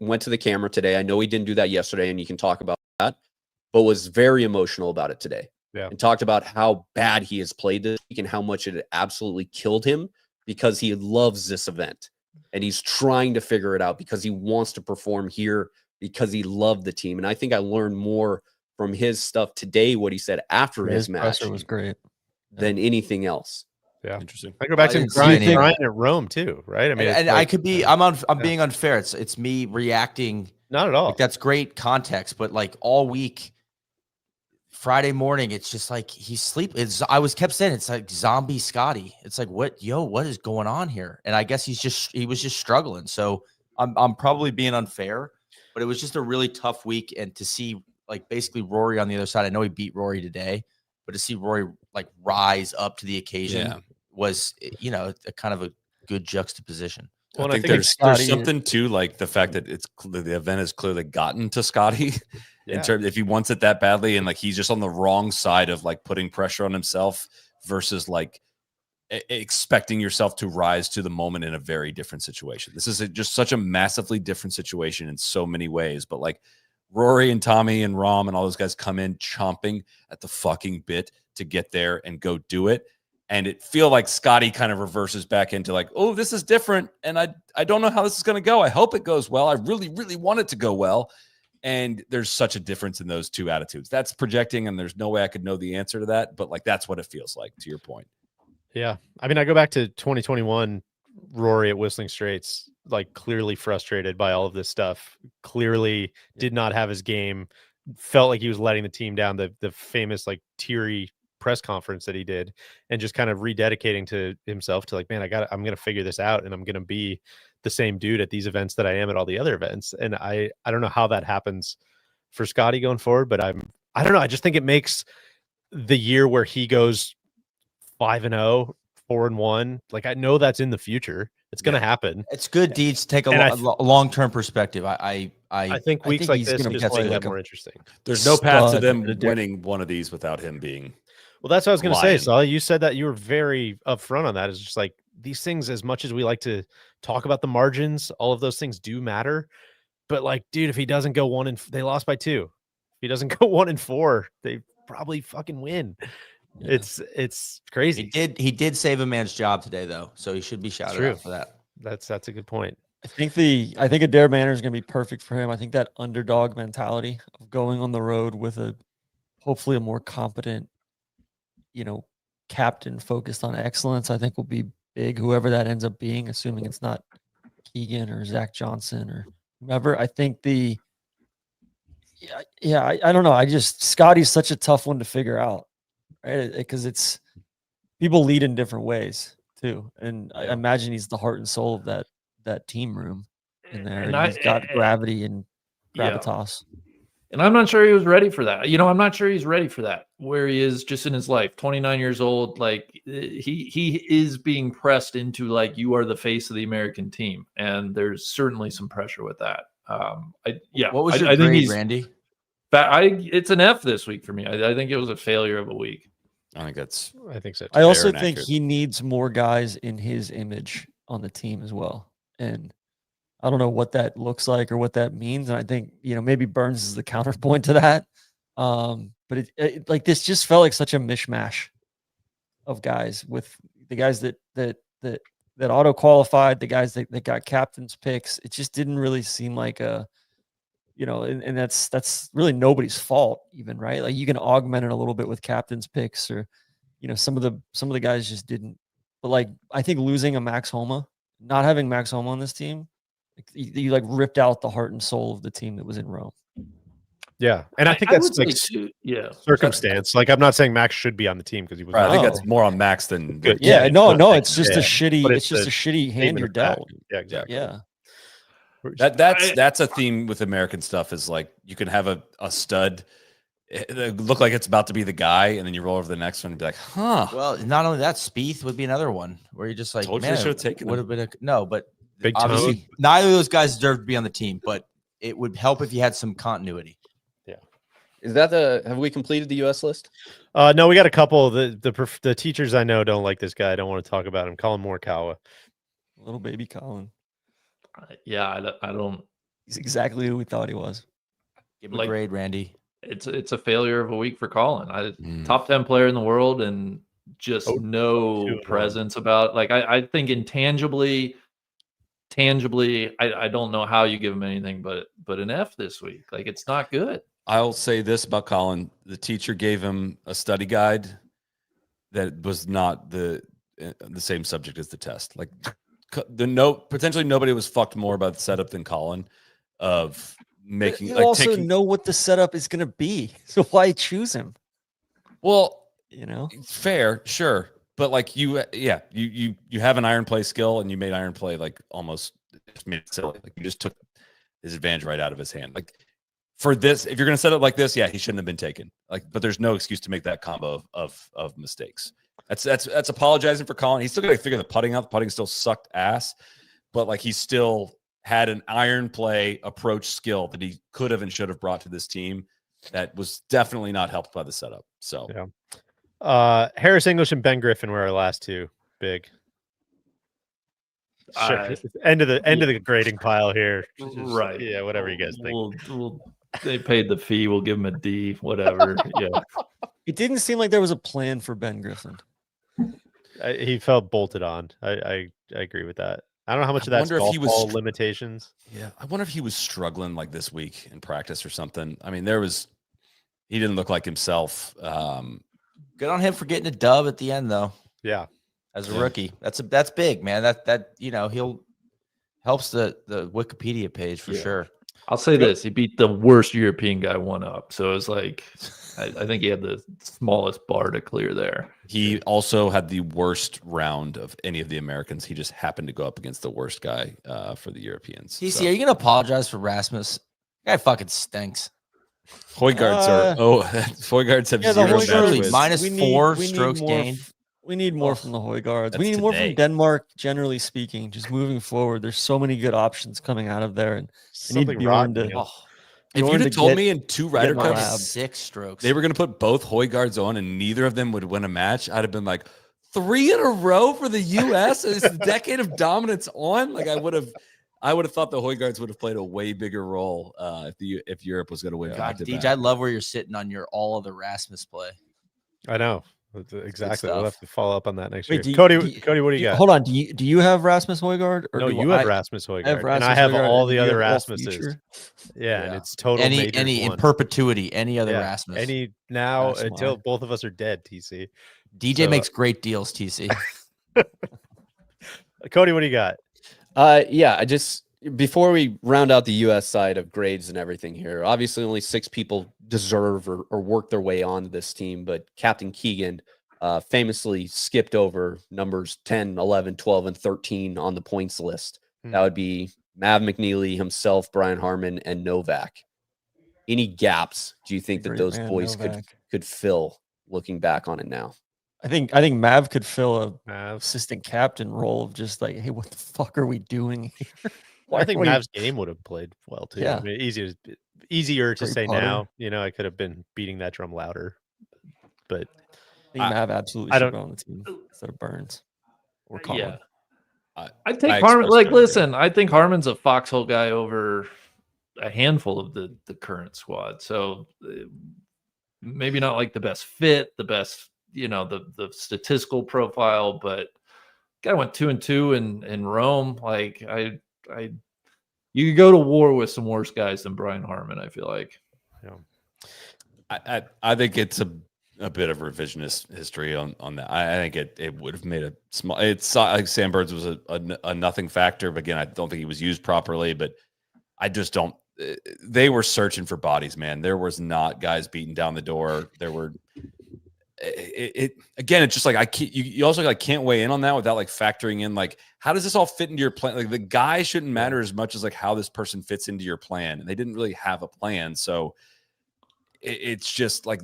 went to the camera today. I know he didn't do that yesterday, and you can talk about that, but was very emotional about it today. Yeah. And talked about how bad he has played this week and how much it absolutely killed him because he loves this event and he's trying to figure it out because he wants to perform here because he loved the team. And I think I learned more from his stuff today, what he said after his match, presser was great than anything else. Yeah, Interesting. I go back to him didn't see any of crying it. at Rome too, right? I mean, And it's I like, could be, I'm being unfair. It's me reacting. not at all. Like that's great context, but like all week, Friday morning, it's just like he's sleeping. I kept saying it's like zombie Scotty. It's like what is going on here? And I guess he was just struggling. So I'm probably being unfair, but it was just a really tough week. And to see like basically Rory on the other side, I know he beat Rory today, but to see Rory like rise up to the occasion was, a kind of a good juxtaposition. Well, I think there's something to like the fact that the event has clearly gotten to Scotty in terms if he wants it that badly, and like he's just on the wrong side of like putting pressure on himself versus like expecting yourself to rise to the moment in a very different situation. This is just such a massively different situation in so many ways, but like Rory and Tommy and Rom and all those guys come in chomping at the fucking bit to get there and go do it. And it feel like Scotty kind of reverses back into like, oh, this is different. And I don't know how this is going to go. I hope it goes well. I really, really want it to go well. And there's such a difference in those two attitudes. That's projecting, and there's no way I could know the answer to that. But like, that's what it feels like, to your point. Yeah. I mean, I go back to 2021, Rory at Whistling Straits, like clearly frustrated by all of this stuff, clearly did not have his game, felt like he was letting the team down, the famous like teary press conference that he did, and just kind of rededicating to himself to like, man, I'm going to figure this out, and I'm going to be the same dude at these events that I am at all the other events. And I don't know how that happens for Scotty going forward, but I don't know. I just think it makes the year where he goes 5-0, 4-1. Like, I know that's in the future. It's going to happen. It's good deeds to take a long-term perspective. I think weeks like he's this gonna just be make like it more interesting. There's no path to them winning one of these without him being. Well, that's what I was going to say, Lion. Sully. You said that you were very upfront on that. It's just like these things, as much as we like to talk about the margins, all of those things do matter. But like, dude, if he doesn't go they lost by 2. If he doesn't go 1-4, they probably fucking win. Yeah. It's crazy. He did save a man's job today, though, so he should be shouted out for that. That's a good point. I think Adair Manor is going to be perfect for him. I think that underdog mentality of going on the road with hopefully a more competent, captain focused on excellence, I think will be big. Whoever that ends up being, assuming it's not Keegan or Zach Johnson or whoever. I think I don't know. Scotty's such a tough one to figure out, right? Because people lead in different ways too, and I imagine he's the heart and soul of that team room in there. And he's got gravity and gravitas. Yeah. And I'm not sure he was ready for that. I'm not sure he's ready for that, where he is just in his life, 29 years old. Like he is being pressed into like, you are the face of the American team. And there's certainly some pressure with that. What was your grade, Randy? It's an F this week for me. I think it was a failure of a week. I think so. I also think he needs more guys in his image on the team as well. And I don't know what that looks like or what that means. And I think, maybe Burns is the counterpoint to that. But it like this just felt like such a mishmash of guys, with the guys that auto qualified, the guys that got captain's picks. It just didn't really seem like and that's really nobody's fault even, right? Like you can augment it a little bit with captain's picks, or, some of the guys just didn't. But like, I think losing a Max Homa, not having Max Homa on this team, you like ripped out the heart and soul of the team that was in Rome. Yeah, and I think that's like circumstance. Like, I'm not saying Max should be on the team because he was. Right, I think that's more on Max than. Yeah, no, it's just a shitty. It's just a shitty hand you're dealt. Yeah, exactly. Yeah, that's a theme with American stuff. Is like you can have a stud look like it's about to be the guy, and then you roll over the next one and be like, huh. Well, not only that, Spieth would be another one where you're just like, man, should have taken. Would have been no, but. Big obviously, neither of those guys deserve to be on the team, but it would help if you had some continuity. Yeah. Is that have we completed the U.S. list? No, we got a couple. The teachers I know don't like this guy. I don't want to talk about him. Colin Morikawa. Little baby Colin. Yeah, I don't. He's exactly who we thought he was. Give him a grade, Randy. It's a failure of a week for Colin. Top 10 player in the world, and just no presence about. Like I think intangibly, tangibly, I don't know how you give him anything but an F this week. Like, it's not good. I'll say this about Colin: the teacher gave him a study guide that was not the same subject as the test. Like, potentially nobody was fucked more about the setup than Colin. Of making, you like, also know what the setup is going to be, so why choose him? Well, it's fair, sure, but like you have an iron play skill, and you made iron play like almost made it silly. Like, you just took his advantage right out of his hand. Like, for this, if you're going to set it like this, he shouldn't have been taken. Like, but there's no excuse to make that combo of mistakes. That's apologizing for Colin. He's still got to figure the putting out. The putting still sucked ass, but like, he still had an iron play approach skill that he could have and should have brought to this team that was definitely not helped by the setup. So Harris English and Ben Griffin were our last two big. Sure. End of the grading pile here. Right. Yeah, whatever you guys think. They paid the fee. We'll give him a D, whatever. Yeah. It didn't seem like there was a plan for Ben Griffin. He felt bolted on. I agree with that. I don't know how much of that's golf ball limitations. Yeah, I wonder if he was struggling like this week in practice or something. I mean, he didn't look like himself. Good on him for getting a dub at the end, though. Yeah, as a rookie, that's big, man. That he'll helps the Wikipedia page for sure. I'll say this: he beat the worst European guy 1-up. So it's like, I think he had the smallest bar to clear there. He also had the worst round of any of the Americans. He just happened to go up against the worst guy for the Europeans. TC, are you gonna apologize for Rasmus? That guy fucking stinks. Hoygaards Hoygaards have zero match wins. -4 strokes gained. We need more from the Hoygaards. We need more from Denmark, generally speaking. Just moving forward, there's so many good options coming out of there, and I need Bjorn to. If you'd have told me in 2 Ryder Cups, 6 strokes, they were going to put both Hoygaards on, and neither of them would win a match, I'd have been like, 3 in a row for the U.S. Is the decade of dominance on? Like, I would have thought the Hoygaards would have played a way bigger role if Europe was going to win. God, DJ, I love where you're sitting on your all of the Rasmus play. I know. Exactly. We'll have to follow up on that next year. Cody, what do you got? Hold on. Do you have Rasmus Højgaard? Or no, you have Rasmus Højgaard. And I have all the other Rasmuses. Yeah, and it's total any in perpetuity, any other Rasmus. Any now until both of us are dead, TC. DJ makes great deals, TC. Cody, what do you got? Yeah, before we round out the U.S. side of grades and everything here, obviously only 6 people deserve or work their way onto this team, but Captain Keegan famously skipped over numbers 10, 11, 12, and 13 on the points list. That would be Mav McNeely himself, Brian Harman, and Novak. Any gaps do you think that those boys could fill looking back on it now? I think Mav could fill a assistant captain role of just like, hey, what the fuck are we doing here? Well, I think Mav's game would have played well too. Yeah. I mean, easier to say putter. now. I could have been beating that drum louder, but I think Mav absolutely should go on the team instead of Burns or Colin. Yeah, I take Harman. Like, listen, I think Harman's a foxhole guy over a handful of the current squad. So maybe not like the best fit, the best, the statistical profile, but guy went 2-2 in Rome. Like, you could go to war with some worse guys than Brian Harman, I feel like. I think it's a bit of revisionist history on that. I think it would have made a small. It's like Sam Burns was a nothing factor, but again, I don't think he was used properly. But I just don't. They were searching for bodies, man. There was not guys beating down the door. There were. Again, it's just like you also like can't weigh in on that without like factoring in like how does this all fit into your plan? Like the guy shouldn't matter as much as like how this person fits into your plan. And they didn't really have a plan, so it's just like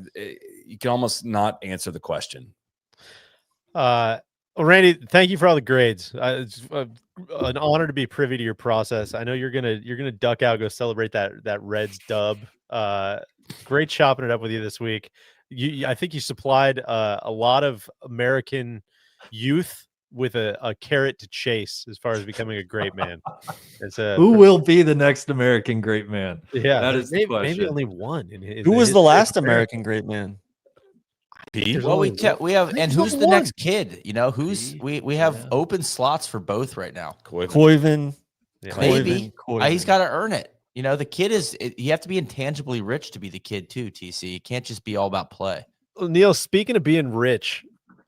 you can almost not answer the question. Well, Randy, thank you for all the grades. It's an honor to be privy to your process. I know you're gonna duck out, go celebrate that Reds dub. Great chopping it up with you this week. I think you supplied a lot of American youth with a carrot to chase as far as becoming a great man. Who will be the next American great man? Yeah, that is the question. Maybe only one. Who was the last American great man? Well, we have, and who's the next kid? We have open slots for both right now. Koivu, Yeah. Maybe he's got to earn it. You know, the kid you have to be intangibly rich to be the kid too, TC. You can't just be all about play. Neil, speaking of being rich,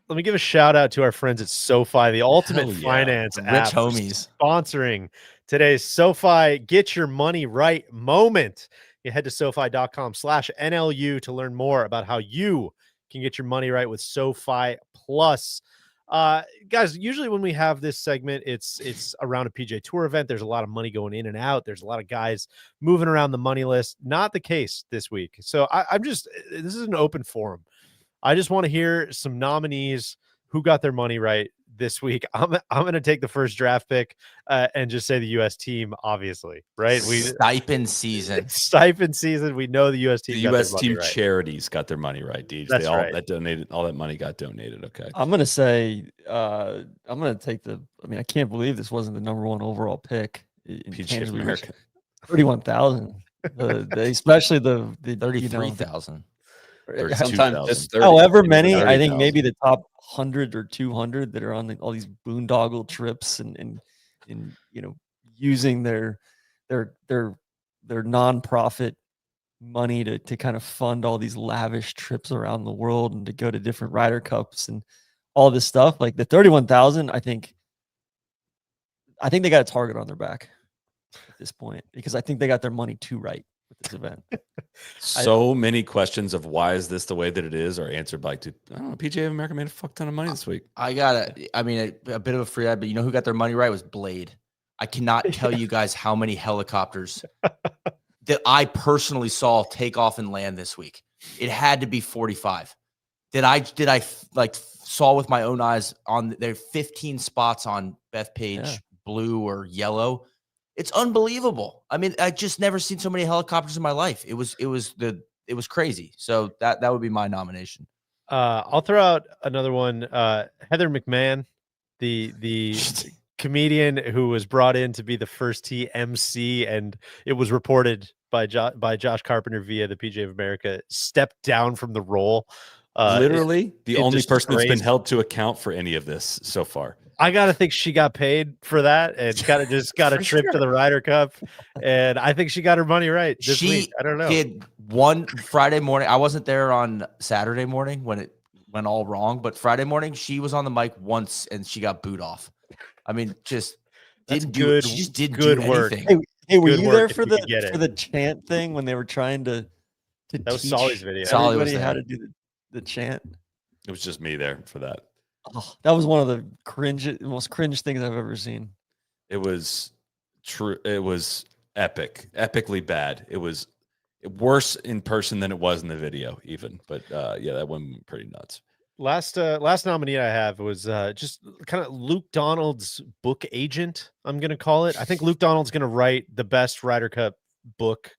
let me give a shout out to our friends at SoFi, the ultimate finance Rich app, homies, sponsoring today's SoFi Get Your Money Right moment. You head to SoFi.com/NLU to learn more about how you can get your money right with SoFi Plus. Guys, usually when we have this segment, it's around a PGA Tour event. There's a lot of money going in and out. There's a lot of guys moving around the money list. Not the case this week. So this is an open forum. I just want to hear some nominees who got their money right this week. I'm going to take the first draft pick and just say the U.S. team, obviously, right? Stipend season. Stipend season. We know the U.S. team. The U.S. team charities got their money right, Deej. That's right. That donated, all that money got donated. Okay. I'm going to say, I'm going to take I can't believe this wasn't the #1 overall pick. PGA America. 31,000. Especially the 33,000. Sometimes just 30. However many, I think maybe the top 100 or 200 that are on all these boondoggle trips and using their nonprofit money to kind of fund all these lavish trips around the world and to go to different Ryder Cups and all this stuff. Like the 31,000, I think they got a target on their back at this point, because I think they got their money too right with this event. So many questions of why is this the way that it is are answered by, I don't know, PGA of America made a fuck ton of money this week. A bit of a free ad, but you know who got their money right was Blade. I cannot tell you guys how many helicopters that I personally saw take off and land this week. It had to be 45. Did I saw with my own eyes on there 15 spots on Bethpage blue or yellow. It's unbelievable. I mean, I just never seen so many helicopters in my life. It was crazy. So that would be my nomination. I'll throw out another one. Heather McMahon, the comedian who was brought in to be the first tee MC, and it was reported by Josh Carpenter via the PGA of America, stepped down from the role. Literally the only person that's been held to account for any of this so far. I gotta think she got paid for that and got a trip to the Ryder Cup, and I think she got her money right this week. I don't know. Did one Friday morning. I wasn't there on Saturday morning when it went all wrong, but Friday morning she was on the mic once and she got booed off. I mean, just didn't do it. She just didn't do work. anything. Hey, were you there for the chant thing when they were trying to that was Solly's video. Everybody how to do the chant. It was just me there for that. Oh, that was one of the most cringe things I've ever seen. It was true. It was epically bad. It was worse in person than it was in the video, even. But yeah, that one went pretty nuts. Last nominee I have was just kind of Luke Donald's book agent, I'm gonna call it. I think Luke Donald's gonna write the best Ryder Cup book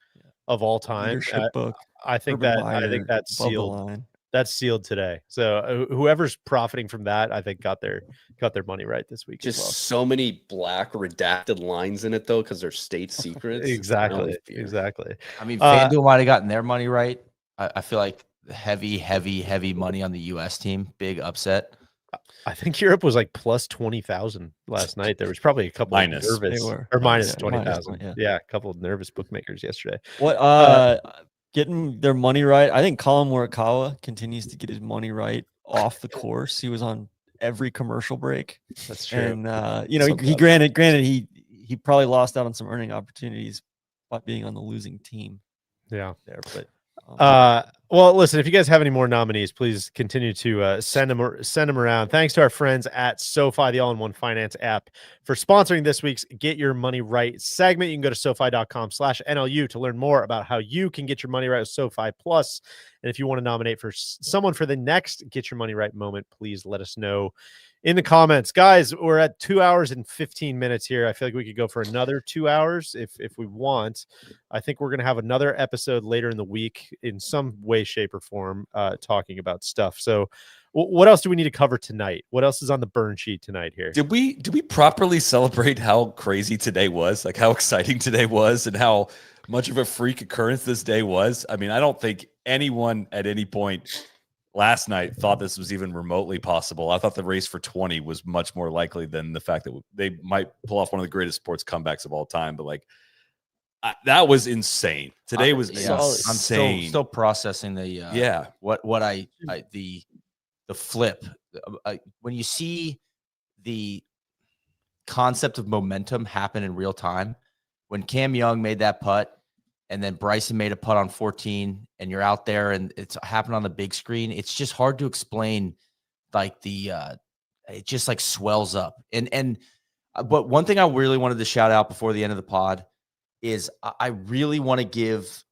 of all time. Leadership book. I think that's sealed. That's sealed today. So whoever's profiting from that, I think got their money right this week. Just so many black redacted lines in it though, because they're state secrets. Exactly. I mean, FanDuel might have gotten their money right. I feel like heavy money on the U.S. team. Big upset. I think Europe was like plus 20,000 last night. There was probably a couple of nervous or minus 20,000. Yeah, a couple of nervous bookmakers yesterday. Getting their money right. I think Colin Morikawa continues to get his money right off the course. He was on every commercial break. That's true. And he granted he probably lost out on some earning opportunities by being on the losing team. Yeah, there. But well, listen, if you guys have any more nominees, please continue to send them around. Thanks to our friends at SoFi, the all-in-one finance app, for sponsoring this week's Get Your Money Right segment. You can go to SoFi.com/NLU to learn more about how you can get your money right with SoFi Plus. And if you want to nominate for someone for the next Get Your Money Right moment, please let us know in the comments. Guys, we're at 2 hours and 15 minutes here. I feel like we could go for another 2 hours if we want. I think we're going to have another episode later in the week in some way, shape, or form talking about stuff. So what else do we need to cover tonight? What else is on the burn sheet tonight here? Did we properly celebrate how crazy today was? Like how exciting today was and how much of a freak occurrence this day was? I mean, I don't think anyone at any point last night thought this was even remotely possible. I thought the race for 20 was much more likely than the fact that they might pull off one of the greatest sports comebacks of all time. But like, that was insane. Today was insane. I'm still processing the the flip. When you see the concept of momentum happen in real time, when Cam Young made that putt and then Bryson made a putt on 14 and you're out there and it's happened on the big screen, it's just hard to explain. Like it just like swells up. But one thing I really wanted to shout out before the end of the pod is I really want to give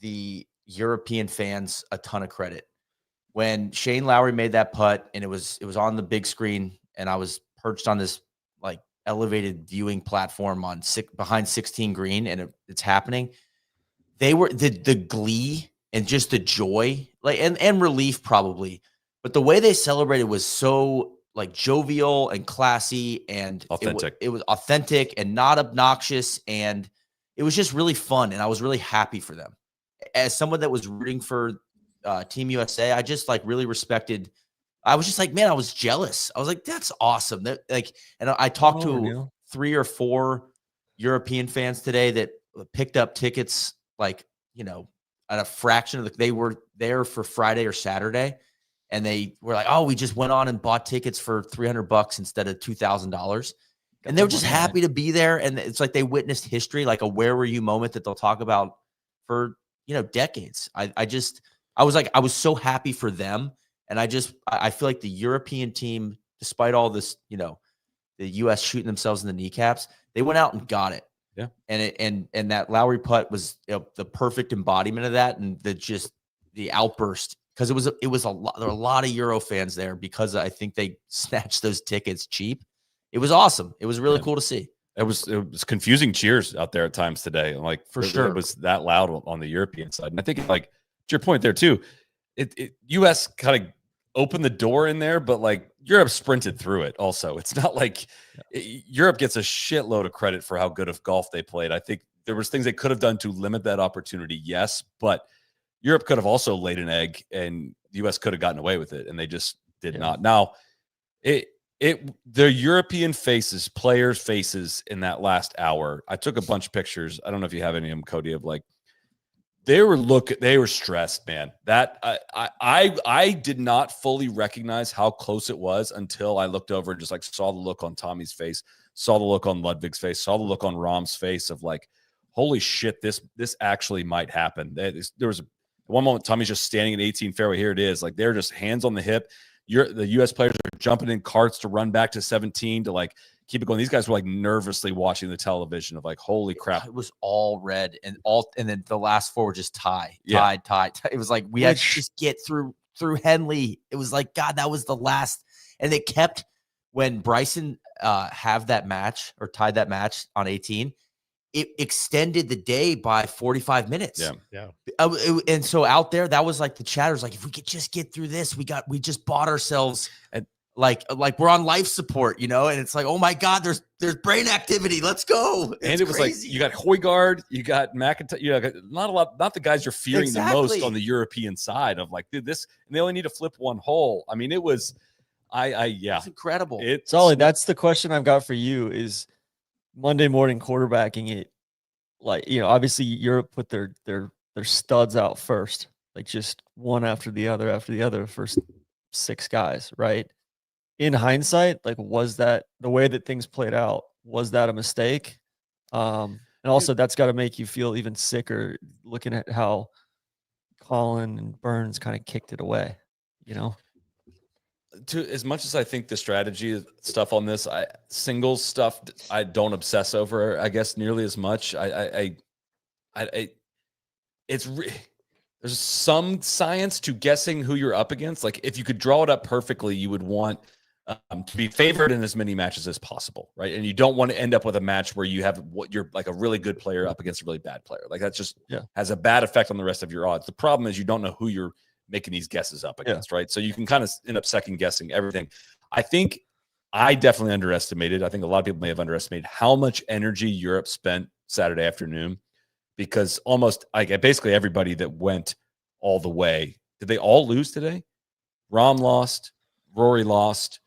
the European fans a ton of credit. When Shane Lowry made that putt and it was on the big screen and I was perched on this like elevated viewing platform on behind 16 green and it's happening, they were the glee and just the joy, like and relief probably, but the way they celebrated was so like jovial and classy and authentic. It was authentic and not obnoxious, and it was just really fun, and I was really happy for them. As someone that was rooting for Team USA, I just like really respected. I was just like, man, I was jealous. I was like, that's awesome. That like, and I talked to 3 or 4 European fans today that picked up tickets, like, you know, at a fraction of they were there for Friday or Saturday, and they were like, oh, we just went on and bought tickets for $300 instead of $2,000. And they were just happy to be there. And it's like they witnessed history, like a where were you moment that they'll talk about for, you know, decades. I was so happy for them. And I feel like the European team, despite all this, you know, the US shooting themselves in the kneecaps, they went out and got it. Yeah. And that Lowry putt was, you know, the perfect embodiment of that. And the outburst, because it was a lot, there were a lot of Euro fans there because I think they snatched those tickets cheap. It was awesome. It was really cool to see. It was confusing cheers out there at times today. Like for sure, it was that loud on the European side. And I think, like, to your point there too, US kind of opened the door in there, but like Europe sprinted through it. Also, it's not like Europe gets a shitload of credit for how good of golf they played. I think there was things they could have done to limit that opportunity. Yes, but Europe could have also laid an egg, and the US could have gotten away with it, and they just did not. Now, the European faces, players' faces in that last hour. I took a bunch of pictures. I don't know if you have any of them, Cody, of like they were stressed, man. That I did not fully recognize how close it was until I looked over and just like saw the look on Tommy's face, saw the look on Ludwig's face, saw the look on Rahm's face of like, holy shit, this actually might happen. There was one moment Tommy's just standing at 18 fairway. Here it is. Like they're just hands on the hip. The U.S. players are jumping in carts to run back to 17 to like keep it going. These guys were like nervously watching the television of like, holy crap. It was all red and then the last 4 were just tied. It was like we had to just get through Henley. It was like, God, that was the last. And it kept when Bryson have that match or tied that match on 18. It extended the day by 45 minutes. Yeah. And so out there, that was like the chatters. Like, if we could just get through this, we just bought ourselves and like we're on life support, you know? And it's like, oh my God, there's brain activity. Let's go. And it was crazy. Like, you got Højgaard, you got McIntyre, you know, not the guys you're fearing the most on the European side of like, dude, this, and they only need to flip one hole. I mean, it was, it's incredible. Solid. That's the question I've got for you is, Monday morning quarterbacking it, like, you know, obviously Europe put their studs out first, like just one after the other, first 6 guys, right? In hindsight, like, was that the way that things played out? Was that a mistake? And also that's got to make you feel even sicker looking at how Colin and Burns kind of kicked it away, you know? To as much as I think the strategy stuff on this, singles stuff, I don't obsess over, I guess, nearly as much. There's some science to guessing who you're up against. Like if you could draw it up perfectly, you would want to be favored in as many matches as possible, right? And you don't want to end up with a match where you have what you're like a really good player up against a really bad player. Like that just has a bad effect on the rest of your odds. The problem is you don't know who you're making these guesses up against, right? So you can kind of end up second guessing everything. I think I definitely underestimated. I think a lot of people may have underestimated how much energy Europe spent Saturday afternoon, because almost like basically everybody that went all the way, did they all lose today? Rahm lost, Rory lost,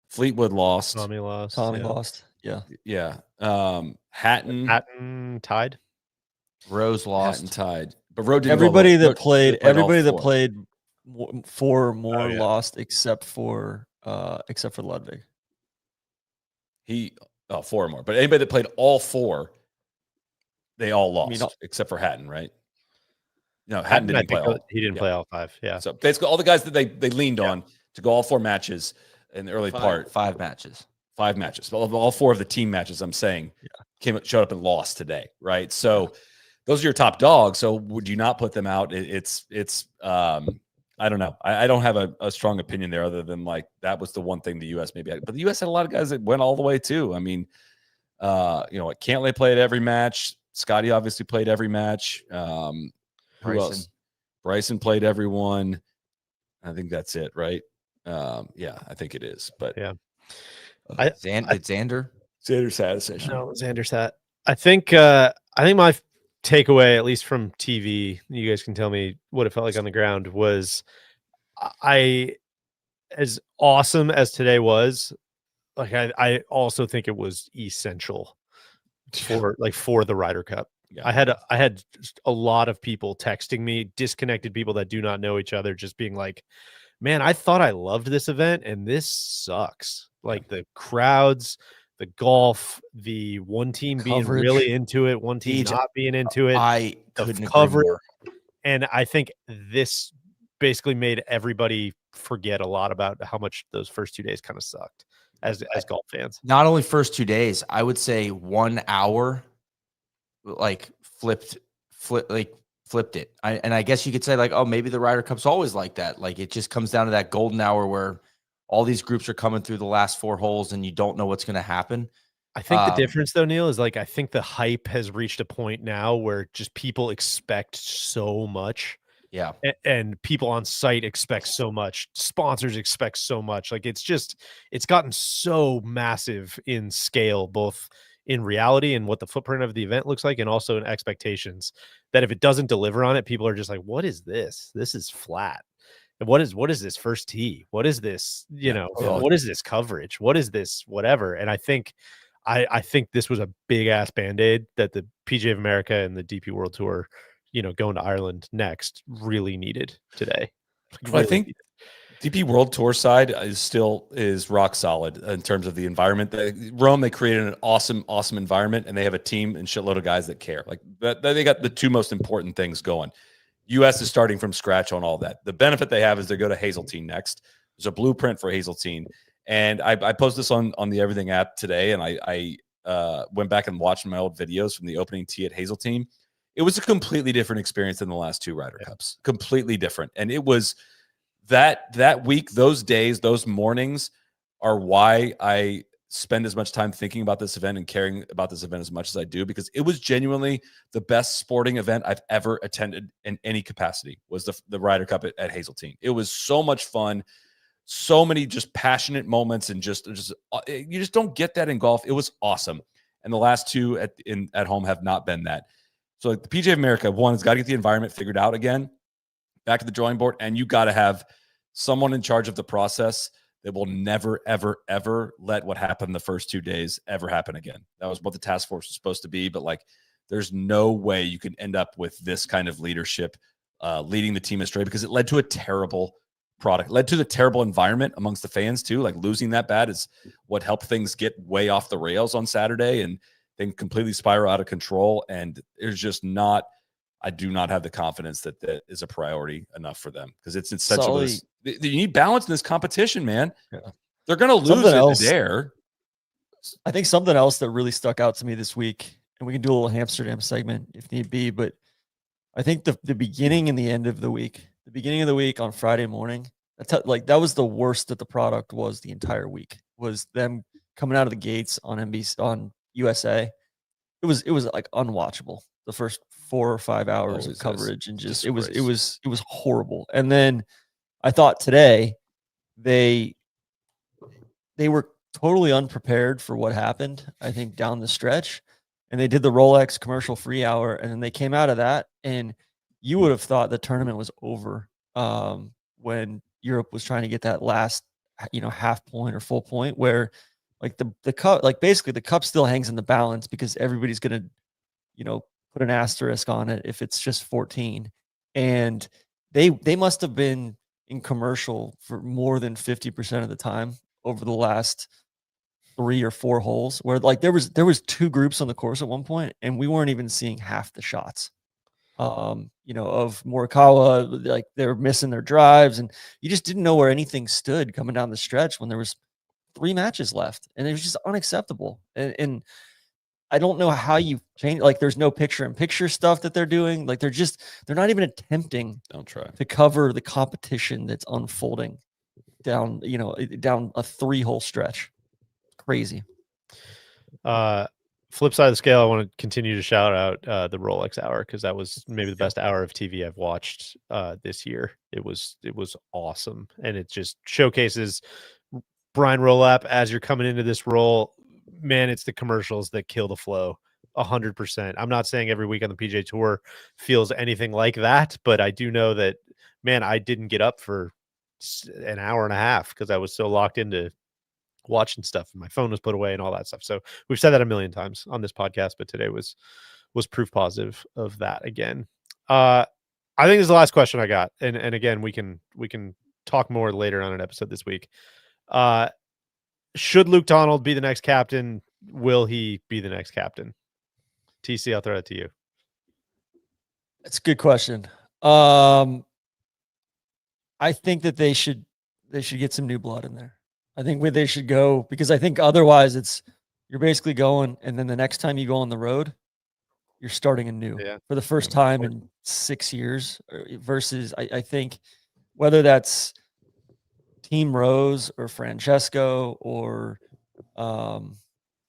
Fleetwood lost. Tommy lost. Tommy yeah. lost. Yeah. Yeah. Hatton Tied. Rose lost. Hatton tied. But Rowe didn't Everybody go all- that played, all everybody that four. played four or more yeah. lost except for Ludwig. Four or more. But anybody that played all four, they all lost, mean, except for Hatton, right? No, Hatton didn't play all. He didn't play all 5. Yeah. So basically, all the guys that they leaned on to go all 4 matches in the early part. 5 matches. 5 matches. All 4 of the team matches, I'm saying, showed up and lost today, right? So those are your top dogs. So would you not put them out? It's I don't know. I don't have a strong opinion there, other than like that was the one thing the U.S. maybe had. But the U.S. had a lot of guys that went all the way too. I mean, Cantlay played every match. Scotty obviously played every match. Who else? Bryson played everyone. I think that's it, right? Yeah, I think it is. But yeah, Xander. Xander's had a session. No, Xander's hat. I think my takeaway, at least from TV, you guys can tell me what it felt like on the ground, was as awesome as today was, like I also think it was essential for the Ryder Cup. Yeah. I had just a lot of people texting me, disconnected people that do not know each other, just being like, man, I thought I loved this event and this sucks. Like the crowds, the golf, the one team being really into it, one team not being into it. I couldn't cover agree more. And I think this basically made everybody forget a lot about how much those first 2 days kind of sucked as golf fans. Not only first 2 days, I would say 1 hour like flipped it. And I guess you could say like, oh, maybe the Ryder Cup's always like that. Like it just comes down to that golden hour where all these groups are coming through the last 4 holes and you don't know what's going to happen. I think the difference though, Neil, is like, I think the hype has reached a point now where just people expect so much. Yeah. And people on site expect so much. Sponsors expect so much. Like it's gotten so massive in scale, both in reality and what the footprint of the event looks like, and also in expectations, that if it doesn't deliver on it, people are just like, what is this? This is flat. And what is this first tee? What is this? What is this coverage? What is this? Whatever. And I think this was a big ass band-aid that the PGA of America and the DP World Tour, going to Ireland next, really needed today. I think DP World Tour side is rock solid in terms of the environment. Rome, they created an awesome environment, and they have a team and shitload of guys that care. Like that, they got the 2 most important things going. U.S. is starting from scratch on all that. The benefit they have is they go to Hazeltine next. There's a blueprint for Hazeltine, and I posted this on the Everything app today, and I went back and watched my old videos from the opening tee at Hazeltine. It was a completely different experience than the last 2 Ryder Cups. Completely different, and it was. That week, those days, those mornings are why I spend as much time thinking about this event and caring about this event as much as I do, because it was genuinely the best sporting event I've ever attended in any capacity. Was the Ryder Cup at Hazeltine. It was so much fun, so many just passionate moments, and just you just don't get that in golf. It was awesome, and the last 2 at home have not been that. So the PGA of America, one, has got to get the environment figured out again. Back to the drawing board, and you got to have someone in charge of the process that will never, ever, ever let what happened the first 2 days ever happen again. That was what the task force was supposed to be, but like, there's no way you can end up with this kind of leadership leading the team astray, because it led to a terrible product, led to the terrible environment amongst the fans too. Like losing that bad is what helped things get way off the rails on Saturday and then completely spiral out of control. And there's just not. I do not have the confidence that that is a priority enough for them, because it's essential. You need balance in this competition, man. Yeah. They're going to lose it there. I think something else that really stuck out to me this week, and we can do a little Amsterdam segment if need be, but I think the beginning and the end of the week, on Friday morning, that was the worst that the product was the entire week, was them coming out of the gates on NBC, on USA. It was like unwatchable. The first 4 or 5 hours of coverage, and just it was horrible. And then I thought today they were totally unprepared for what happened, I think, down the stretch, and they did the Rolex commercial free hour, and then they came out of that, and you would have thought the tournament was over when Europe was trying to get that last, half point or full point, where like the cup, like basically the cup still hangs in the balance because everybody's going to, put an asterisk on it if it's just 14. And they must have been in commercial for more than 50% of the time over the last 3 or 4 holes, where like there was 2 groups on the course at one point and we weren't even seeing half the shots of Morikawa. Like they were missing their drives and you just didn't know where anything stood coming down the stretch when there was 3 matches left, and it was just unacceptable. And I don't know how you change. Like there's no picture-in-picture stuff that they're doing. Like they're not even attempting to cover the competition that's unfolding down a 3-hole stretch. Crazy. Flip side of the scale, I want to continue to shout out the Rolex hour, because that was maybe the best hour of TV I've watched this year. It was awesome, and it just showcases Brian Rolap as you're coming into this role. Man, it's the commercials that kill the flow 100%. I'm not saying every week on the PGA Tour feels anything like that, but I do know that, man, I didn't get up for an hour and a half because I was so locked into watching stuff and my phone was put away and all that stuff. So we've said that a million times on this podcast, but today was proof positive of that again. I think this is the last question I got. And again, we can talk more later on an episode this week. Should Luke Donald be the next captain? Will he be the next captain? TC, I'll throw that to you. That's a good question. I think that they should get some new blood in there. I think where they should go, because I think otherwise you're basically going, and then the next time you go on the road, you're starting anew for the first time in 6 years. Versus, I think whether that's Team Rose or Francesco or, I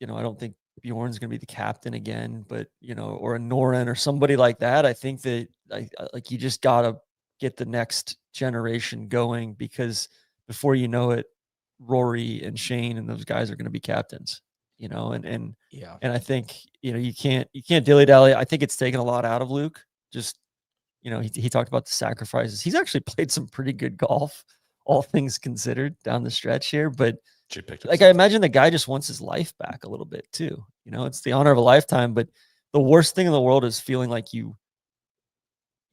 don't think Bjorn's going to be the captain again, but, or a Noren or somebody like that. I think that you just got to get the next generation going, because before you know it, Rory and Shane and those guys are going to be captains, and I think, you can't dilly-dally. I think it's taken a lot out of Luke. Just, he talked about the sacrifices. He's actually played some pretty good golf, all things considered, down the stretch here. But like, I imagine the guy just wants his life back a little bit too. It's the honor of a lifetime. But the worst thing in the world is feeling like you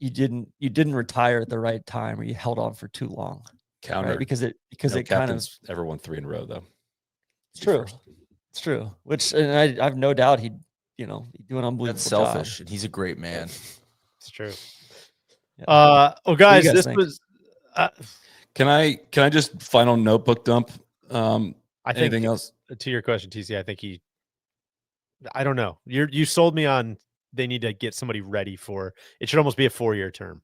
didn't retire at the right time, or you held on for too long. Counter, right? Because it kind of ever won 3 in a row though. It's true. It's true. And I've no doubt he'd do an unbelievable That's selfish, job. and he's a great man. It's true. Yeah. Guys, this think? was. Can I just final notebook dump? I think anything else to your question, TC? I think I don't know. You sold me on. They need to get somebody ready for. It should almost be a 4-year term.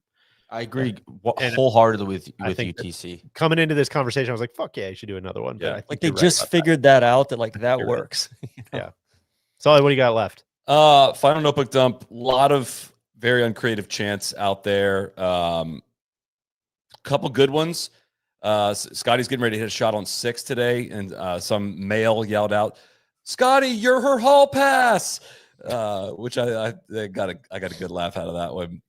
I agree wholeheartedly with UTC. Coming into this conversation, I was like, "Fuck yeah, you should do another one." But I think Like they you're right just about figured that out. That like that works. Yeah. Solid. What do you got left? final notebook dump. A lot of very uncreative chants out there. Couple good ones. Scotty's getting ready to hit a shot on 6 today, and some male yelled out, "Scotty, you're her hall pass," which I got a good laugh out of that one.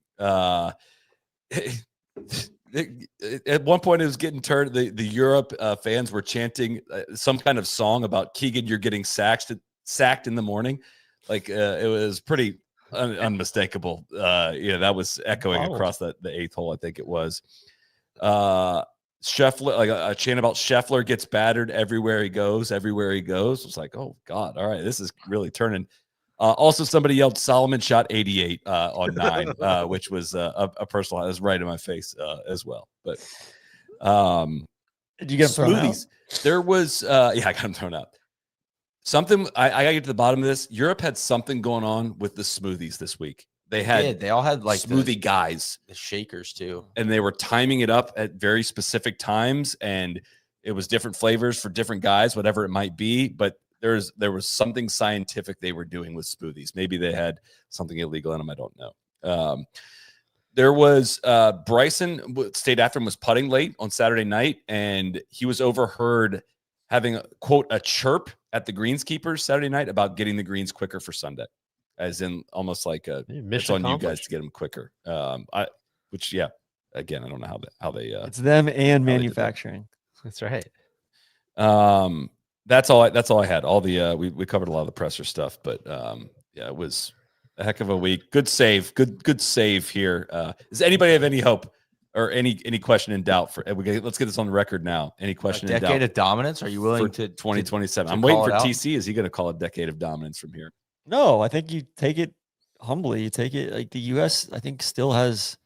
At one point, it was getting turned. The Europe fans were chanting some kind of song about Keegan, you're getting sacked in the morning. Like it was pretty unmistakable. That was echoing across the 8th hole. I think it was. Scheffler, like a chant about Scheffler gets battered everywhere he goes. It's like, oh God, all right, this is really turning. Also, somebody yelled Solomon shot 88 on 9, which was a personal. It was right in my face as well. But did you get thrown out? There was I got him thrown out. Something I got to get to the bottom of this. Europe had something going on with the smoothies this week. They all had like smoothie guys, the shakers too, and they were timing it up at very specific times, and it was different flavors for different guys, whatever it might be. But there was something scientific they were doing with smoothies. Maybe they had something illegal in them. I don't know. There was Bryson stayed after him, was putting late on Saturday night, and he was overheard having quote a chirp at the greenskeepers Saturday night about getting the greens quicker for Sunday. As in almost like it's on you guys to get them quicker. again, I don't know how they It's them and they did that. manufacturing. That's right. That's all I had. All the we covered a lot of the presser stuff, but yeah, it was a heck of a week. Good save. Good save here. Does anybody have any hope or any question in doubt for let's get this on the record now. Any question in doubt? Decade of dominance? Are you willing for to 2027? to I'm waiting call for it out? TC. Is he going to call a decade of dominance from here? No, I think you take it humbly. You take it like the U.S. I think still has.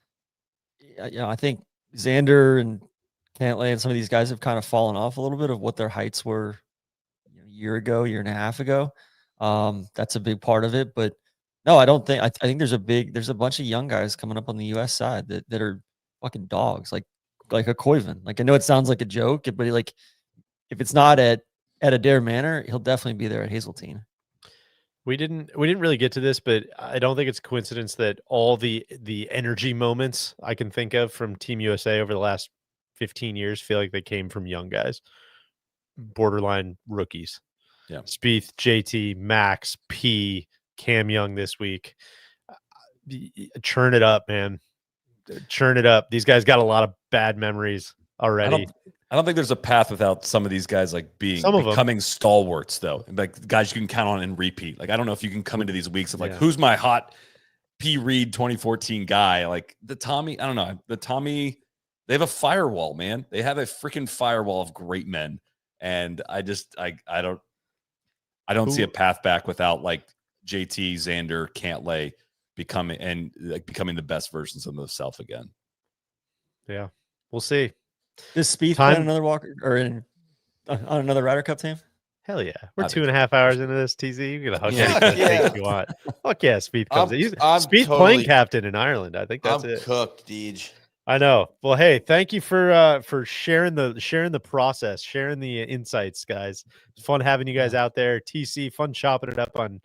I think Xander and Cantlay and some of these guys have kind of fallen off a little bit of what their heights were a year ago, year and a half ago. That's a big part of it. But no, I don't think. I think there's a bunch of young guys coming up on the U.S. side that are fucking dogs, like a Koivu. Like I know it sounds like a joke, but like if it's not at Adair Manor, he'll definitely be there at Hazeltine. We didn't really get to this, but I don't think it's a coincidence that all the energy moments I can think of from Team USA over the last 15 years feel like they came from young guys, borderline rookies. Yeah. Spieth, JT, Max, P, Cam Young this week. Churn it up, man. Churn it up. These guys got a lot of bad memories already. I don't think there's a path without some of these guys like becoming stalwarts, though. Like guys you can count on and repeat. Like I don't know if you can come into these weeks of like, who's my hot P. Reed 2014 guy? Like the Tommy, I don't know. The Tommy, they have a firewall, man. They have a freaking firewall of great men, and I don't see a path back without like JT, Xander, Cantlay becoming the best versions of themselves again. Yeah, we'll see. Does Spieth plan another walker or on another Ryder Cup team? Hell yeah. We're 2.5 hours into this, TZ. You can hug anything if you want. Fuck yeah, Spieth comes in. Spieth playing captain in Ireland. I think that's it. Cooked, Deej. I know. Well, hey, thank you for sharing the process, sharing the insights, guys. It's fun having you guys out there. TC, fun chopping it up on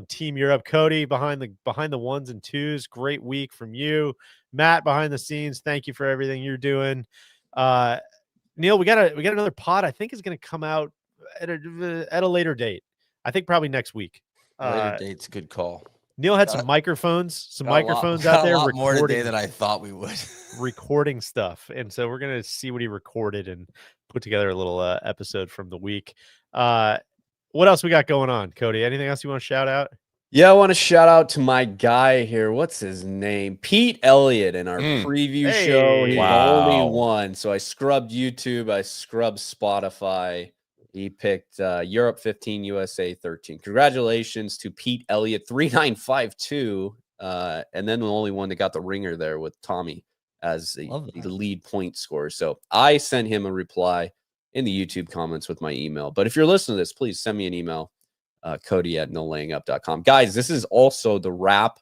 Team Europe. Cody behind the ones and twos. Great week from you. Matt behind the scenes. Thank you for everything you're doing. Neil, we got another pod. I think is going to come out at a later date. I think probably next week. Later date's a good call. Neil had some microphones out there. A lot more today than I thought we would. Recording stuff, and so we're gonna see what he recorded and put together a little episode from the week. What else we got going on, Cody? Anything else you want to shout out? Yeah, I want to shout out to my guy here. What's his name? Pete Elliott in our preview show. He's the only one. So I scrubbed YouTube. I scrubbed Spotify. He picked Europe 15, USA 13. Congratulations to Pete Elliott, 3952. And then the only one that got the ringer there with Tommy as the lead point scorer. So I sent him a reply in the YouTube comments with my email. But if you're listening to this, please send me an email. Cody@nolayingup.com. Guys, this is also the wrap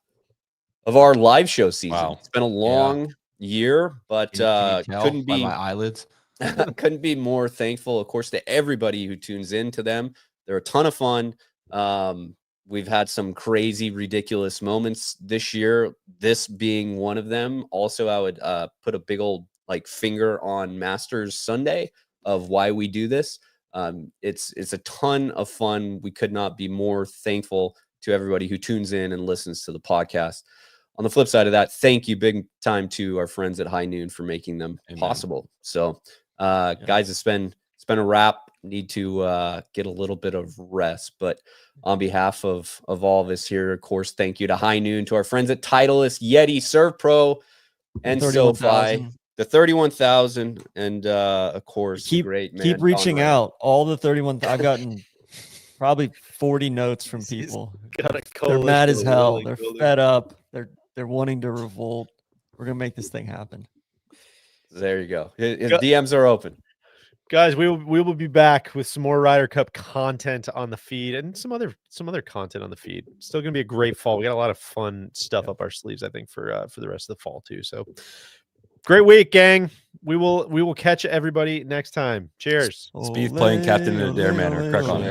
of our live show season. Wow. It's been a long year, but couldn't be my eyelids. Couldn't be more thankful, of course, to everybody who tunes in to them. They're a ton of fun. We've had some crazy, ridiculous moments this year, this being one of them. Also, I would put a big old finger on Masters Sunday of why we do this. It's a ton of fun. We could not be more thankful to everybody who tunes in and listens to the podcast. On the flip side of that, thank you big time to our friends at High Noon for making them possible. So, guys, it's been a wrap. Need to get a little bit of rest, but on behalf of all of us here, of course, thank you to High Noon, to our friends at Titleist, Yeti, ServPro, and SoFi. The 31,000, and of course, keep reaching out. All the 31,000. I've gotten probably 40 notes from people. They're mad as hell. They're fed up. They're wanting to revolt. We're gonna make this thing happen. There you go. His DMs are open, guys. We will be back with some more Ryder Cup content on the feed and some other content on the feed. Still gonna be a great fall. We got a lot of fun stuff up our sleeves, I think, for the rest of the fall too. So. Great week, gang. We will catch everybody next time. Cheers. Spieth playing captain in Adair Manor. Crack on.